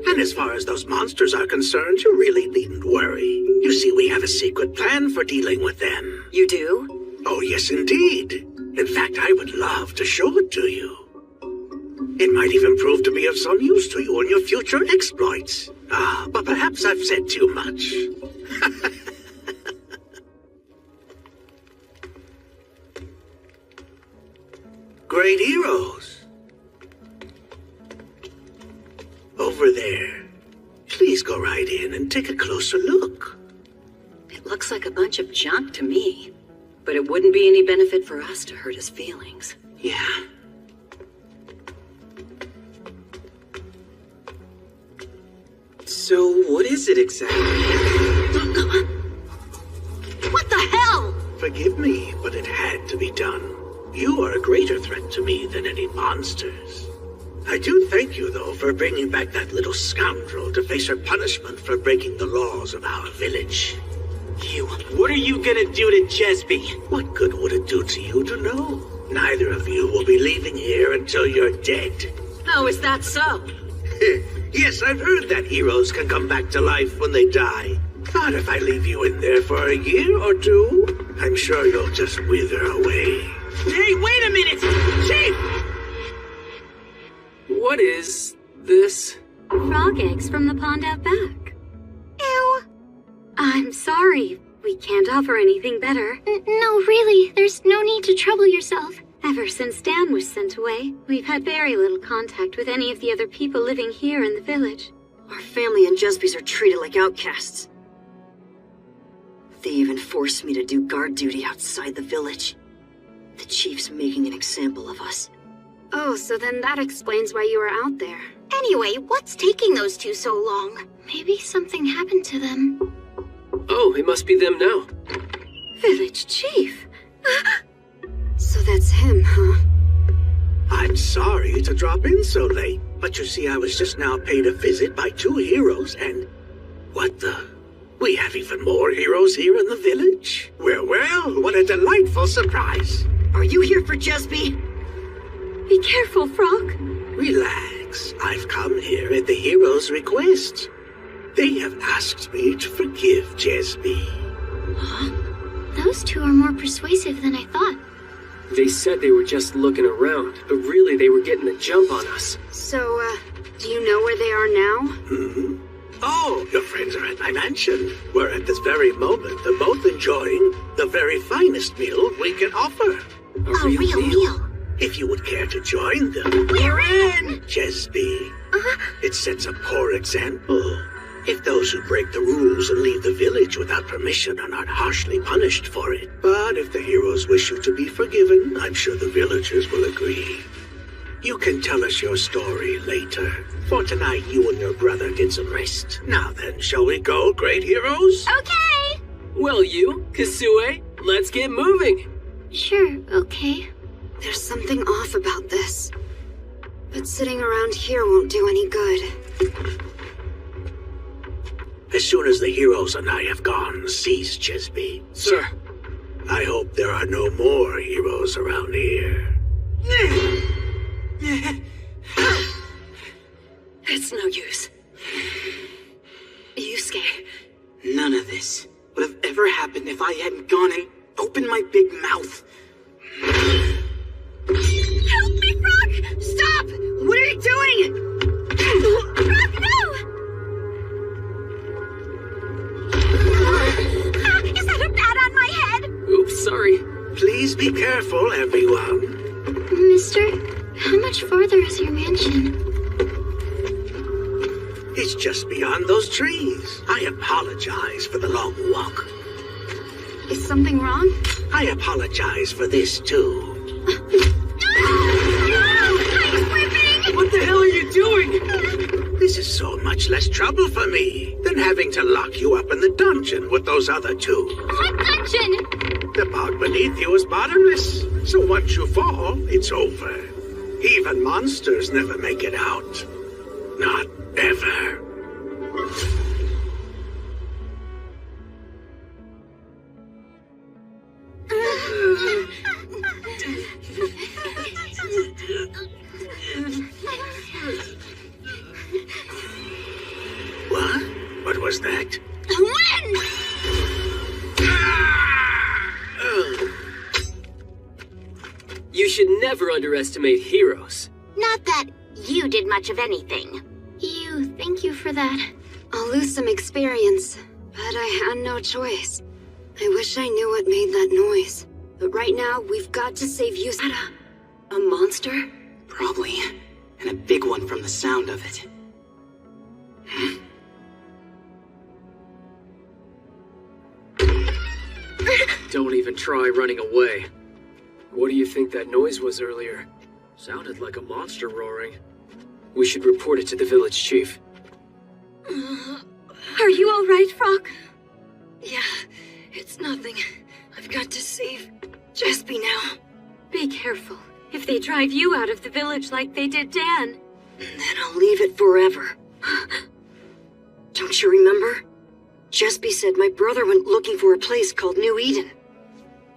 And as far as those monsters are concerned, you really needn't worry. You see, we have a secret plan for dealing with them. You do? Oh, yes, indeed. In fact, I would love to show it to you. It might even prove to be of some use to you in your future exploits. But perhaps I've said too much. Great heroes. Over there. Please go right in and take a closer look. It looks like a bunch of junk to me. But it wouldn't be any benefit for us to hurt his feelings. Yeah. So, what is it exactly? What the hell? Forgive me, but it had to be done. You are a greater threat to me than any monsters. I do thank you, though, for bringing back that little scoundrel to face her punishment for breaking the laws of our village. What are you gonna do to Jesby? What good would it do to you to know? Neither of you will be leaving here until you're dead. Oh, is that so? Yes, I've heard that heroes can come back to life when they die. But if I leave you in there for a year or two, I'm sure you'll just wither away. Hey, wait a minute! Chief! What is this? Frog eggs from the pond out back. Ew. I'm sorry. We can't offer anything better. No, really. There's no need to trouble yourself. Ever since Dan was sent away, we've had very little contact with any of the other people living here in the village. Our family and Jesby's are treated like outcasts. They even forced me to do guard duty outside the village. The chief's making an example of us. Oh, so then that explains why you were out there. Anyway, what's taking those two so long? Maybe something happened to them. Oh, it must be them now. Village chief? So that's him, huh? I'm sorry to drop in so late, but you see, I was just now paid a visit by two heroes, and... What the? We have even more heroes here in the village? Well, what a delightful surprise. Are you here for Jesby? Be careful, Frog. Relax. I've come here at the heroes' request. They have asked me to forgive Jesby. Huh? Those two are more persuasive than I thought. They said they were just looking around, but really they were getting the jump on us. So, do you know where they are now? Hmm? Oh, your friends are at my mansion, where at this very moment they're both enjoying the very finest meal we can offer. A real meal. If you would care to join them. We're in! Jesby. It sets a poor example. If those who break the rules and leave the village without permission are not harshly punished for it. But if the heroes wish you to be forgiven, I'm sure the villagers will agree. You can tell us your story later. For tonight, you and your brother get some rest. Now then, shall we go, great heroes? Okay! Well, you, Kasue, let's get moving. Sure, okay. There's something off about this. But sitting around here won't do any good. As soon as the heroes and I have gone, seize Jesby. Sir. I hope there are no more heroes around here. It's no use. Yusuke, None of this would have ever happened if I hadn't gone and opened my big mouth. help me, Frog! Stop! What are you doing? Frog, no! Is that a bat on my head? Oops, sorry. Please be careful, everyone. Mister, how much farther is your mansion? It's just beyond those trees. I apologize for the long walk. Is something wrong? I apologize for this, too. What the hell are you doing? This is so much less trouble for me than having to lock you up in the dungeon with those other two. What dungeon? The bog beneath you is bottomless, so once you fall, it's over. Even monsters never make it out. Not ever. What? What was that? When? You should never underestimate heroes. Not that you did much of anything. Thank you for that. I'll lose some experience, but I had no choice. I wish I knew what made that noise. But right now, we've got to save Yusada. A monster? Probably. And a big one from the sound of it. Don't even try running away. What do you think that noise was earlier? Sounded like a monster roaring. We should report it to the village chief. Are you all right, Frog? Yeah, it's nothing. I've got to save Jesby now. Be careful. If they drive you out of the village like they did Dan. Then I'll leave it forever. Don't you remember? Jesby said my brother went looking for a place called New Eden.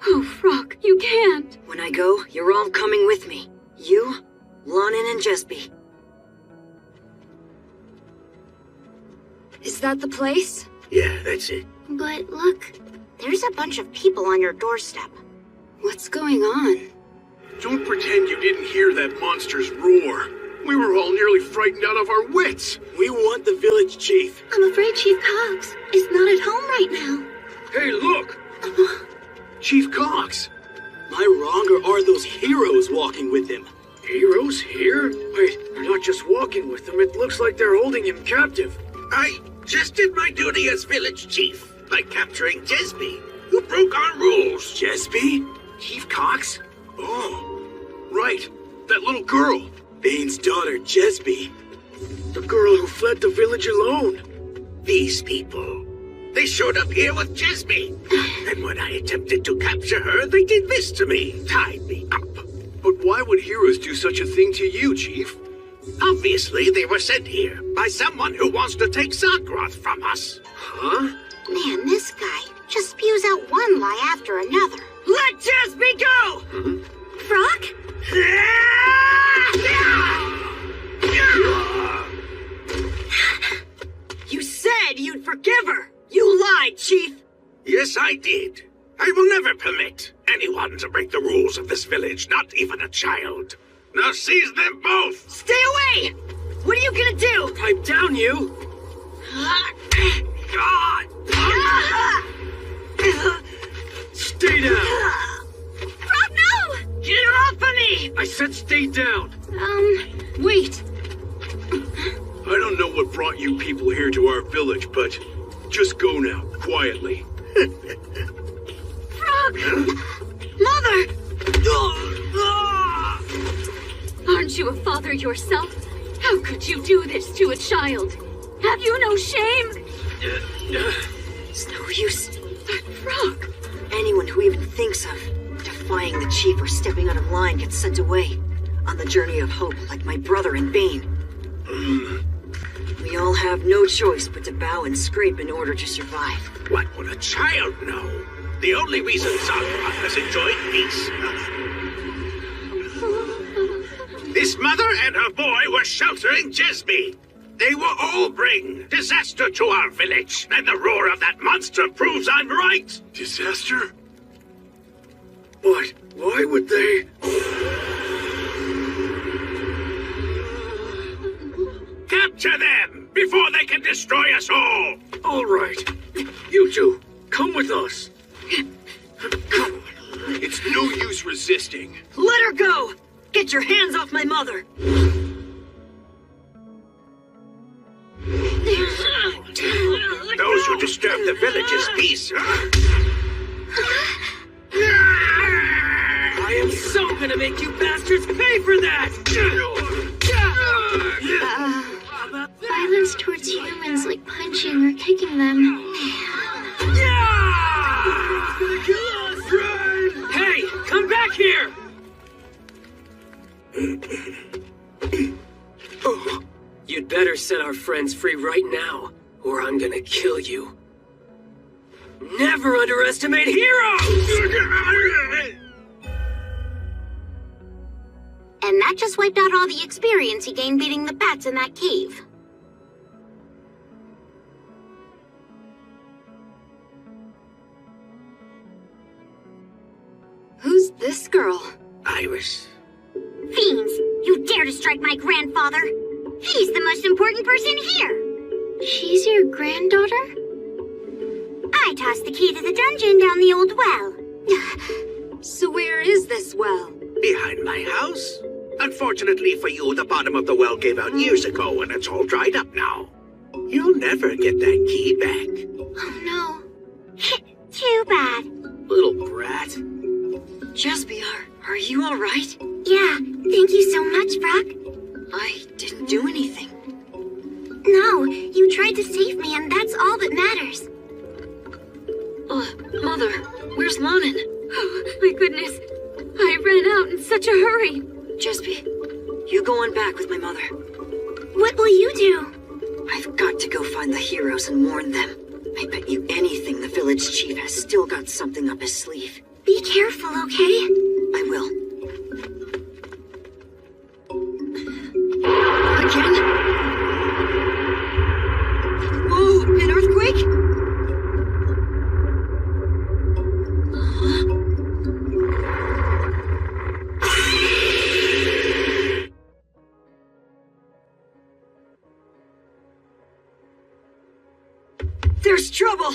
Oh, Frog, you can't. When I go, you're all coming with me. You, Lonin, and Jesby. Is that the place? Yeah, that's it. But look, there's a bunch of people on your doorstep. What's going on? Don't pretend you didn't hear that monster's roar. We were all nearly frightened out of our wits. We want the village chief. I'm afraid Chief Cox is not at home right now. Hey, look! Chief Cox! Am I wrong, or are those heroes walking with him? Heroes here? Wait, they're not just walking with him. It looks like they're holding him captive. I just did my duty as village chief by capturing Jesby, who broke our rules. Jesby? Chief Cox? Oh, right. That little girl. Bane's daughter, Jesby. The girl who fled the village alone. These people. They showed up here with Jesby. And when I attempted to capture her, they did this to me. Tied me up. But why would heroes do such a thing to you, Chief? Obviously, they were sent here by someone who wants to take Zagroth from us. Huh? Man, this guy just spews out one lie after another. Let Jesby go! Frog? You said you'd forgive her! You lied, Chief! Yes, I did. I will never permit anyone to break the rules of this village, not even a child. Now seize them both! Stay away! What are you gonna do? Pipe down, you! God! Stay down! Frog, no! Get her off of me! I said stay down! Wait. I don't know what brought you people here to our village, but just go now, quietly. Frog! Mother! Aren't you a father yourself? How could you do this to a child? Have you no shame? It's no use. That Frog! Anyone who even thinks of defying the chief or stepping out of line gets sent away on the journey of hope, like my brother and Bane. We all have no choice but to bow and scrape in order to survive. What would a child know? The only reason Sakurai has enjoyed peace. This mother and her boy were sheltering Jesby. They will all bring disaster to our village, and the roar of that monster proves I'm right. Disaster? What? Why would they? Capture them before they can destroy us all. All right. You two, come with us. It's no use resisting. Let her go! Get your hands off my mother! Those who disturb the village's peace. I am so gonna make you bastards pay for that! Violence towards humans, like punching or kicking them. Hey, come back here! You'd better set our friends free right now, or I'm gonna kill you. Never underestimate heroes! And that just wiped out all the experience he gained beating the bats in that cave. Who's this girl? Iris. Fiends! You dare to strike my grandfather? He's the most important person here! She's your granddaughter? I tossed the key to the dungeon down the old well. So where is this well? Behind my house. Unfortunately for you, the bottom of the well gave out years ago and it's all dried up now. You'll never get that key back. Oh no. Too bad. Little brat. Jaspiar, are you alright? Yeah, thank you so much, Brock. I didn't do anything. No, you tried to save me and that's all that matters. Mother, where's Lonin? Oh, my goodness. I ran out in such a hurry. Jesby, you go on back with my mother. What will you do? I've got to go find the heroes and warn them. I bet you anything the village chief has still got something up his sleeve. Be careful, okay? I will. Again? Whoa, an earthquake? There's trouble!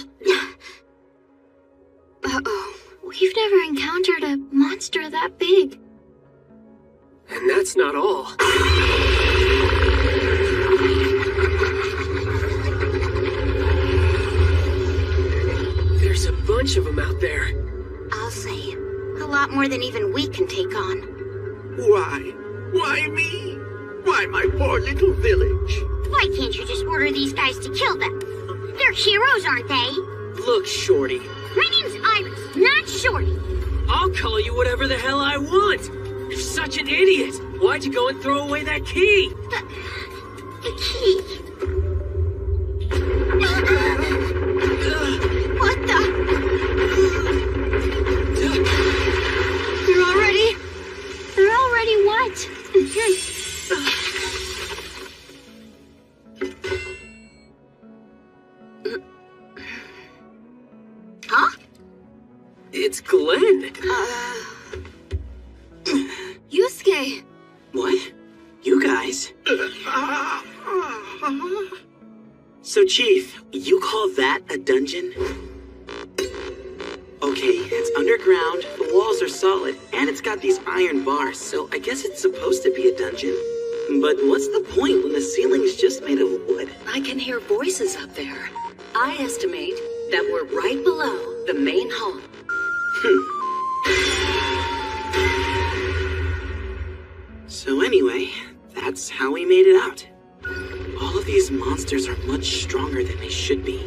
Uh-oh. We've never encountered a monster that big. And that's not all. There's a bunch of them out there. I'll say, a lot more than even we can take on. Why? Why me? Why my poor little village? Why can't you just order these guys to kill them? They're heroes, aren't they? Look, Shorty. My name's Iris, not Shorty. I'll call you whatever the hell I want. You're such an idiot. Why'd you go and throw away that key? The key. What the? They're already what? Huh? It's Glenn. Yusuke. What? You guys? So, Chief, you call that a dungeon? Okay, it's underground, the walls are solid, and it's got these iron bars, so I guess it's supposed to be a dungeon. But what's the point when the ceiling's just made of wood? I can hear voices up there. I estimate that we're right below the main hall. So anyway, that's how we made it out. All of these monsters are much stronger than they should be.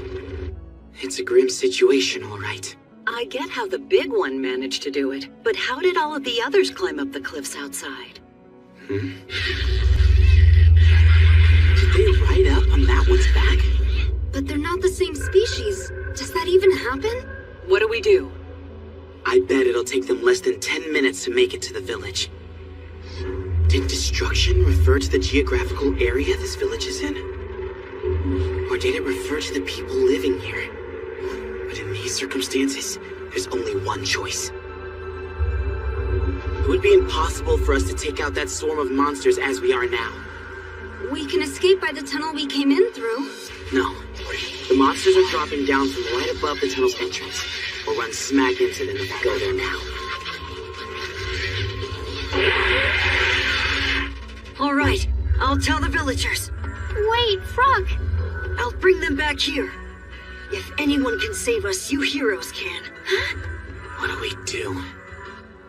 It's a grim situation, all right. I get how the big one managed to do it, but how did all of the others climb up the cliffs outside? Did they ride up on that one's back? But they're not the same species. Does that even happen? What do we do? I bet it'll take them less than 10 minutes to make it to the village. Did destruction refer to the geographical area this village is in? Or did it refer to the people living here? But in these circumstances, there's only one choice. It would be impossible for us to take out that swarm of monsters as we are now. We can escape by the tunnel we came in through. No. The monsters are dropping down from right above the tunnel's entrance. We'll run smack into them if we go there now. All right, I'll tell the villagers. Wait, Frog! I'll bring them back here. If anyone can save us, you heroes can. What do we do?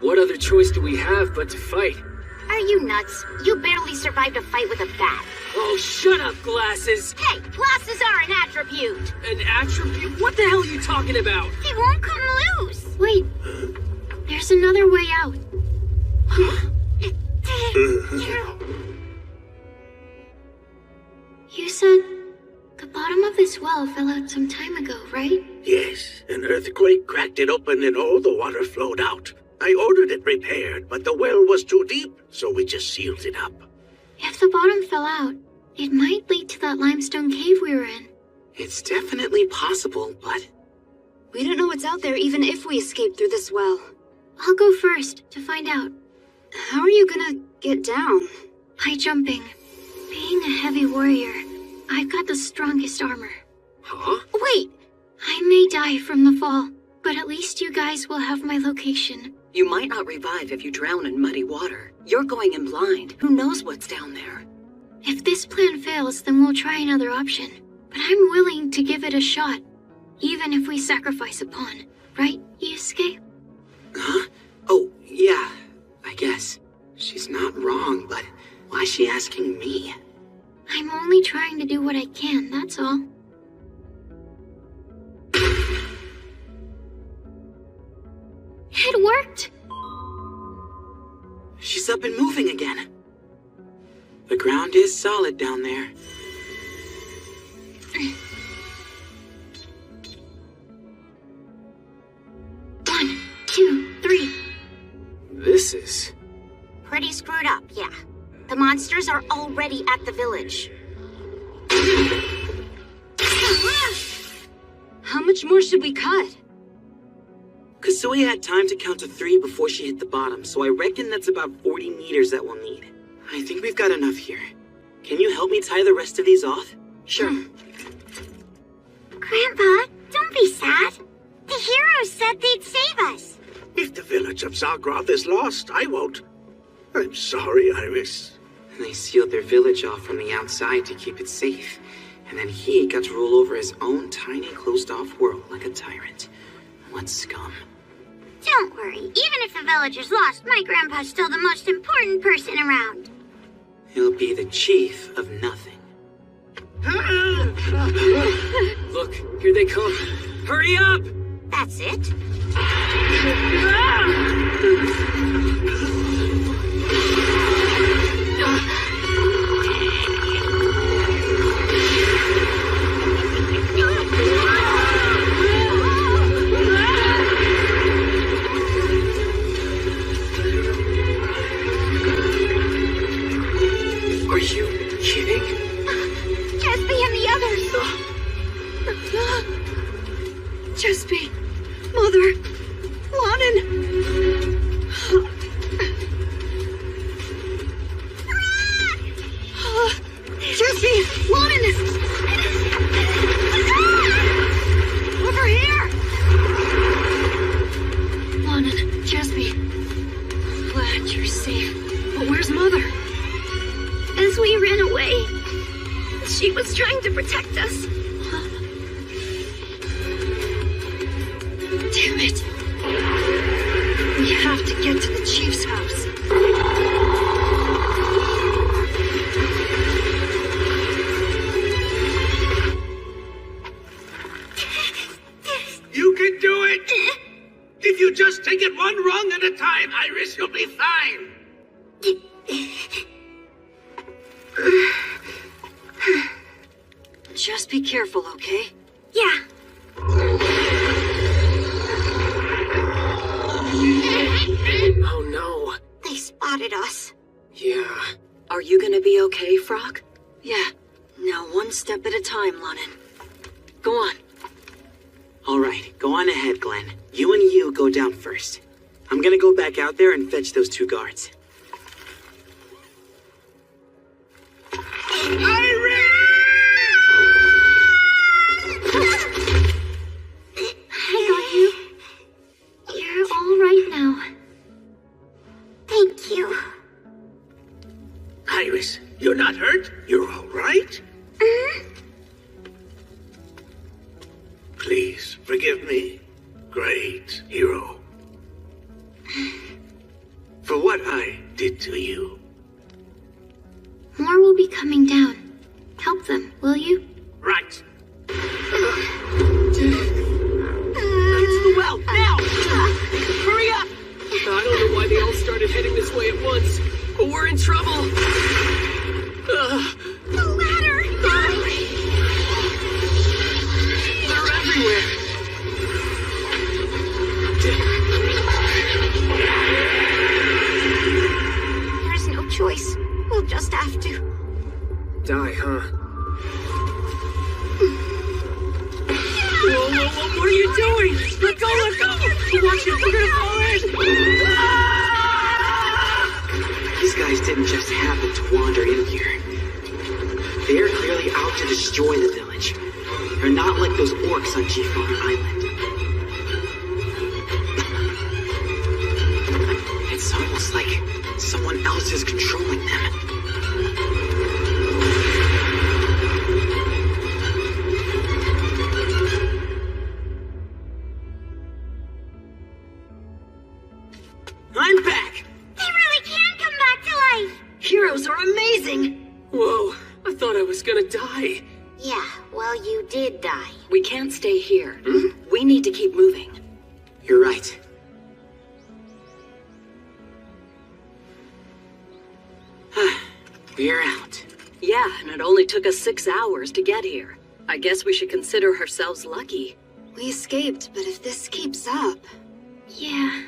What other choice do we have but to fight? Are you nuts? You barely survived a fight with a bat. Oh, shut up, Glasses! Hey, glasses are an attribute. An attribute? What the hell are you talking about? He won't come loose. Wait, there's another way out. You said the bottom of this well fell out some time ago, right? Yes, an earthquake cracked it open and all the water flowed out. I ordered it repaired, but the well was too deep, so we just sealed it up. If the bottom fell out, it might lead to that limestone cave we were in. It's definitely possible, but... We don't know what's out there even if we escape through this well. I'll go first to find out. How are you gonna get down? By jumping. Being a heavy warrior, I've got the strongest armor. Huh? Wait! I may die from the fall, but at least you guys will have my location. You might not revive if you drown in muddy water. You're going in blind. Who knows what's down there? If this plan fails, then we'll try another option. But I'm willing to give it a shot, even if we sacrifice a pawn. Right, Yusuke? Huh? Oh, yeah, I guess. She's not wrong, but why is she asking me? I'm only trying to do what I can, that's all. It worked! She's up and moving again. The ground is solid down there. One, two, three. This is... Pretty screwed up, yeah. The monsters are already at the village. How much more should we cut? Kasui had time to count to 3 before she hit the bottom, so I reckon that's about 40 meters that we'll need. I think we've got enough here. Can you help me tie the rest of these off? Sure. Grandpa, don't be sad. The heroes said they'd save us. If the village of Zalgroth is lost, I won't. I'm sorry, Iris. And they sealed their village off from the outside to keep it safe. And then he got to rule over his own tiny, closed-off world like a tyrant. What scum. Don't worry. Even if the village is lost, my grandpa's still the most important person around. He'll be the chief of nothing. Look, here they come. Hurry up! That's it? Are you kidding? Gatsby and the others! Gatsby, Mother, Lonin. Gatsby, Lonin! Over here! Lonin, Gatsby, glad you're safe. But where's Mother? As we ran away, she was trying to protect us. Damn it. We have to get to the chief's house. You can do it! If you just take it one rung at a time, Iris, you'll be fine. Just be careful, okay? Yeah. Oh no. They spotted us. Yeah. Are you gonna be okay, Frog? Yeah. Now one step at a time, Lonin. Go on. All right, go on ahead, Glenn. You and you go down first. I'm gonna go back out there and fetch those 2 guards. I got you. You're all right now. Thank you. Iris, you're not hurt? You're all right? Please, forgive me. Great hero. For what I did to you. More will be coming down. Help them, will you? Right. Get to the well, now! Hurry up! I don't know why they all started heading this way at once, but we're in trouble. The ladder! They're everywhere. There's no choice. We'll just have to. Die, huh? Whoa, what are you doing? Let go! Watch it, we're gonna fall in! These guys didn't just happen to wander in here. They're clearly out to destroy the village. They're not like those orcs on G-Farm Island. It's almost like someone else is controlling them. I'm back! They really can come back to life! Heroes are amazing! Whoa, I thought I was gonna die. Yeah, well, you did die. We can't stay here. We need to keep moving. You're right. We're out. Yeah, and it only took us 6 hours to get here. I guess we should consider ourselves lucky. We escaped, but if this keeps up... Yeah.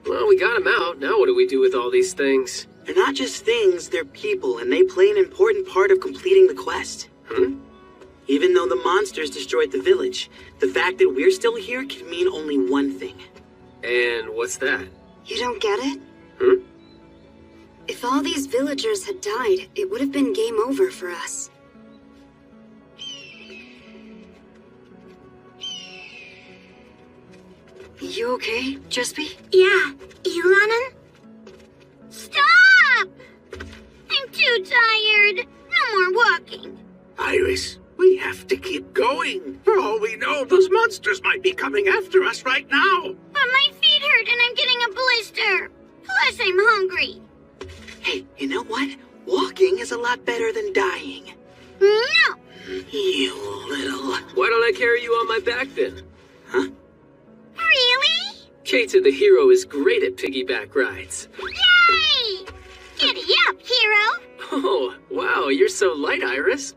Well, we got him out. Now what do we do with all these things? They're not just things, they're people, and they play an important part of completing the quest. Even though the monsters destroyed the village, the fact that we're still here can mean only one thing. And what's that? You don't get it? Hmm? If all these villagers had died, it would have been game over for us. You okay, Jespy? Yeah. Ilanan? Stop! I'm too tired. No more walking. Iris, we have to keep going. For all we know, those monsters might be coming after us right now. But my feet hurt and I'm getting a blister. Plus, I'm hungry. Hey, you know what? Walking is a lot better than dying. No! You little... Why don't I carry you on my back then? Huh? Really? Keita the hero is great at piggyback rides. Yay! Giddy up, hero! Oh, wow, you're so light, Iris.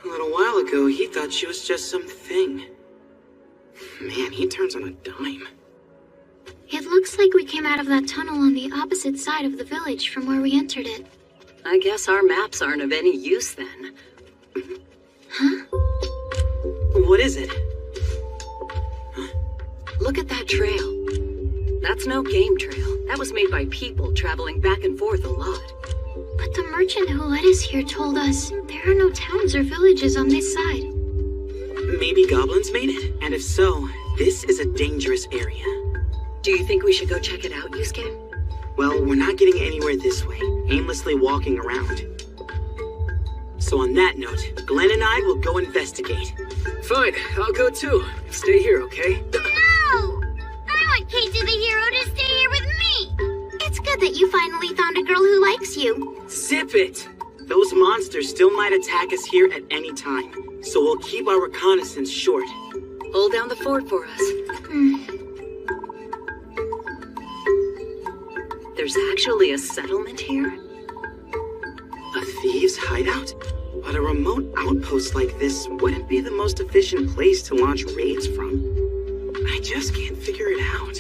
A little while ago, he thought she was just some thing. Man, he turns on a dime. It looks like we came out of that tunnel on the opposite side of the village from where we entered it. I guess our maps aren't of any use then. Huh? What is it? Look at that trail. That's no game trail. That was made by people traveling back and forth a lot. But the merchant who led us here told us there are no towns or villages on this side. Maybe goblins made it? And if so, this is a dangerous area. Do you think we should go check it out, Yusuke? Well, we're not getting anywhere this way, aimlessly walking around. So on that note, Glenn and I will go investigate. Fine, I'll go too. Stay here, okay? No! I want Keita the hero to stay here with me! It's good that you finally found a girl who likes you. Zip it! Those monsters still might attack us here at any time, so we'll keep our reconnaissance short. Hold down the fort for us. There's actually a settlement here? A thieves' hideout? But a remote outpost like this wouldn't be the most efficient place to launch raids from. I just can't figure it out.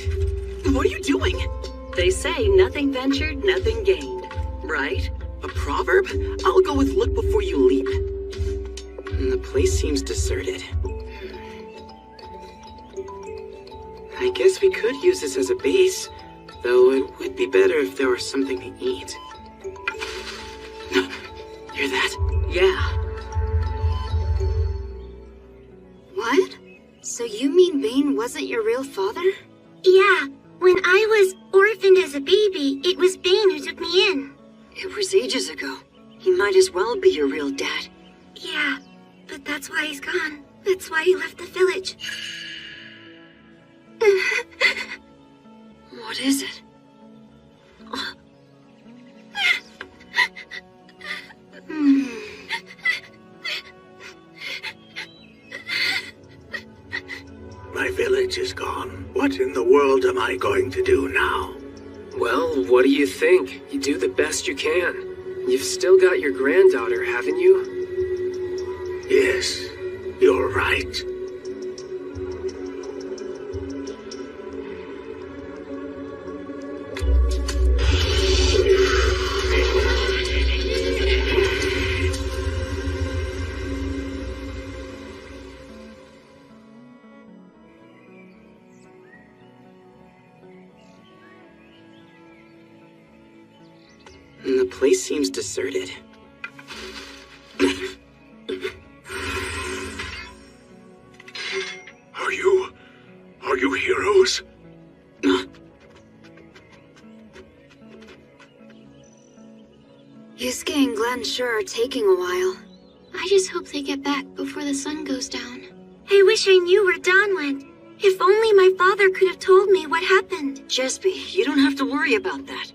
What are you doing? They say nothing ventured, nothing gained, right? A proverb? I'll go with look before you leap. And the place seems deserted. I guess we could use this as a base, though it would be better if there was something to eat. Hear that? Yeah. What? So you mean Bane wasn't your real father? Yeah, when I was orphaned as a baby, it was Bane who took me in. It was ages ago. He might as well be your real dad. Yeah, but that's why he's gone. That's why he left the village. What is it? My village is gone. What in the world am I going to do now? Well, what do you think? You do the best you can. You've still got your granddaughter, haven't you? Yes, you're right. And the place seems deserted. Are you heroes? Yusuke and Glenn sure are taking a while. I just hope they get back before the sun goes down. I wish I knew where Dawn went. If only my father could have told me what happened. Jespy, you don't have to worry about that.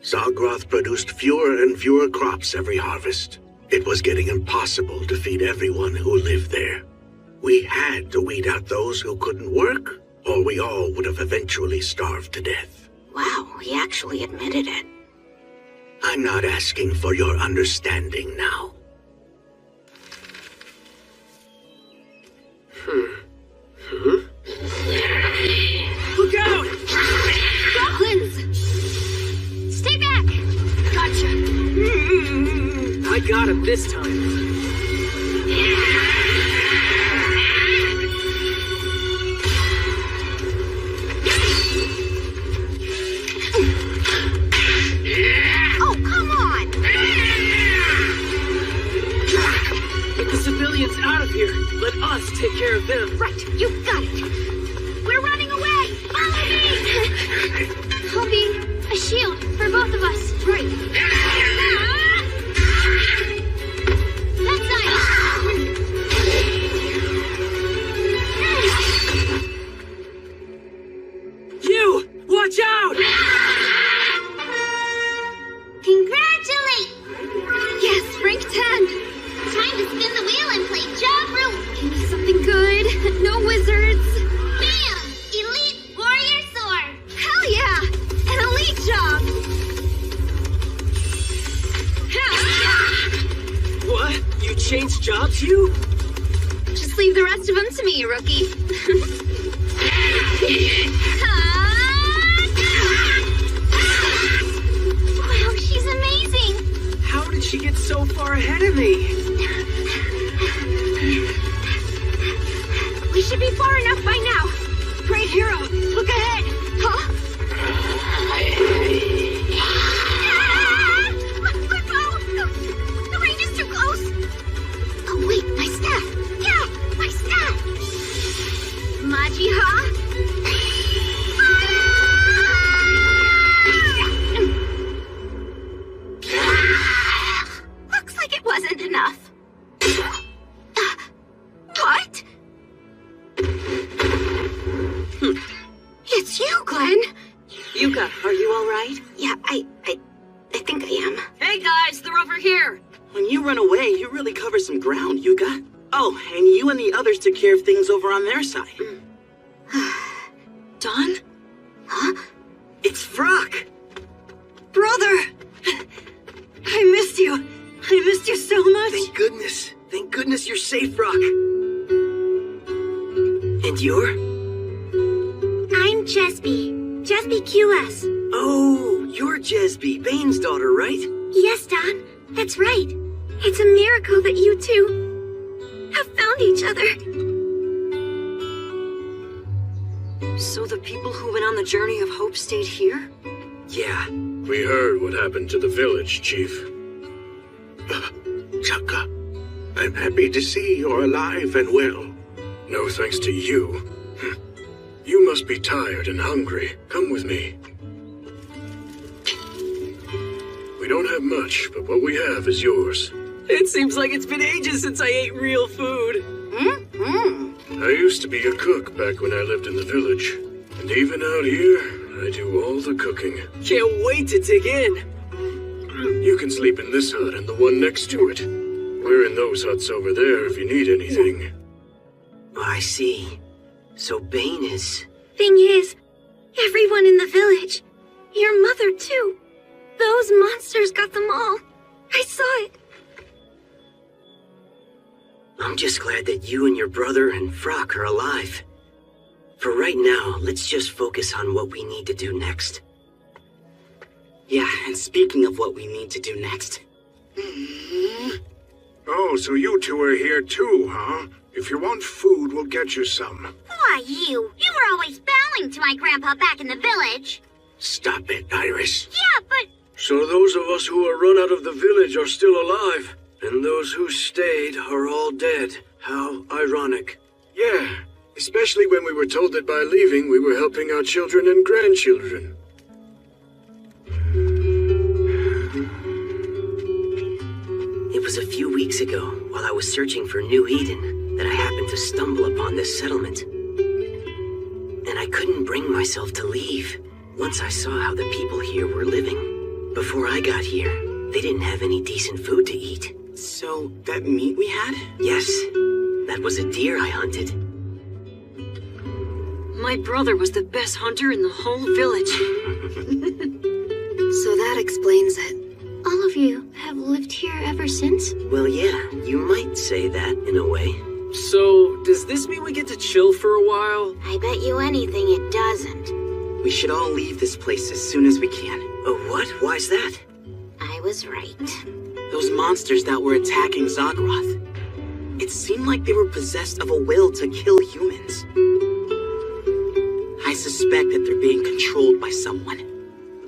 Zalgroth produced fewer and fewer crops every harvest. It was getting impossible to feed everyone who lived there. We had to weed out those who couldn't work, or we all would have eventually starved to death. Wow, he actually admitted it. I'm not asking for your understanding now. Look out! Goblins! Stay back! Gotcha! I got him this time. Oh, come on! Get the civilians out of here. Let us take care of them. Right, you got it. We're running away! Follow me! I'll be a shield for both of us. Right. That's nice. You! Watch out! Congratulate! Yes, rank 10. Time to spin the wheel and play Job Room! Give me something good. No wizards. Bam! Elite Warrior Sword! Hell yeah! An elite job! What? You changed jobs, you? Just leave the rest of them to me, rookie. Wow, she's amazing! How did she get so far ahead of me? We should be far enough by now. Great hero, look ahead. Huh? My bow! The range is too close! Oh wait, my staff! Yeah, my staff! Maji-ha? Looks like it wasn't enough. What? It's you, Glenn! Yuka, are you alright? Yeah, I think I am. Hey guys, they're over here! When you run away, you really cover some ground, Yuka. Oh, and you and the others took care of things over on their side. Dawn? Huh? It's Vrock! Brother! I missed you. I missed you so much. Thank goodness. Thank goodness you're safe, Vrock. And you're? I'm Jespy. Jesby QS. Oh, you're Jesby, Bane's daughter, right? Yes, Don. That's right. It's a miracle that you two have found each other. So the people who went on the journey of hope stayed here? Yeah. We heard what happened to the village, Chief. Chaka, I'm happy to see you're alive and well. No thanks to you. You must be tired and hungry. Come with me. We don't have much, but what we have is yours. It seems like it's been ages since I ate real food. I used to be a cook back when I lived in the village. And even out here, I do all the cooking. Can't wait to dig in. You can sleep in this hut and the one next to it. We're in those huts over there if you need anything. Oh, I see. So Bane is... Thing is, everyone in the village, your mother too. Those monsters got them all. I saw it. I'm just glad that you and your brother and Frock are alive. For right now, let's just focus on what we need to do next. Yeah, and speaking of what we need to do next. Oh, so you two are here too, huh? If you want food, we'll get you some. Why, you were always bowing to my grandpa back in the village. Stop it, Iris. Yeah, but... So those of us who are run out of the village are still alive, and those who stayed are all dead. How ironic. Yeah, especially when we were told that by leaving we were helping our children and grandchildren. It was a few weeks ago, while I was searching for New Eden, that I happened to stumble upon this settlement. And I couldn't bring myself to leave once I saw how the people here were living. Before I got here, they didn't have any decent food to eat. So, that meat we had? Yes, that was a deer I hunted. My brother was the best hunter in the whole village. So that explains it. All of you have lived here ever since? Well, yeah, you might say that in a way. So, does this mean we get to chill for a while? I bet you anything it doesn't. We should all leave this place as soon as we can. Oh, what? Why's that? I was right. Those monsters that were attacking Zagroth. It seemed like they were possessed of a will to kill humans. I suspect that they're being controlled by someone.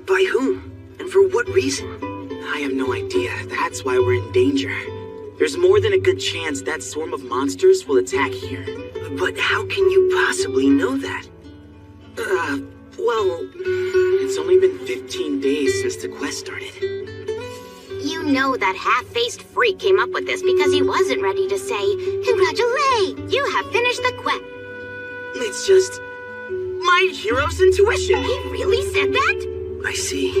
By whom? And for what reason? I have no idea. That's why we're in danger. There's more than a good chance that swarm of monsters will attack here. But how can you possibly know that? Well, it's only been 15 days since the quest started. You know that half-faced freak came up with this because he wasn't ready to say, "Congratulations, you have finished the quest." It's just my hero's intuition. He really said that? I see.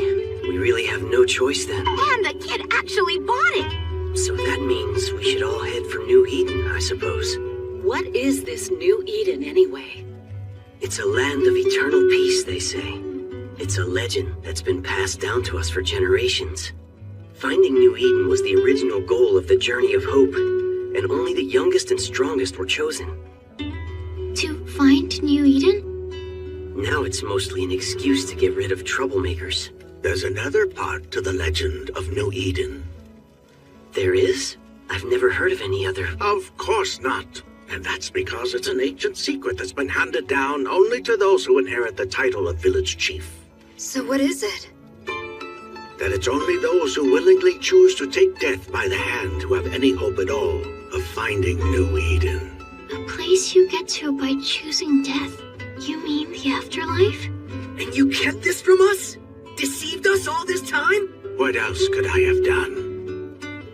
We really have no choice then. And the kid actually bought it. So that means we should all head for New Eden, I suppose. What is this New Eden anyway? It's a land of eternal peace, they say. It's a legend that's been passed down to us for generations. Finding New Eden was the original goal of the Journey of Hope, and only the youngest and strongest were chosen. To find New Eden? Now it's mostly an excuse to get rid of troublemakers. There's another part to the legend of New Eden. There is? I've never heard of any other. Of course not. And that's because it's an ancient secret that's been handed down only to those who inherit the title of village chief. So what is it? That it's only those who willingly choose to take death by the hand who have any hope at all of finding New Eden. A place you get to by choosing death. You mean the afterlife? And you kept this from us? Deceived us all this time? What else could I have done?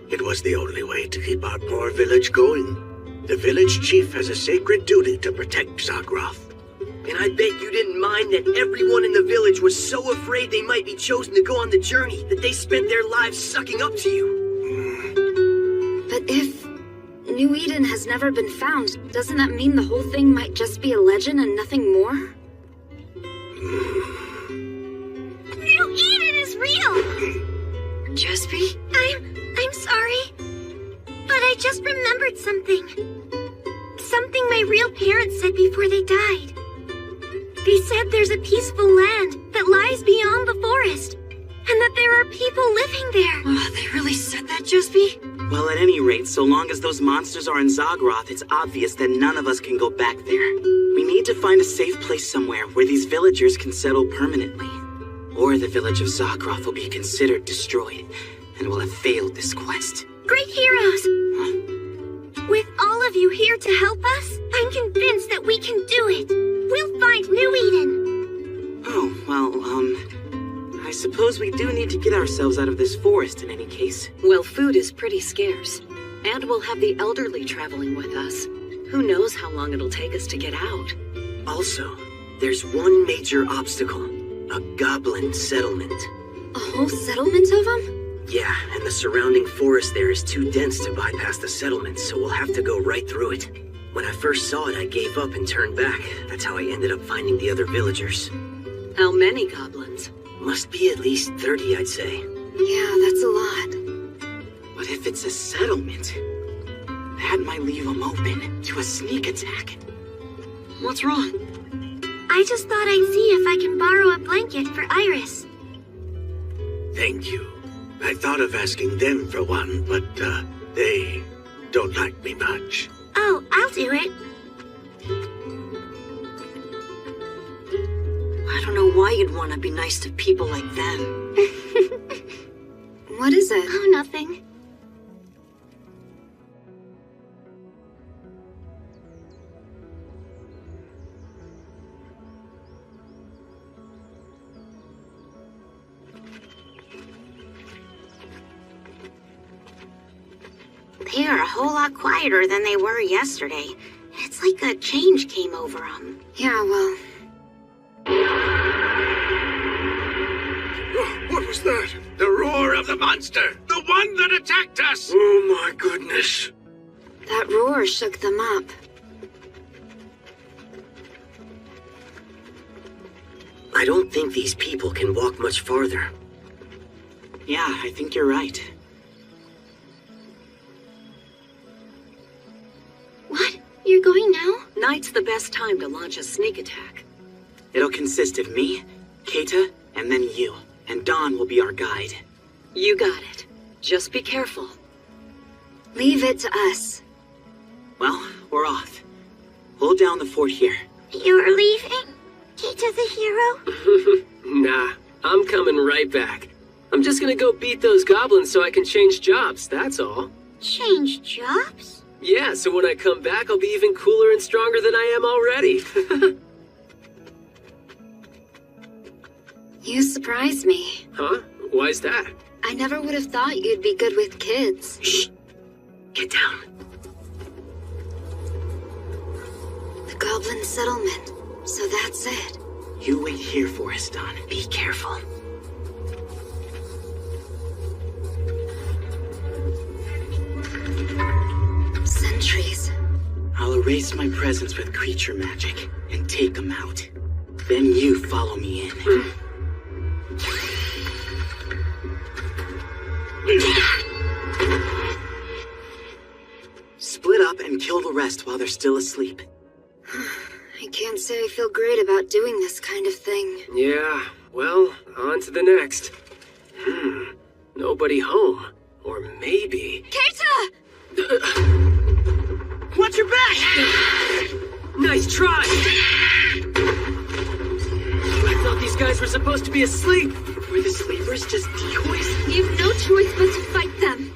It was the only way to keep our poor village going. The village chief has a sacred duty to protect Zagroth. And I bet you didn't mind that everyone in the village was so afraid they might be chosen to go on the journey that they spent their lives sucking up to you. But if New Eden has never been found, doesn't that mean the whole thing might just be a legend and nothing more? New Eden is real! Jesby? I'm sorry. But I just remembered something. Something my real parents said before they died. They said there's a peaceful land that lies beyond the forest, and that there are people living there. Oh, they really said that, Jusby? Well, at any rate, so long as those monsters are in Zagroth, it's obvious that none of us can go back there. We need to find a safe place somewhere where these villagers can settle permanently. Or the village of Zagroth will be considered destroyed, and will have failed this quest. Great heroes! With all of you here to help us, I'm convinced that we can do it. We'll find New Eden. Oh, well, I suppose we do need to get ourselves out of this forest in any case. Well, food is pretty scarce. And we'll have the elderly traveling with us. Who knows how long it'll take us to get out. Also, there's one major obstacle. A goblin settlement. A whole settlement of them? Yeah, and the surrounding forest there is too dense to bypass the settlement, so we'll have to go right through it. When I first saw it, I gave up and turned back. That's how I ended up finding the other villagers. How many goblins? Must be at least 30, I'd say. Yeah, that's a lot. But if it's a settlement, that might leave them open to a sneak attack. What's wrong? I just thought I'd see if I can borrow a blanket for Iris. Thank you. I thought of asking them for one, but, they don't like me much. Oh, I'll do it. I don't know why you'd want to be nice to people like them. What is it? Oh, nothing. They are a whole lot quieter than they were yesterday. It's like a change came over them. Yeah, well... Oh, what was that? The roar of the monster! The one that attacked us! Oh my goodness. That roar shook them up. I don't think these people can walk much farther. Yeah, I think you're right. What? You're going now? Night's the best time to launch a sneak attack. It'll consist of me, Keita, and then you. And Dawn will be our guide. You got it. Just be careful. Leave it to us. Well, we're off. Hold down the fort here. You're leaving? Keita the hero? Nah, I'm coming right back. I'm just gonna go beat those goblins so I can change jobs, that's all. Change jobs? Yeah, so when I come back, I'll be even cooler and stronger than I am already. You surprised me. Huh? Why's that? I never would have thought you'd be good with kids. Shh! Get down. The Goblin Settlement. So that's it. You wait here for us, Dawn. Be careful. Sentries. I'll erase my presence with creature magic and take them out. Then you follow me in. Split up and kill the rest while they're still asleep. I can't say I feel great about doing this kind of thing. Yeah, well, on to the next. Nobody home. Or maybe... Keita! Watch your back! Nice try! I thought these guys were supposed to be asleep. Were the sleepers just decoys? You've no choice but to fight them.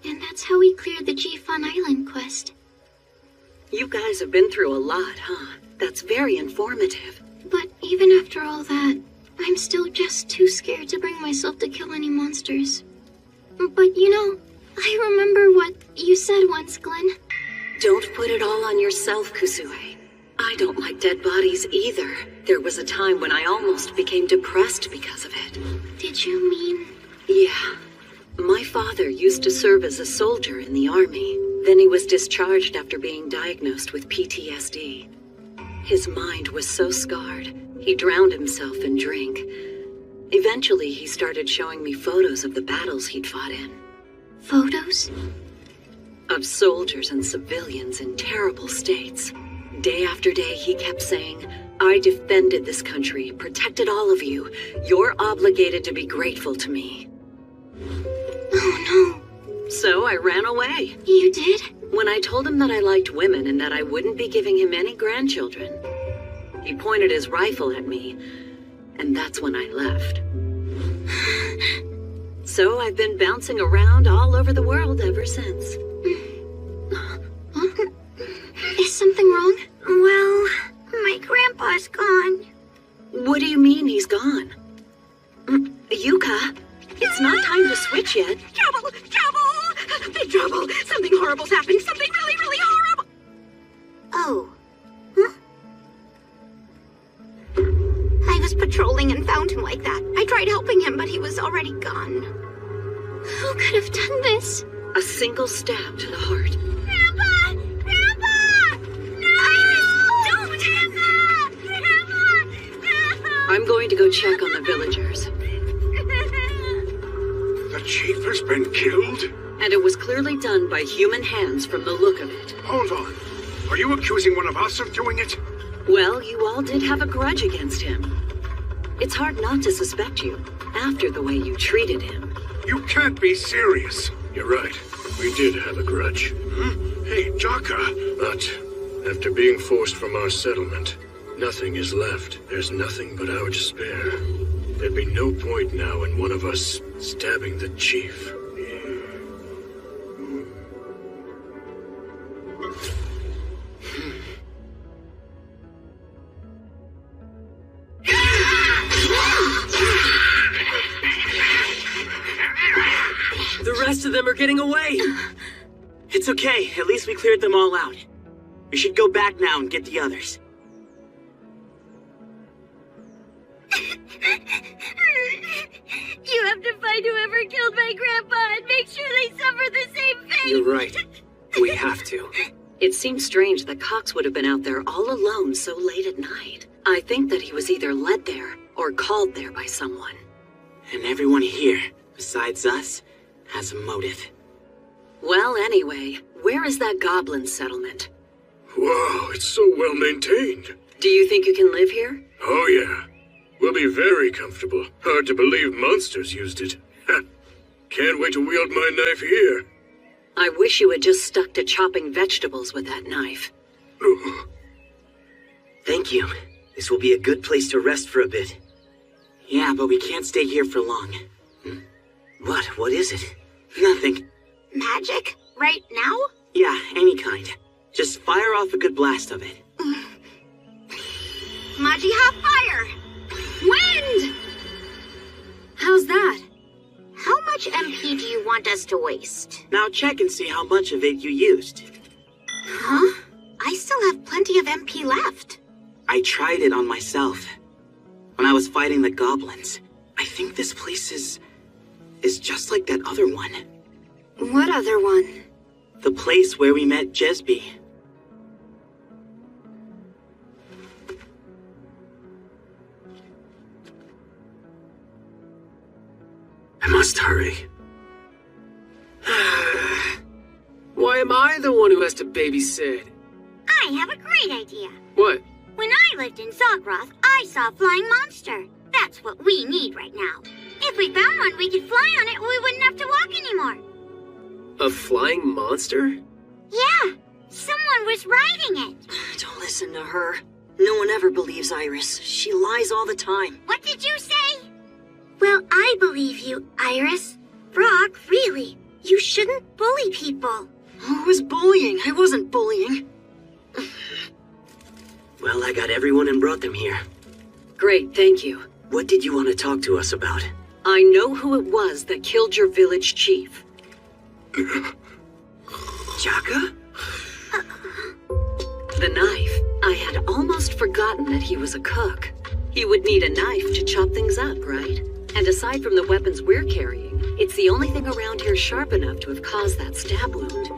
And that's how we cleared the G-Fun Island quest. You guys have been through a lot, huh? That's very informative. But even after all that, I'm still just too scared to bring myself to kill any monsters. But you know, I remember what you said once, Glenn. Don't put it all on yourself, Kusue. I don't like dead bodies either. There was a time when I almost became depressed because of it. Did you mean? Yeah. My father used to serve as a soldier in the army. Then he was discharged after being diagnosed with PTSD. His mind was so scarred, he drowned himself in drink. Eventually, he started showing me photos of the battles he'd fought in. Photos? Of soldiers and civilians in terrible states. Day after day, he kept saying, I defended this country, protected all of you. You're obligated to be grateful to me. Oh So I ran away. no. You did? When I told him that I liked women and that I wouldn't be giving him any grandchildren, he pointed his rifle at me, and that's when I left. So I've been bouncing around all over the world ever since. Is something wrong? Well, my grandpa's gone. What do you mean he's gone? Yuka, it's not time to switch yet. Trouble! Trouble! Big trouble! Something horrible's happened! Something really, really horrible! Oh. Huh? I was patrolling and found him like that. I tried helping him, but he was already gone. Who could have done this? A single stab to the heart. Grandpa! Grandpa! No! Iris, don't! Grandpa! I'm going to go check on the villagers. The chief has been killed? And it was clearly done by human hands from the look of it. Hold on. Are you accusing one of us of doing it? Well, you all did have a grudge against him. It's hard not to suspect you, after the way you treated him. You can't be serious. You're right. We did have a grudge. Hey, Jaka. But after being forced from our settlement, nothing is left. There's nothing but our despair. There'd be no point now in one of us stabbing the chief. The rest of them are getting away. It's okay. At least we cleared them all out. We should go back now and get the others. You have to find whoever killed my grandpa and make sure they suffer the same fate! You're right. We have to. It seems strange that Cox would have been out there all alone so late at night. I think that he was either led there or called there by someone. And everyone here, besides us, has a motive. Well, anyway, where is that goblin settlement? Wow, it's so well maintained. Do you think you can live here? Oh, yeah. We'll be very comfortable. Hard to believe monsters used it. Can't wait to wield my knife here. I wish you had just stuck to chopping vegetables with that knife. Thank you. This will be a good place to rest for a bit. Yeah, but we can't stay here for long. What? What is it? Nothing. Magic? Right now? Yeah, any kind. Just fire off a good blast of it. Maji, have fire! Wind! How's that? How much MP do you want us to waste? Now check and see how much of it you used. Huh? I still have plenty of MP left. I tried it on myself. When I was fighting the goblins. I think this place is just like that other one. What other one? The place where we met Jesby. I must hurry. Why am I the one who has to babysit? I have a great idea. What? When I lived in Zogroth, I saw a flying monster. That's what we need right now. If we found one we could fly on it, we wouldn't have to walk anymore. A flying monster? Yeah, someone was riding it. Don't listen to her. No one ever believes Iris. She lies all the time. What did you say? Well, I believe you, Iris. Brock, really, you shouldn't bully people. Who was bullying? I wasn't bullying. Well, I got everyone and brought them here. Great, thank you. What did you want to talk to us about? I know who it was that killed your village chief. Jaka? The knife. I had almost forgotten that he was a cook. He would need a knife to chop things up, right? And aside from the weapons we're carrying, it's the only thing around here sharp enough to have caused that stab wound.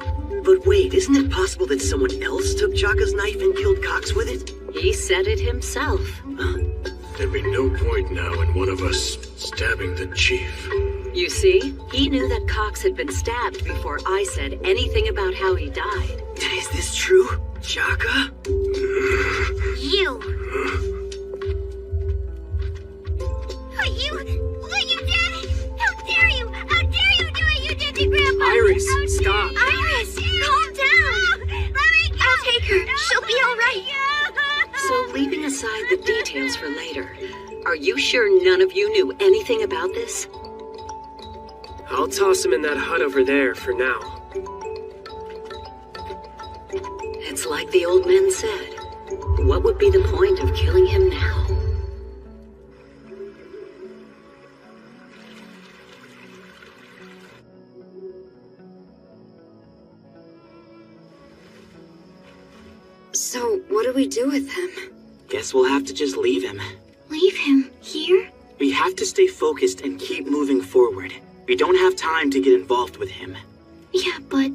But wait, isn't it possible that someone else took Jaka's knife and killed Cox with it? He said it himself. There'd be no point now in one of us stabbing the chief. You see, he knew that Cox had been stabbed before I said anything about how he died. Is this true, Jaka? You. Iris, stop. Iris, calm down! Let me go! I'll take her. She'll be all right. So, leaving aside the details for later, are you sure none of you knew anything about this? I'll toss him in that hut over there for now. It's like the old men said. What would be the point of killing him now? So, what do we do with him? Guess we'll have to just leave him. Leave him here? We have to stay focused and keep moving forward. We don't have time to get involved with him. Yeah, but...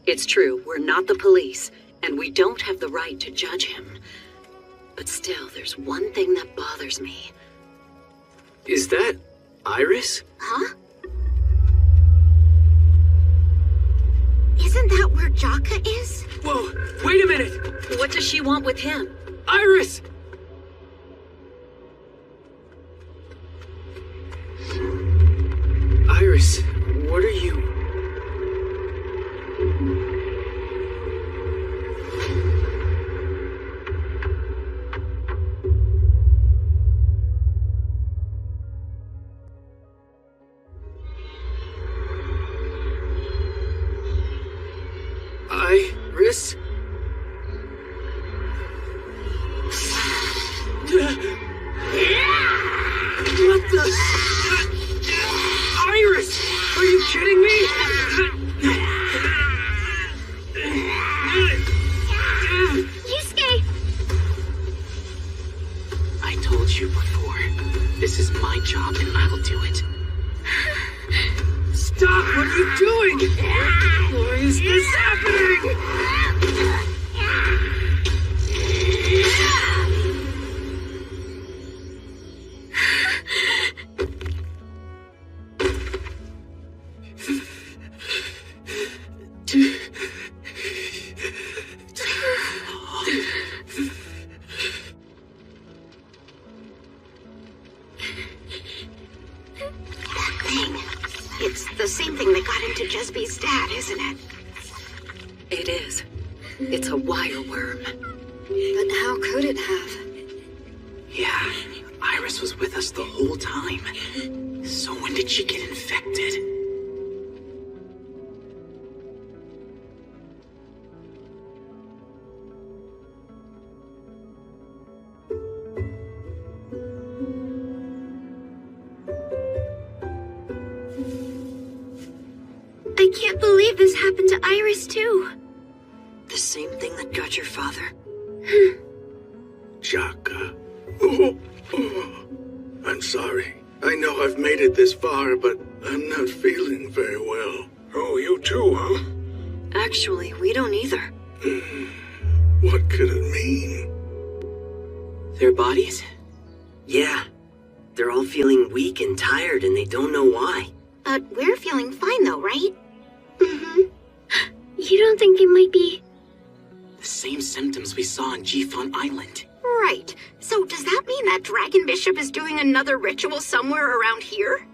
It's true, we're not the police, and we don't have the right to judge him. But still, there's one thing that bothers me. Is that Iris? Huh? Isn't that where Jaka is? Whoa, wait a minute! What does she want with him? Iris! Iris, what are you... Iris? What the... Iris! Are you kidding me? Yusuke! I told you before. This is my job and I'll do it. Stop! What are you doing? Why is this happening? It's the same thing that got into Jesby's dad, isn't it? It is. It's a wire worm. But how could it have? Yeah, Iris was with us the whole time. So when did she get infected? I can't believe this happened to Iris, too. The same thing that got your father. Jaka. I'm sorry. I know I've made it this far, but I'm not feeling very well. Oh, you too, huh? Actually, we don't either. What could it mean? Their bodies? Yeah. They're all feeling weak and tired and they don't know why. But we're feeling fine, though, right? Mm-hmm. You don't think it might be... The same symptoms we saw on G-Fon Island. Right. So does that mean that Dragon Bishop is doing another ritual somewhere around here?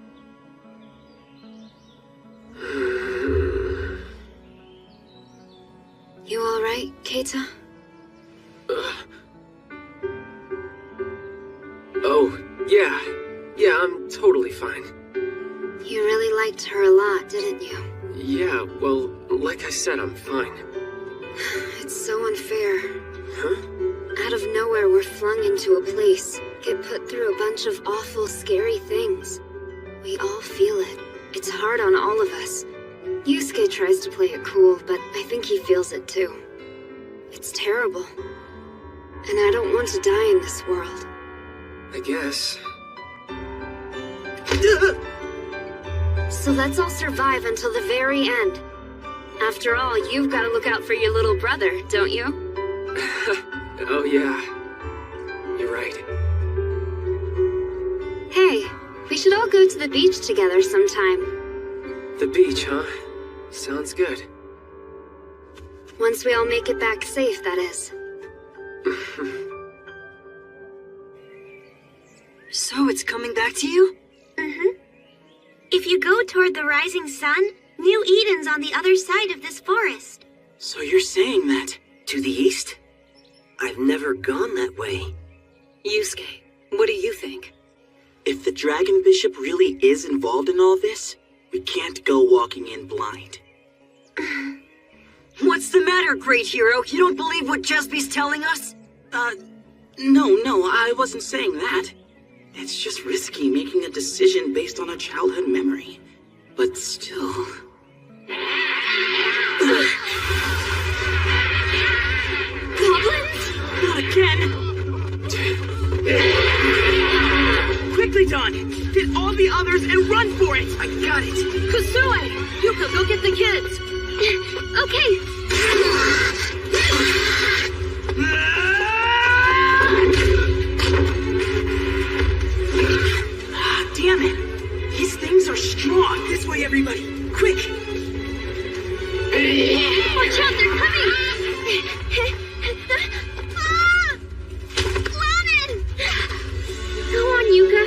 You alright, Keita? Oh, yeah. Yeah, I'm totally fine. You really liked her a lot, didn't you? Yeah, well, like I said, I'm fine. It's so unfair. Huh? Out of nowhere, we're flung into a place, get put through a bunch of awful, scary things. We all feel it. It's hard on all of us. Yusuke tries to play it cool, but I think he feels it too. It's terrible. And I don't want to die in this world. I guess. So let's all survive until the very end. After all, you've got to look out for your little brother, don't you? Oh, yeah. You're right. Hey, we should all go to the beach together sometime. The beach, huh? Sounds good. Once we all make it back safe, that is. So it's coming back to you? Mm-hmm. If you go toward the rising sun, New Eden's on the other side of this forest. So you're saying that to the east? I've never gone that way. Yusuke, what do you think? If the Dragon Bishop really is involved in all this, we can't go walking in blind. What's the matter, great hero? You don't believe what Jesby's telling us? No, I wasn't saying that. It's just risky making a decision based on a childhood memory. But still... Goblins? Not again! Quickly, Don! Get all the others and run for it! I got it! Kusue! Yuka, go get the kids! Damn it! These things are strong! This way, everybody! Quick! Watch out, they're coming! Lanin! Go on, Yuka.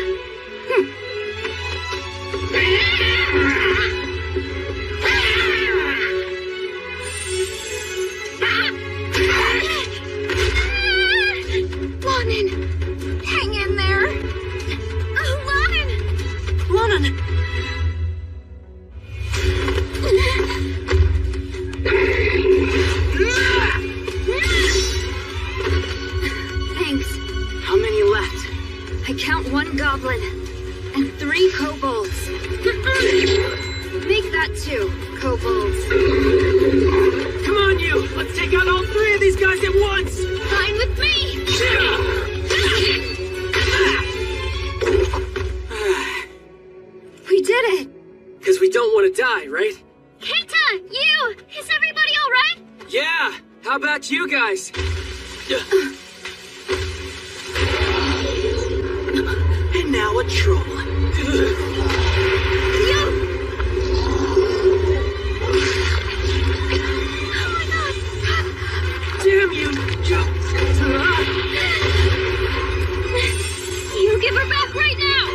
Lanin! Hang in there! Lanin! Lanin! Thanks. How many left? I count 1 goblin and 3 kobolds. Make that 2 kobolds. Come on, you! Let's take out all 3 of these guys at once! Fine with me! We did it! Because we don't want to die, right? Keita! You! Is everybody alright? Yeah! How about you guys? And now a troll. Damn you! You give her back right now!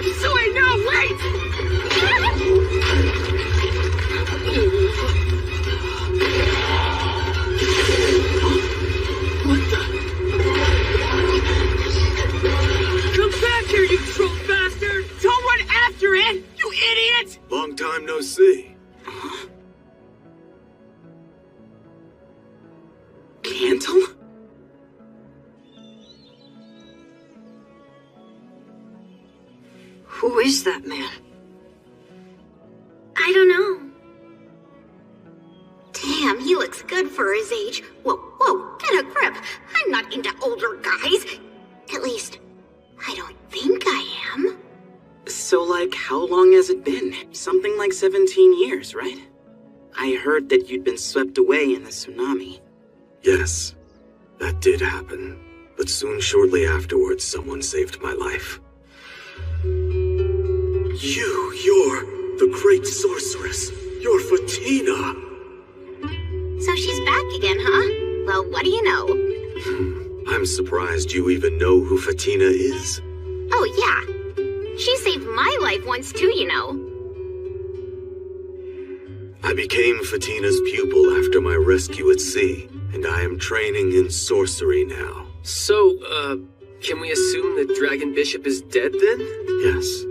Kusue, no, wait! What the? Come back here, you troll bastard! Don't run after it, you idiot! Long time no see. Cantle? Who is that man? I don't know. Damn, he looks good for his age. Whoa, get a grip. I'm not into older guys. At least, I don't think I am. So, like, how long has it been? Something like 17 years, right? I heard that you'd been swept away in the tsunami. Yes, that did happen. But soon, shortly afterwards, someone saved my life. You're the great sorceress. You're Fatina. So she's back again, huh? Well, what do you know? I'm surprised you even know who Fatina is. Oh, yeah. She saved my life once too, you know. I became Fatina's pupil after my rescue at sea, and I am training in sorcery now. So, can we assume the Dragon Bishop is dead then? Yes.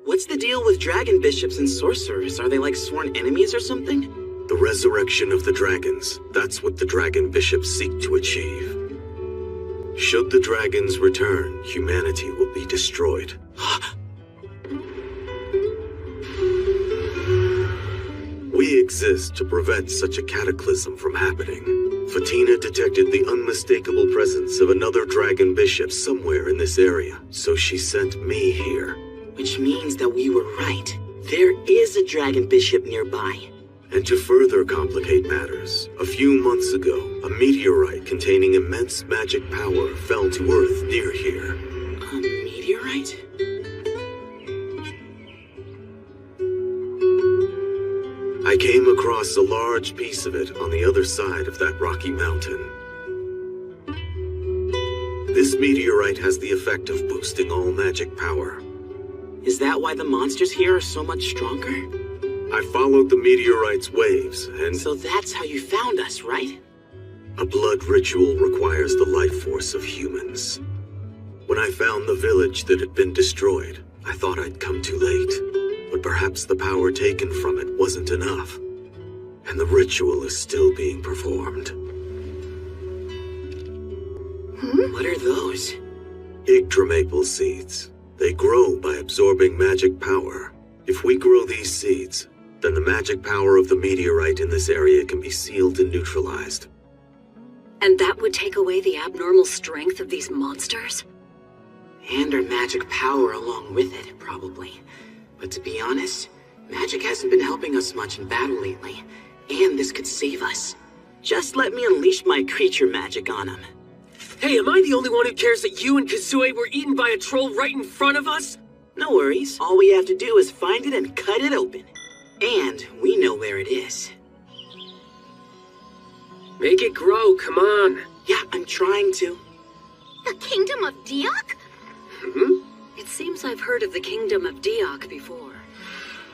What's the deal with dragon bishops and sorcerers? Are they like sworn enemies or something? The resurrection of the dragons. That's what the dragon bishops seek to achieve. Should the dragons return, humanity will be destroyed. We exist to prevent such a cataclysm from happening. Fatina detected the unmistakable presence of another dragon bishop somewhere in this area, so she sent me here. Which means that we were right. There is a dragon bishop nearby. And to further complicate matters, a few months ago, a meteorite containing immense magic power fell to Earth near here. A meteorite? I came across a large piece of it on the other side of that rocky mountain. This meteorite has the effect of boosting all magic power. Is that why the monsters here are so much stronger? I followed the meteorite's waves, and So that's how you found us, right? a blood ritual requires the life force of humans. When I found the village that had been destroyed, I thought I'd come too late. But perhaps the power taken from it wasn't enough. And the ritual is still being performed. What are those? Yggdramaple seeds. They grow by absorbing magic power. If we grow these seeds, then the magic power of the meteorite in this area can be sealed and neutralized. And that would take away the abnormal strength of these monsters? And our magic power along with it, probably. But to be honest, magic hasn't been helping us much in battle lately. And this could save us. Just let me unleash my creature magic on him. Hey, am I the only one who cares that you and Kazue were eaten by a troll right in front of us? No worries. All we have to do is find it and cut it open. And we know where it is. Make it grow, come on. Yeah, I'm trying to. The Kingdom of Diok? It seems I've heard of the Kingdom of Diok before.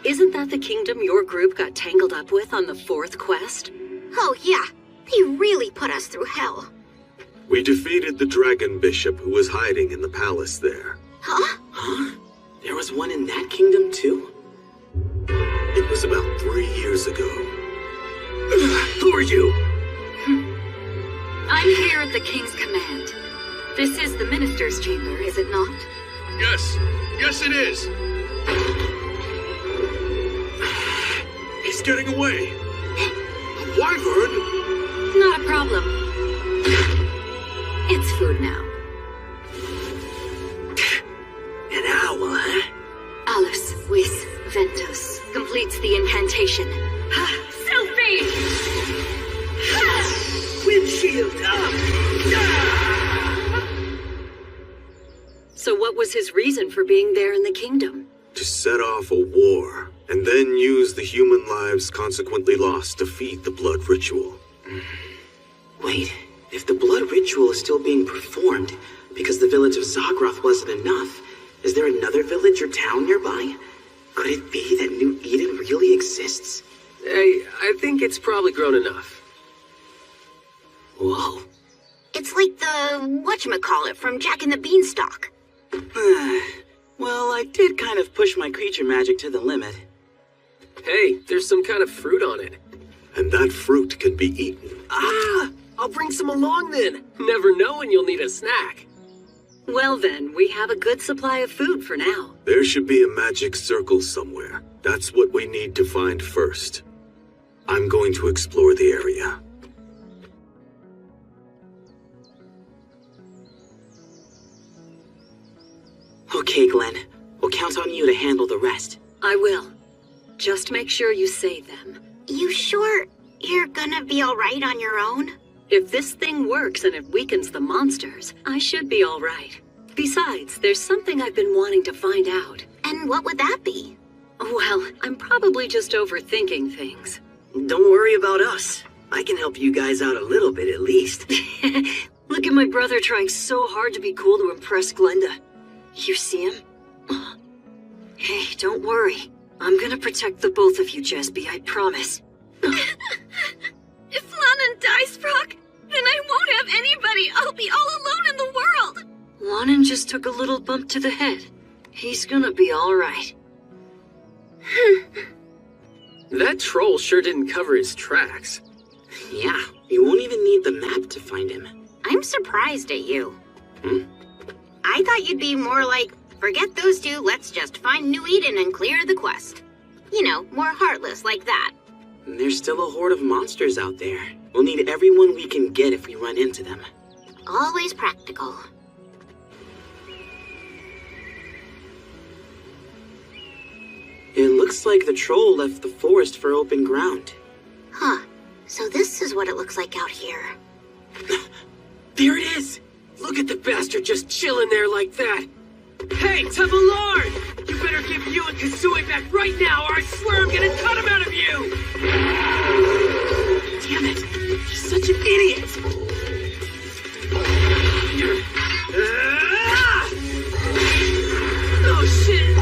Isn't that the kingdom your group got tangled up with on the 4th quest? Oh yeah, they really put us through hell. We defeated the dragon bishop who was hiding in the palace there. Huh? There was one in that kingdom too? It was about 3 years ago. Who are you? I'm here at the king's command. This is the minister's chamber, is it not? Yes. Yes, it is. He's getting away. A wyvern? Not a problem. It's food now. An owl, huh? Alus Vis Ventus completes the incantation. Selfie! Windshield up! So what was his reason for being there in the kingdom? To set off a war, and then use the human lives consequently lost to feed the blood ritual. Wait, if the blood ritual is still being performed because the village of Zagroth wasn't enough, is there another village or town nearby? Could it be that New Eden really exists? Hey, I think it's probably grown enough. Whoa. It's like the whatchamacallit from Jack and the Beanstalk. Well, I did kind of push my creature magic to the limit. Hey, there's some kind of fruit on it. And that fruit can be eaten. Ah! I'll bring some along then. Never know when you'll need a snack. Well then, we have a good supply of food for now. There should be a magic circle somewhere. That's what we need to find first. I'm going to explore the area. Okay, Glenn. We'll count on you to handle the rest. I will. Just make sure you save them. You sure you're gonna be alright on your own? If this thing works and it weakens the monsters, I should be all right. Besides, there's something I've been wanting to find out. And what would that be? Well, I'm probably just overthinking things. Don't worry about us. I can help you guys out a little bit at least. Look at my brother trying so hard to be cool to impress Glenda. You see him? Hey, don't worry. I'm gonna protect the both of you, Jesby, I promise. If Lannan dies, Brock, then I won't have anybody. I'll be all alone in the world. Lannan just took a little bump to the head. He's gonna be alright. That troll sure didn't cover his tracks. Yeah, you won't even need the map to find him. I'm surprised at you. I thought you'd be more like, forget those two, let's just find New Eden and clear the quest. You know, more heartless like that. There's still a horde of monsters out there. We'll need everyone we can get if we run into them. Always practical. It looks like the troll left the forest for open ground. Huh. So this is what it looks like out here. There it is! Look at the bastard just chilling there like that. Hey, Tevallard! You better give you and Kazue back right now, or I swear I'm gonna cut him out of you! Damn it! He's such an idiot! Oh shit!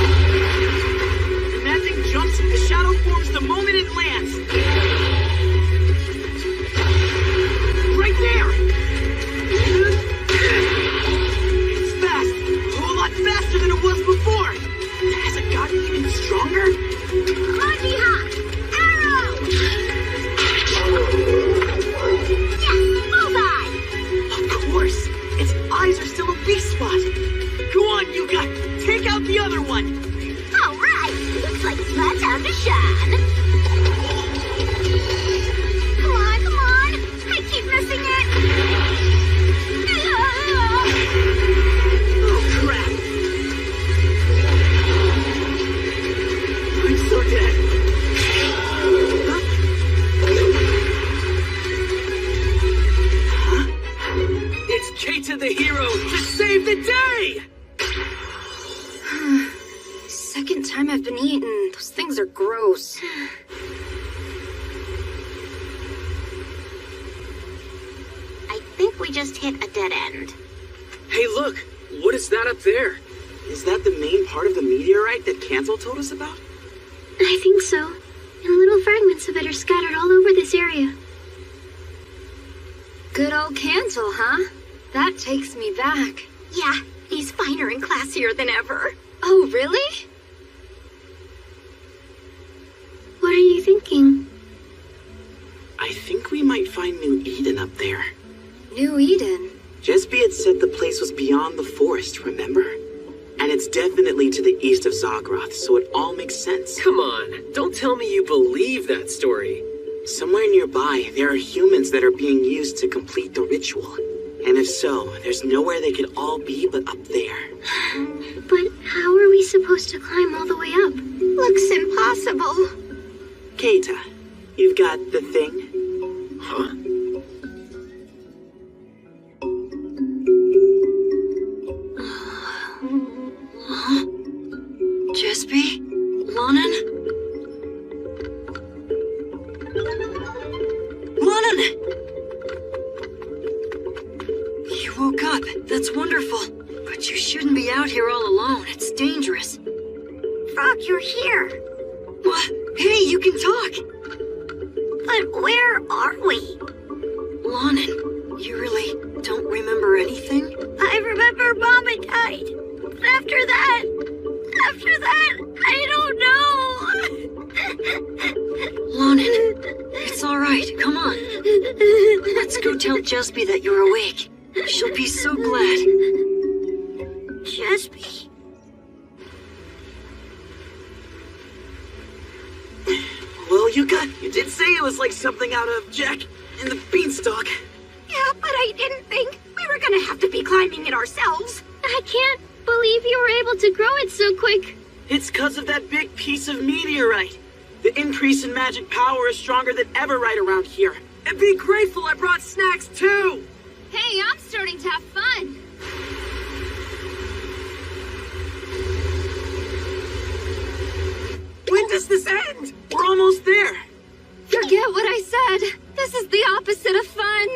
on! All right, looks like it's my time to shine. Come on, I keep missing it. Oh, crap! I'm so dead. It's Keita the hero to save the day! Second time I've been eaten. Those things are gross. I think we just hit a dead end. Hey, look! What is that up there? Is that the main part of the meteorite that Cancel told us about? I think so. And little fragments of it are scattered all over this area. Good old Cancel, huh? That takes me back. Yeah, he's finer and classier than ever. Oh, really? What are you thinking? I think we might find New Eden up there. New Eden? Jesby had said the place was beyond the forest, remember? And it's definitely to the east of Zagroth, so it all makes sense. Come on, don't tell me you believe that story. Somewhere nearby, there are humans that are being used to complete the ritual. And if so, there's nowhere they could all be but up there. But how are we supposed to climb all the way up? Looks impossible. Keita, you've got the thing? Huh? Jesby? Lonan? Lonan! You woke up. That's wonderful. But you shouldn't be out here all alone. It's dangerous. Frog, you're here. What? Hey, you can talk. But where are we? Lonan, you really don't remember anything? I remember Mom had died. But after that, I don't know. Lonan, it's all right. Come on. Let's go tell Jesby that you're awake. She'll be so glad. Jesby? Well, you did say it was like something out of Jack and the Beanstalk. Yeah, but I didn't think we were gonna have to be climbing it ourselves. I can't believe you were able to grow it so quick. It's 'cause of that big piece of meteorite. The increase in magic power is stronger than ever right around here. And be grateful I brought snacks too! Hey, I'm starting to have fun. When does this end? We're almost there. Forget what I said. This is the opposite of fun.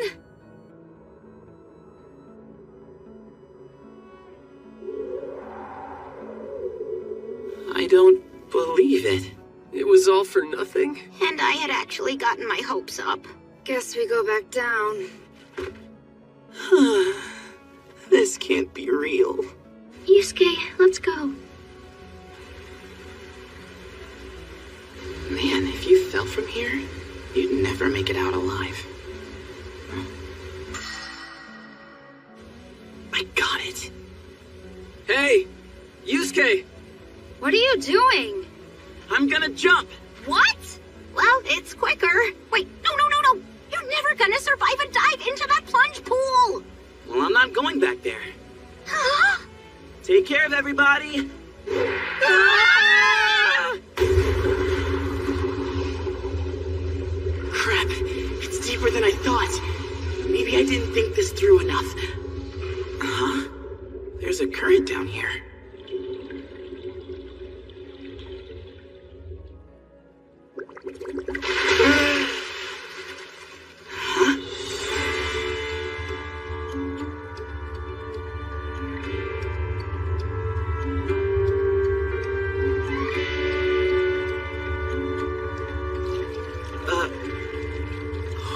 I don't believe it. It was all for nothing? And I had actually gotten my hopes up. Guess we go back down. This can't be real. Yusuke, let's go. Man, if you fell from here, you'd never make it out alive. I got it. Hey! Yusuke! What are you doing? I'm gonna jump! What? Well, it's quicker. Wait, no. You're never gonna survive a dive into that plunge pool. Well, I'm not going back there. Take care of everybody. Crap, it's deeper than I thought. Maybe I didn't think this through enough. Huh? There's a current down here.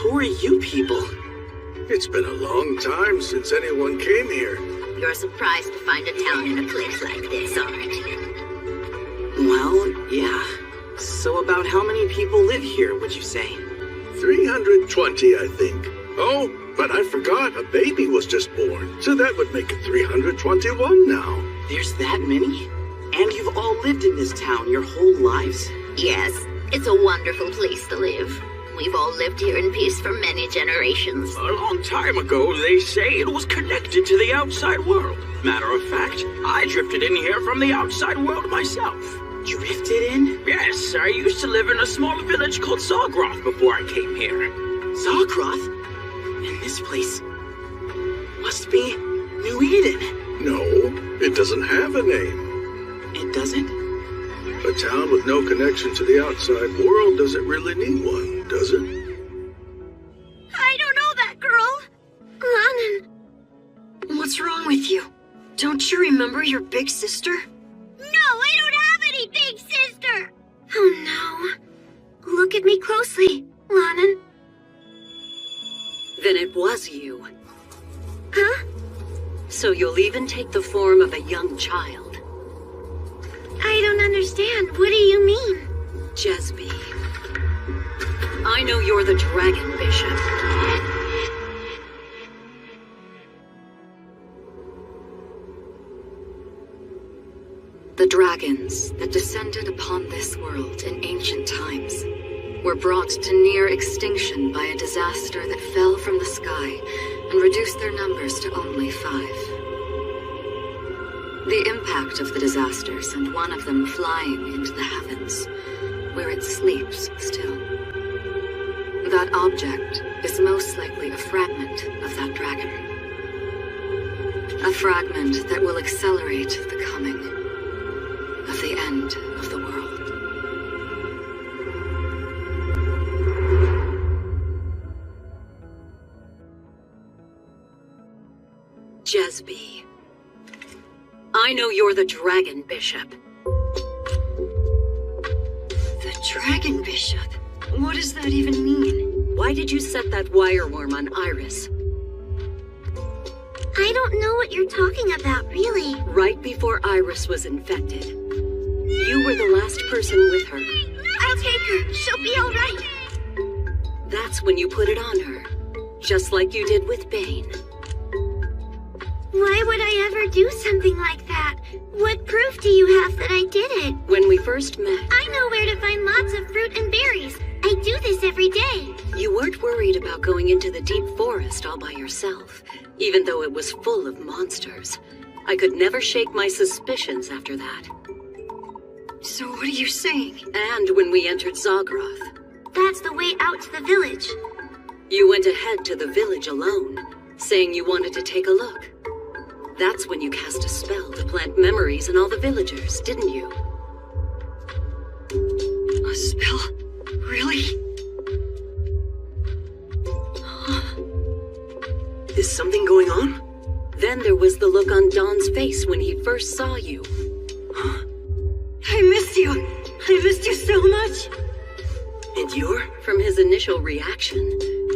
Who are you people? It's been a long time since anyone came here. You're surprised to find a town in a place like this, aren't you? Well, yeah. So about how many people live here, would you say? 320, I think. Oh, but I forgot, a baby was just born. So that would make it 321 now. There's that many? And you've all lived in this town your whole lives? Yes, it's a wonderful place to live. We've all lived here in peace for many generations. A long time ago, they say it was connected to the outside world. Matter of fact, I drifted in here from the outside world myself. Drifted in? Yes, I used to live in a small village called Zargroth before I came here. Zargroth? And this place must be New Eden. No, it doesn't have a name. It doesn't? A town with no connection to the outside world doesn't really need one, does it? I don't know that girl. Lannan. What's wrong with you? Don't you remember your big sister? No, I don't have any big sister. Oh no. Look at me closely, Lannan. Then it was you. Huh? So you'll even take the form of a young child. I don't understand. What do you mean? Jesby. I know you're the Dragon Bishop. The dragons that descended upon this world in ancient times were brought to near extinction by a disaster that fell from the sky and reduced their numbers to only 5. The impact of the disaster sent one of them flying into the heavens, where it sleeps still. That object is most likely a fragment of that dragon. A fragment that will accelerate the coming of the end of the world. Jesby. I know you're the Dragon Bishop. The Dragon Bishop? What does that even mean? Why did you set that wire worm on Iris? I don't know what you're talking about, really. Right before Iris was infected. You were the last person with her. I'll take her. She'll be all right. That's when you put it on her. Just like you did with Bane. Why would I ever do something like that? What proof do you have that I did it? When we first met... I know where to find lots of fruit and berries. I do this every day. You weren't worried about going into the deep forest all by yourself, even though it was full of monsters. I could never shake my suspicions after that. So what are you saying? And when we entered Zargroth. That's the way out to the village. You went ahead to the village alone, saying you wanted to take a look. That's when you cast a spell to plant memories in all the villagers, didn't you? A spell? Really? Is something going on? Then there was the look on Don's face when he first saw you. Huh? I missed you. I missed you so much. And you're? From his initial reaction,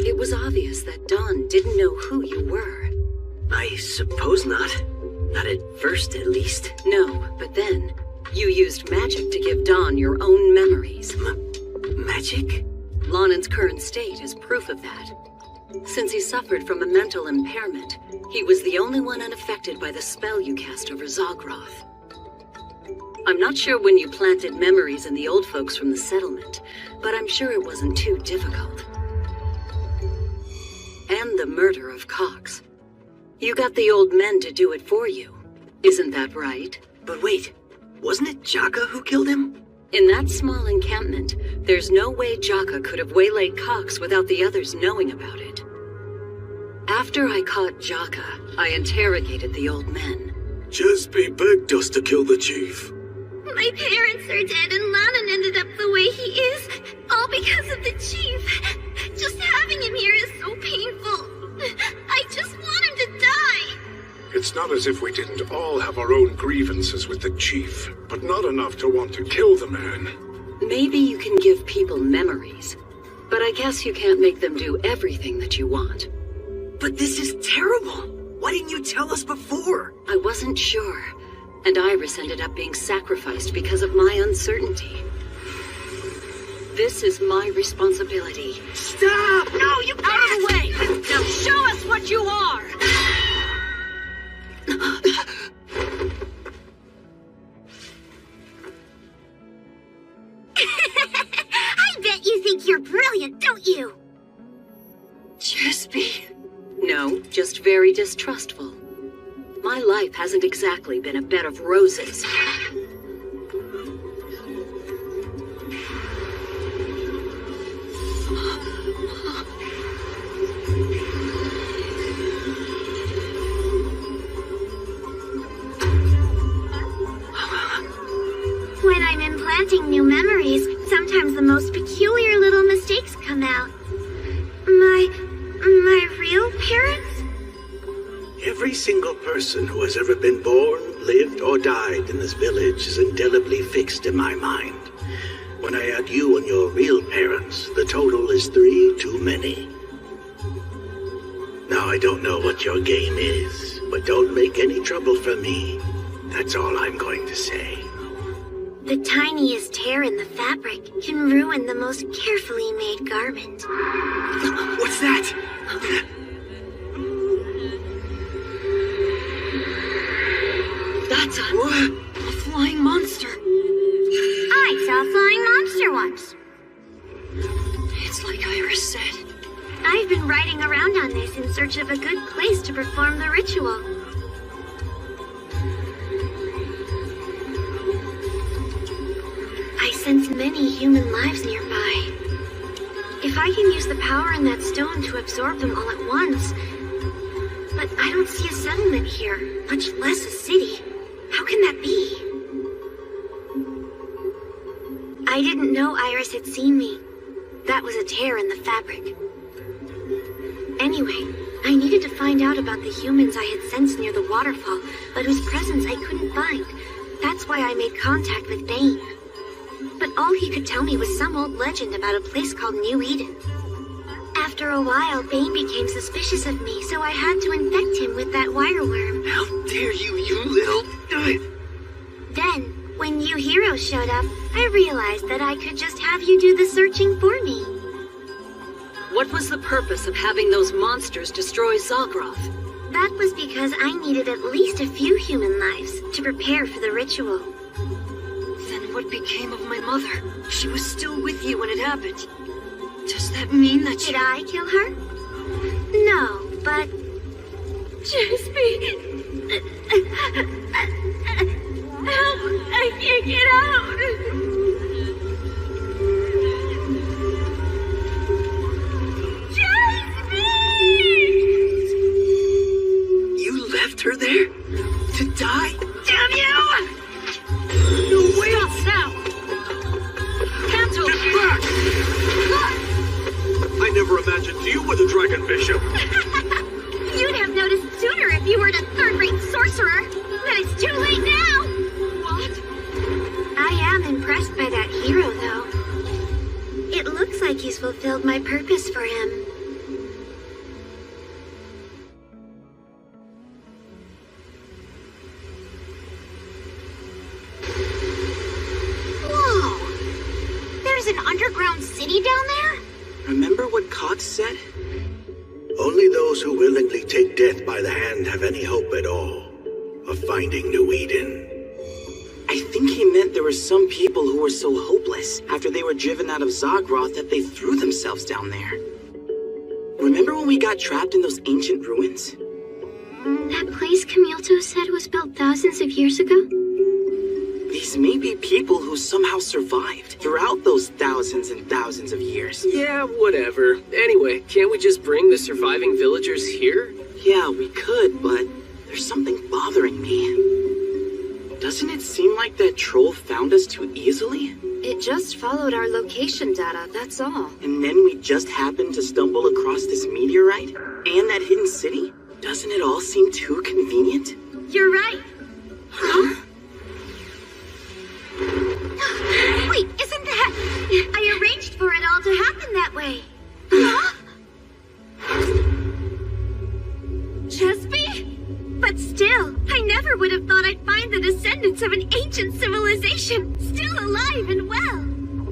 it was obvious that Don didn't know who you were. I suppose not. Not at first, at least. No, but then, you used magic to give Don your own memories. Magic? Lannan's current state is proof of that. Since he suffered from a mental impairment, he was the only one unaffected by the spell you cast over Zargroth. I'm not sure when you planted memories in the old folks from the settlement, but I'm sure it wasn't too difficult. And the murder of Cox. You got the old men to do it for you. Isn't that right? But wait, wasn't it Jaka who killed him? In that small encampment, there's no way Jaka could have waylaid Cox without the others knowing about it. After I caught Jaka, I interrogated the old men. Jesby begged us to kill the chief. My parents are dead and Lannan ended up the way he is, all because of the chief. Just having him here is so painful. I just want him to die. It's not as if we didn't all have our own grievances with the chief, but not enough to want to kill the man. Maybe you can give people memories, but I guess you can't make them do everything that you want. But this is terrible. Why didn't you tell us before? I wasn't sure, and Iris ended up being sacrificed because of my uncertainty. This is my responsibility. Stop! No, you can't! Out of the way! Now show us what you are! you're brilliant, don't you? Chespi. No, just very distrustful. My life hasn't exactly been a bed of roses. When I'm implanting new memories, sometimes the most peculiar little mistakes come out. My real parents? Every single person who has ever been born, lived, or died in this village is indelibly fixed in my mind. When I add you and your real parents, the total is 3 too many. Now, I don't know what your game is, but don't make any trouble for me. That's all I'm going to say. The tiniest tear in the fabric can ruin the most carefully made garment. What's that? That's a flying monster. I saw a flying monster once. It's like Iris said. I've been riding around on this in search of a good place to perform the ritual. I sense many human lives nearby. If I can use the power in that stone to absorb them all at once. But I don't see a settlement here, much less a city. How can that be? I didn't know Iris had seen me. That was a tear in the fabric. Anyway, I needed to find out about the humans I had sensed near the waterfall, but whose presence I couldn't find. That's why I made contact with Bane. But all he could tell me was some old legend about a place called New Eden. After a while, Bane became suspicious of me, so I had to infect him with that wireworm. How dare you, you little... Then, when you heroes showed up, I realized that I could just have you do the searching for me. What was the purpose of having those monsters destroy Zagroth? That was because I needed at least a few human lives to prepare for the ritual. Then what became of my mother? She was still with you when it happened. Does that mean that Did I kill her? No, but... Chespi... Help! I can't get out! You left her there? To die? Damn you! No way! Stop now! Cancel! Get back! I never imagined you were the Dragon Bishop. You'd have noticed sooner if you weren't a third-rate sorcerer. But it's too late now! What? I am impressed by that hero, though. It looks like he's fulfilled my purpose for him. Whoa! There's an underground city down there? Remember what Cox said? Only those who willingly take death by the hand have any hope at all of finding New Eden. I think he meant there were some people who were so hopeless after they were driven out of Zagroth that they threw themselves down there. Remember when we got trapped in those ancient ruins? That place Camilto said was built thousands of years ago? These may be people who somehow survived throughout those thousands and thousands of years. Yeah, whatever. Anyway, can't we just bring the surviving villagers here? Yeah, we could, but there's something bothering me. Doesn't it seem like that troll found us too easily? It just followed our location data, that's all. And then we just happened to stumble across this meteorite and that hidden city? Doesn't it all seem too convenient? You're right. Huh? Wait, isn't that... I arranged for it all to happen that way. Huh? Chespi? But still, I never would have thought I'd find the descendants of an ancient civilization still alive and well.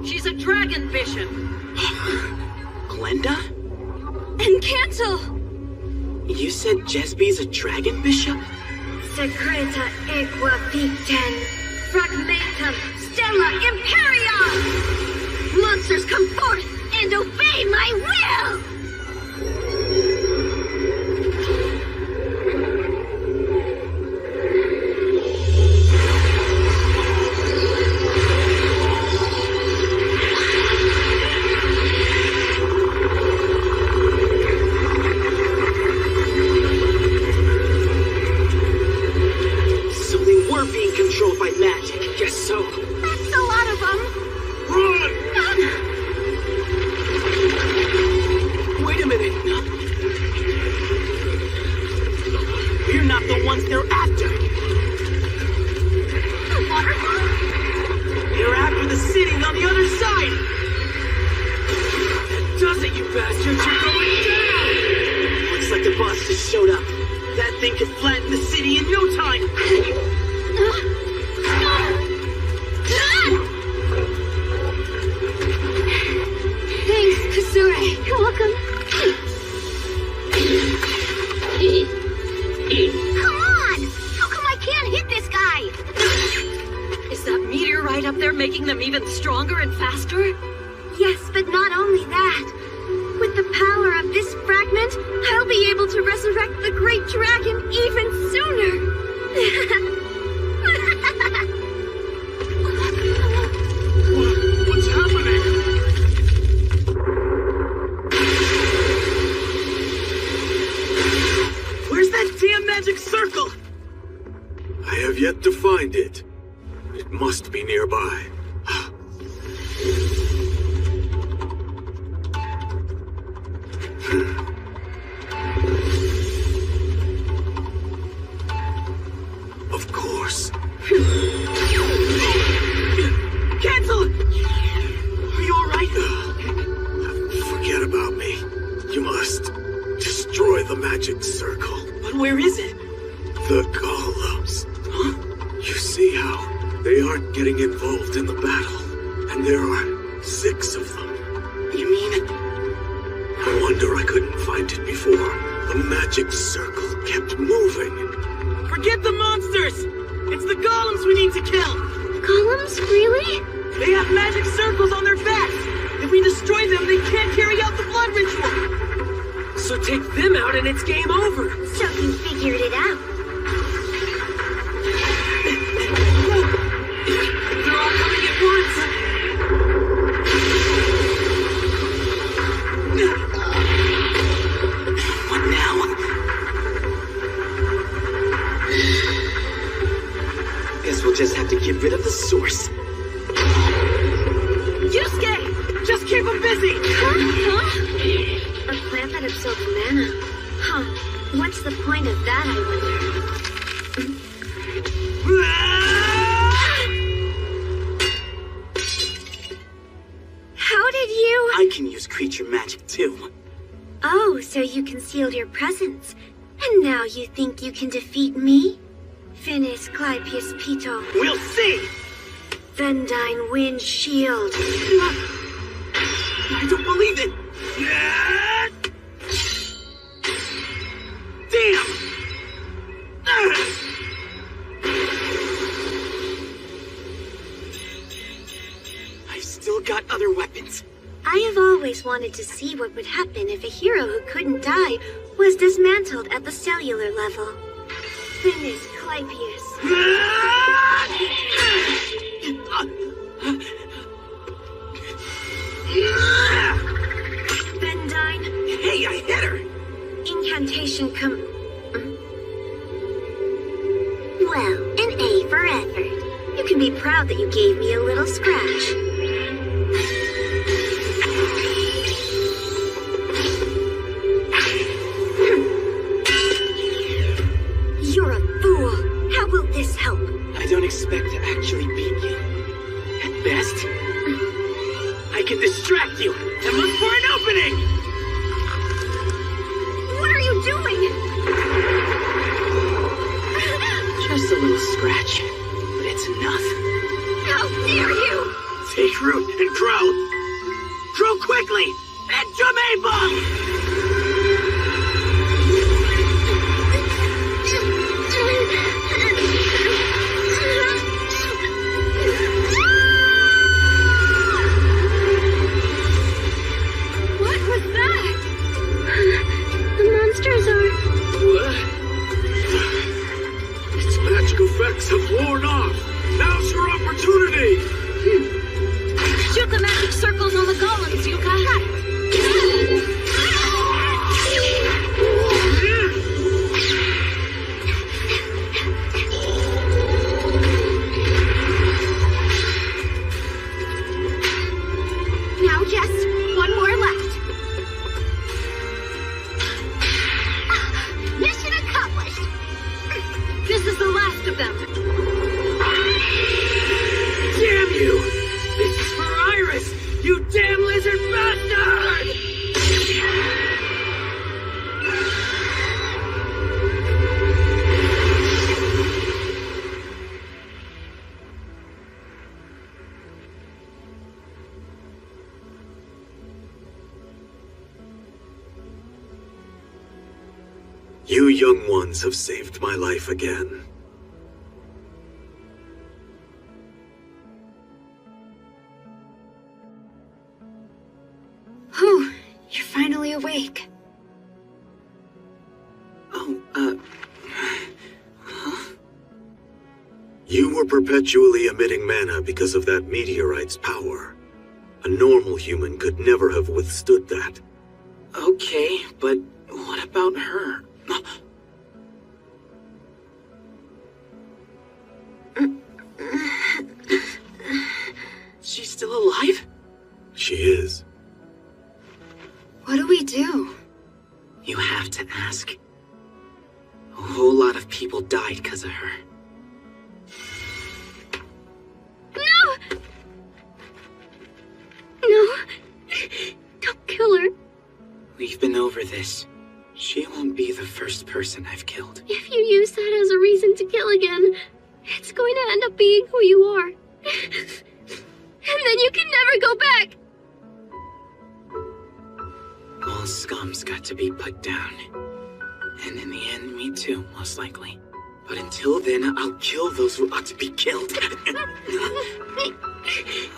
She's a dragon bishop. Glenda? And Cantal. You said Jesby's a dragon bishop? Secreta equa victem, fragmentum stella imperium! Monsters come forth and Obey my will! So they were being controlled by magic. Guess so. That's a lot of them. Run! Wait a minute. We're not the ones they're after. The waterfall? They're after the city on the other side. That does it, you bastards. You're going down. Looks like the boss just showed up. That thing could flatten the city in no time. Thanks, Kasure. You're welcome. Come on! How come I can't hit this guy? Is that meteorite up there making them even stronger and faster? Yes, but not only that. With the power of this fragment, I'll be able to resurrect the great dragon even sooner. What's happening? Where's that damn magic circle? I have yet to find it. It must be nearby. Of course. Cancel! Are you alright? Forget about me. You must destroy the magic circle. But where is it? The golems. You see how they aren't getting involved in the battle, and there are 6 of them. You mean? No wonder I couldn't find it before. The magic circle kept moving. Forget the monsters! It's the golems we need to kill! Golems? Really? They have magic circles on their backs! If we destroy them, they can't carry out the blood ritual! So take them out and it's game over. So you figured it out. They're all coming at once! What now? Guess we'll just have to get rid of the source. Yusuke! Just keep him busy! Huh? A plant that absorbs mana. Huh. What's the point of that, I wonder? How did you... I can use creature magic too. Oh, so you concealed your presence. And now you think you can defeat me? Finis Clypeus Pito. We'll see! Vendine Wind Shield. I don't believe it! Damn! I've still got other weapons. I have always wanted to see what would happen if a hero who couldn't die was dismantled at the cellular level. Finis Clypeus. Vendine. Hey, I hit her! Incantation Well, an A for effort. You can be proud that you gave me a little scratch. You're a fool. How will this help? I don't expect to actually beat you. At best, I can distract you and look for an opening! What are you doing? Just a little scratch, but it's enough. How dare you! Take root and grow! Grow quickly! And Jamaiba! What? You young ones have saved my life again. Whew, you're finally awake. You were perpetually emitting mana because of that meteorite's power. A normal human could never have withstood that. Okay, but what about her? She's still alive? She is. What do we do? You have to ask. A whole lot of people died because of her. No! No. Don't kill her. We've been over this. She won't be the first person I've killed. If you use that as a reason to kill again, it's going to end up being who you are. And then you can never go back. All scum's got to be put down. And in the end, me too, most likely. But until then, I'll kill those who ought to be killed.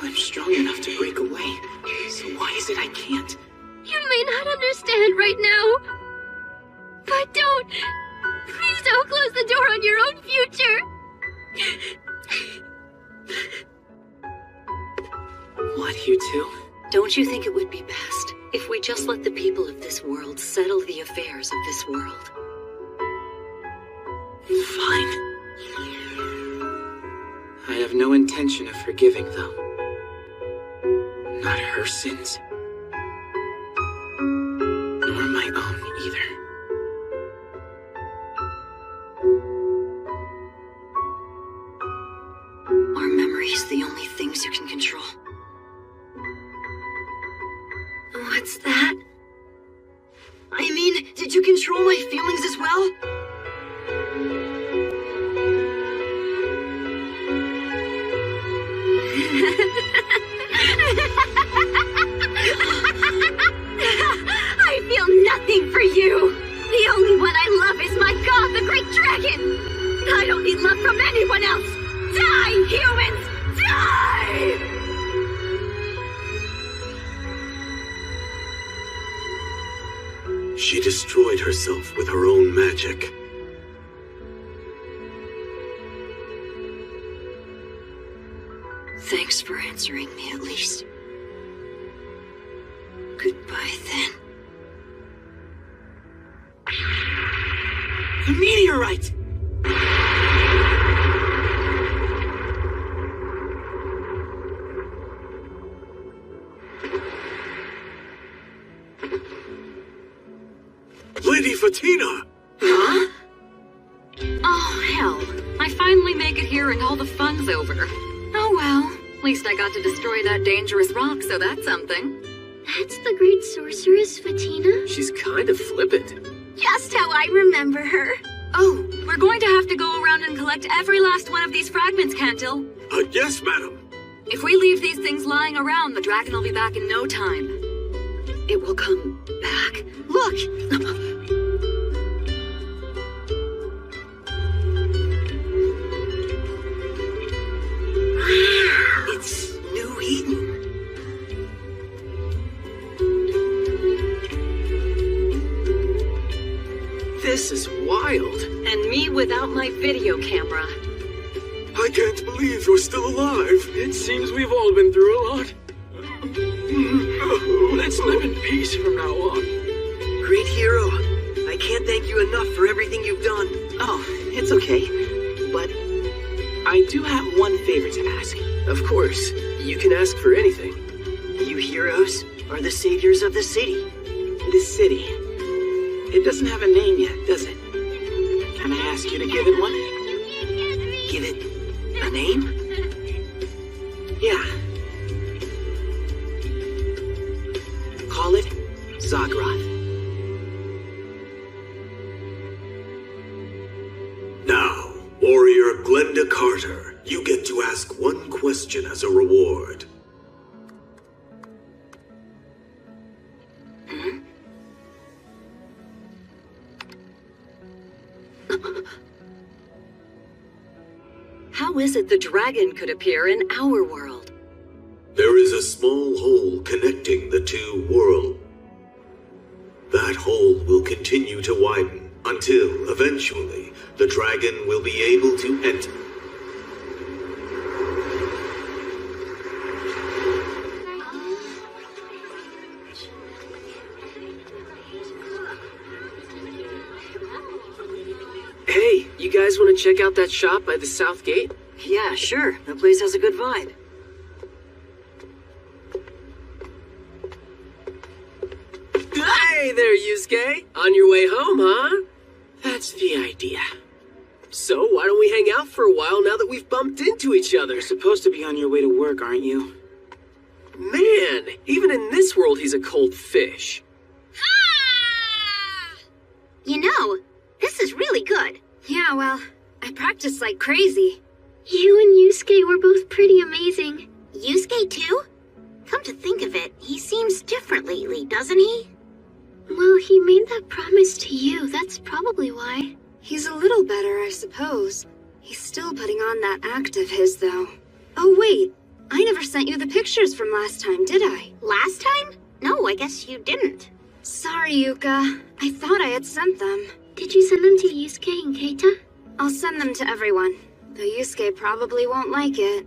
I'm strong enough to break away. So why is it I can't? You may not understand right now. But don't. Please don't close the door on your own future. What, you two? Don't you think it would be best if we just let the people of this world settle the affairs of this world? Fine. I have no intention of forgiving, though. Not her sins. Nor my own, either. Are memories the only things you can control? What's that? I mean, did you control my feelings as well? I feel nothing for you. The only one I love is my god, the Great Dragon. I don't need love from anyone else. Die, humans! Die! She destroyed herself with her own magic. Thanks for answering me, at least. Goodbye, then. The meteorite! Lady Fatina! Huh? Oh, hell. I finally make it here and all the fun's over. Oh well, at least I got to destroy that dangerous rock, so that's something. That's the great sorceress, Fatina? She's kind of flippant. Just how I remember her. Oh, we're going to have to go around and collect every last one of these fragments, Cantil. Yes, madam. If we leave these things lying around, the dragon will be back in no time. It will come back. Look! It's New Eden. This is wild. And me without my video camera. I can't believe you're still alive. It seems we've all been through a lot. Let's live in peace from now on. Great hero. I can't thank you enough for everything you've done. Oh, it's okay. But I do have one favor to ask. Of course, you can ask for anything. You heroes are the saviors of the city. This city, it doesn't have a name yet, does it? Can I ask you to give it one? Give it a name? Yeah. Call it Zagroth. Now, warrior Glenda Carter, you get to ask one question as a reward. is it the dragon could appear in our world? There is a small hole connecting the two worlds. That hole will continue to widen until, eventually, the dragon will be able to enter. Hey, you guys want to check out that shop by the south gate? Yeah, sure. That place has a good vibe. Hey there, Yusuke! On your way home, huh? That's the idea. So, why don't we hang out for a while now that we've bumped into each other? You're supposed to be on your way to work, aren't you? Man, even in this world he's a cold fish. You know, this is really good. Yeah, well, I practiced like crazy. You and Yusuke were both pretty amazing. Yusuke too? Come to think of it, he seems different lately, doesn't he? Well, he made that promise to you, that's probably why. He's a little better, I suppose. He's still putting on that act of his, though. Oh, wait. I never sent you the pictures from last time, did I? Last time? No, I guess you didn't. Sorry, Yuka. I thought I had sent them. Did you send them to Yusuke and Keita? I'll send them to everyone, though Yusuke probably won't like it.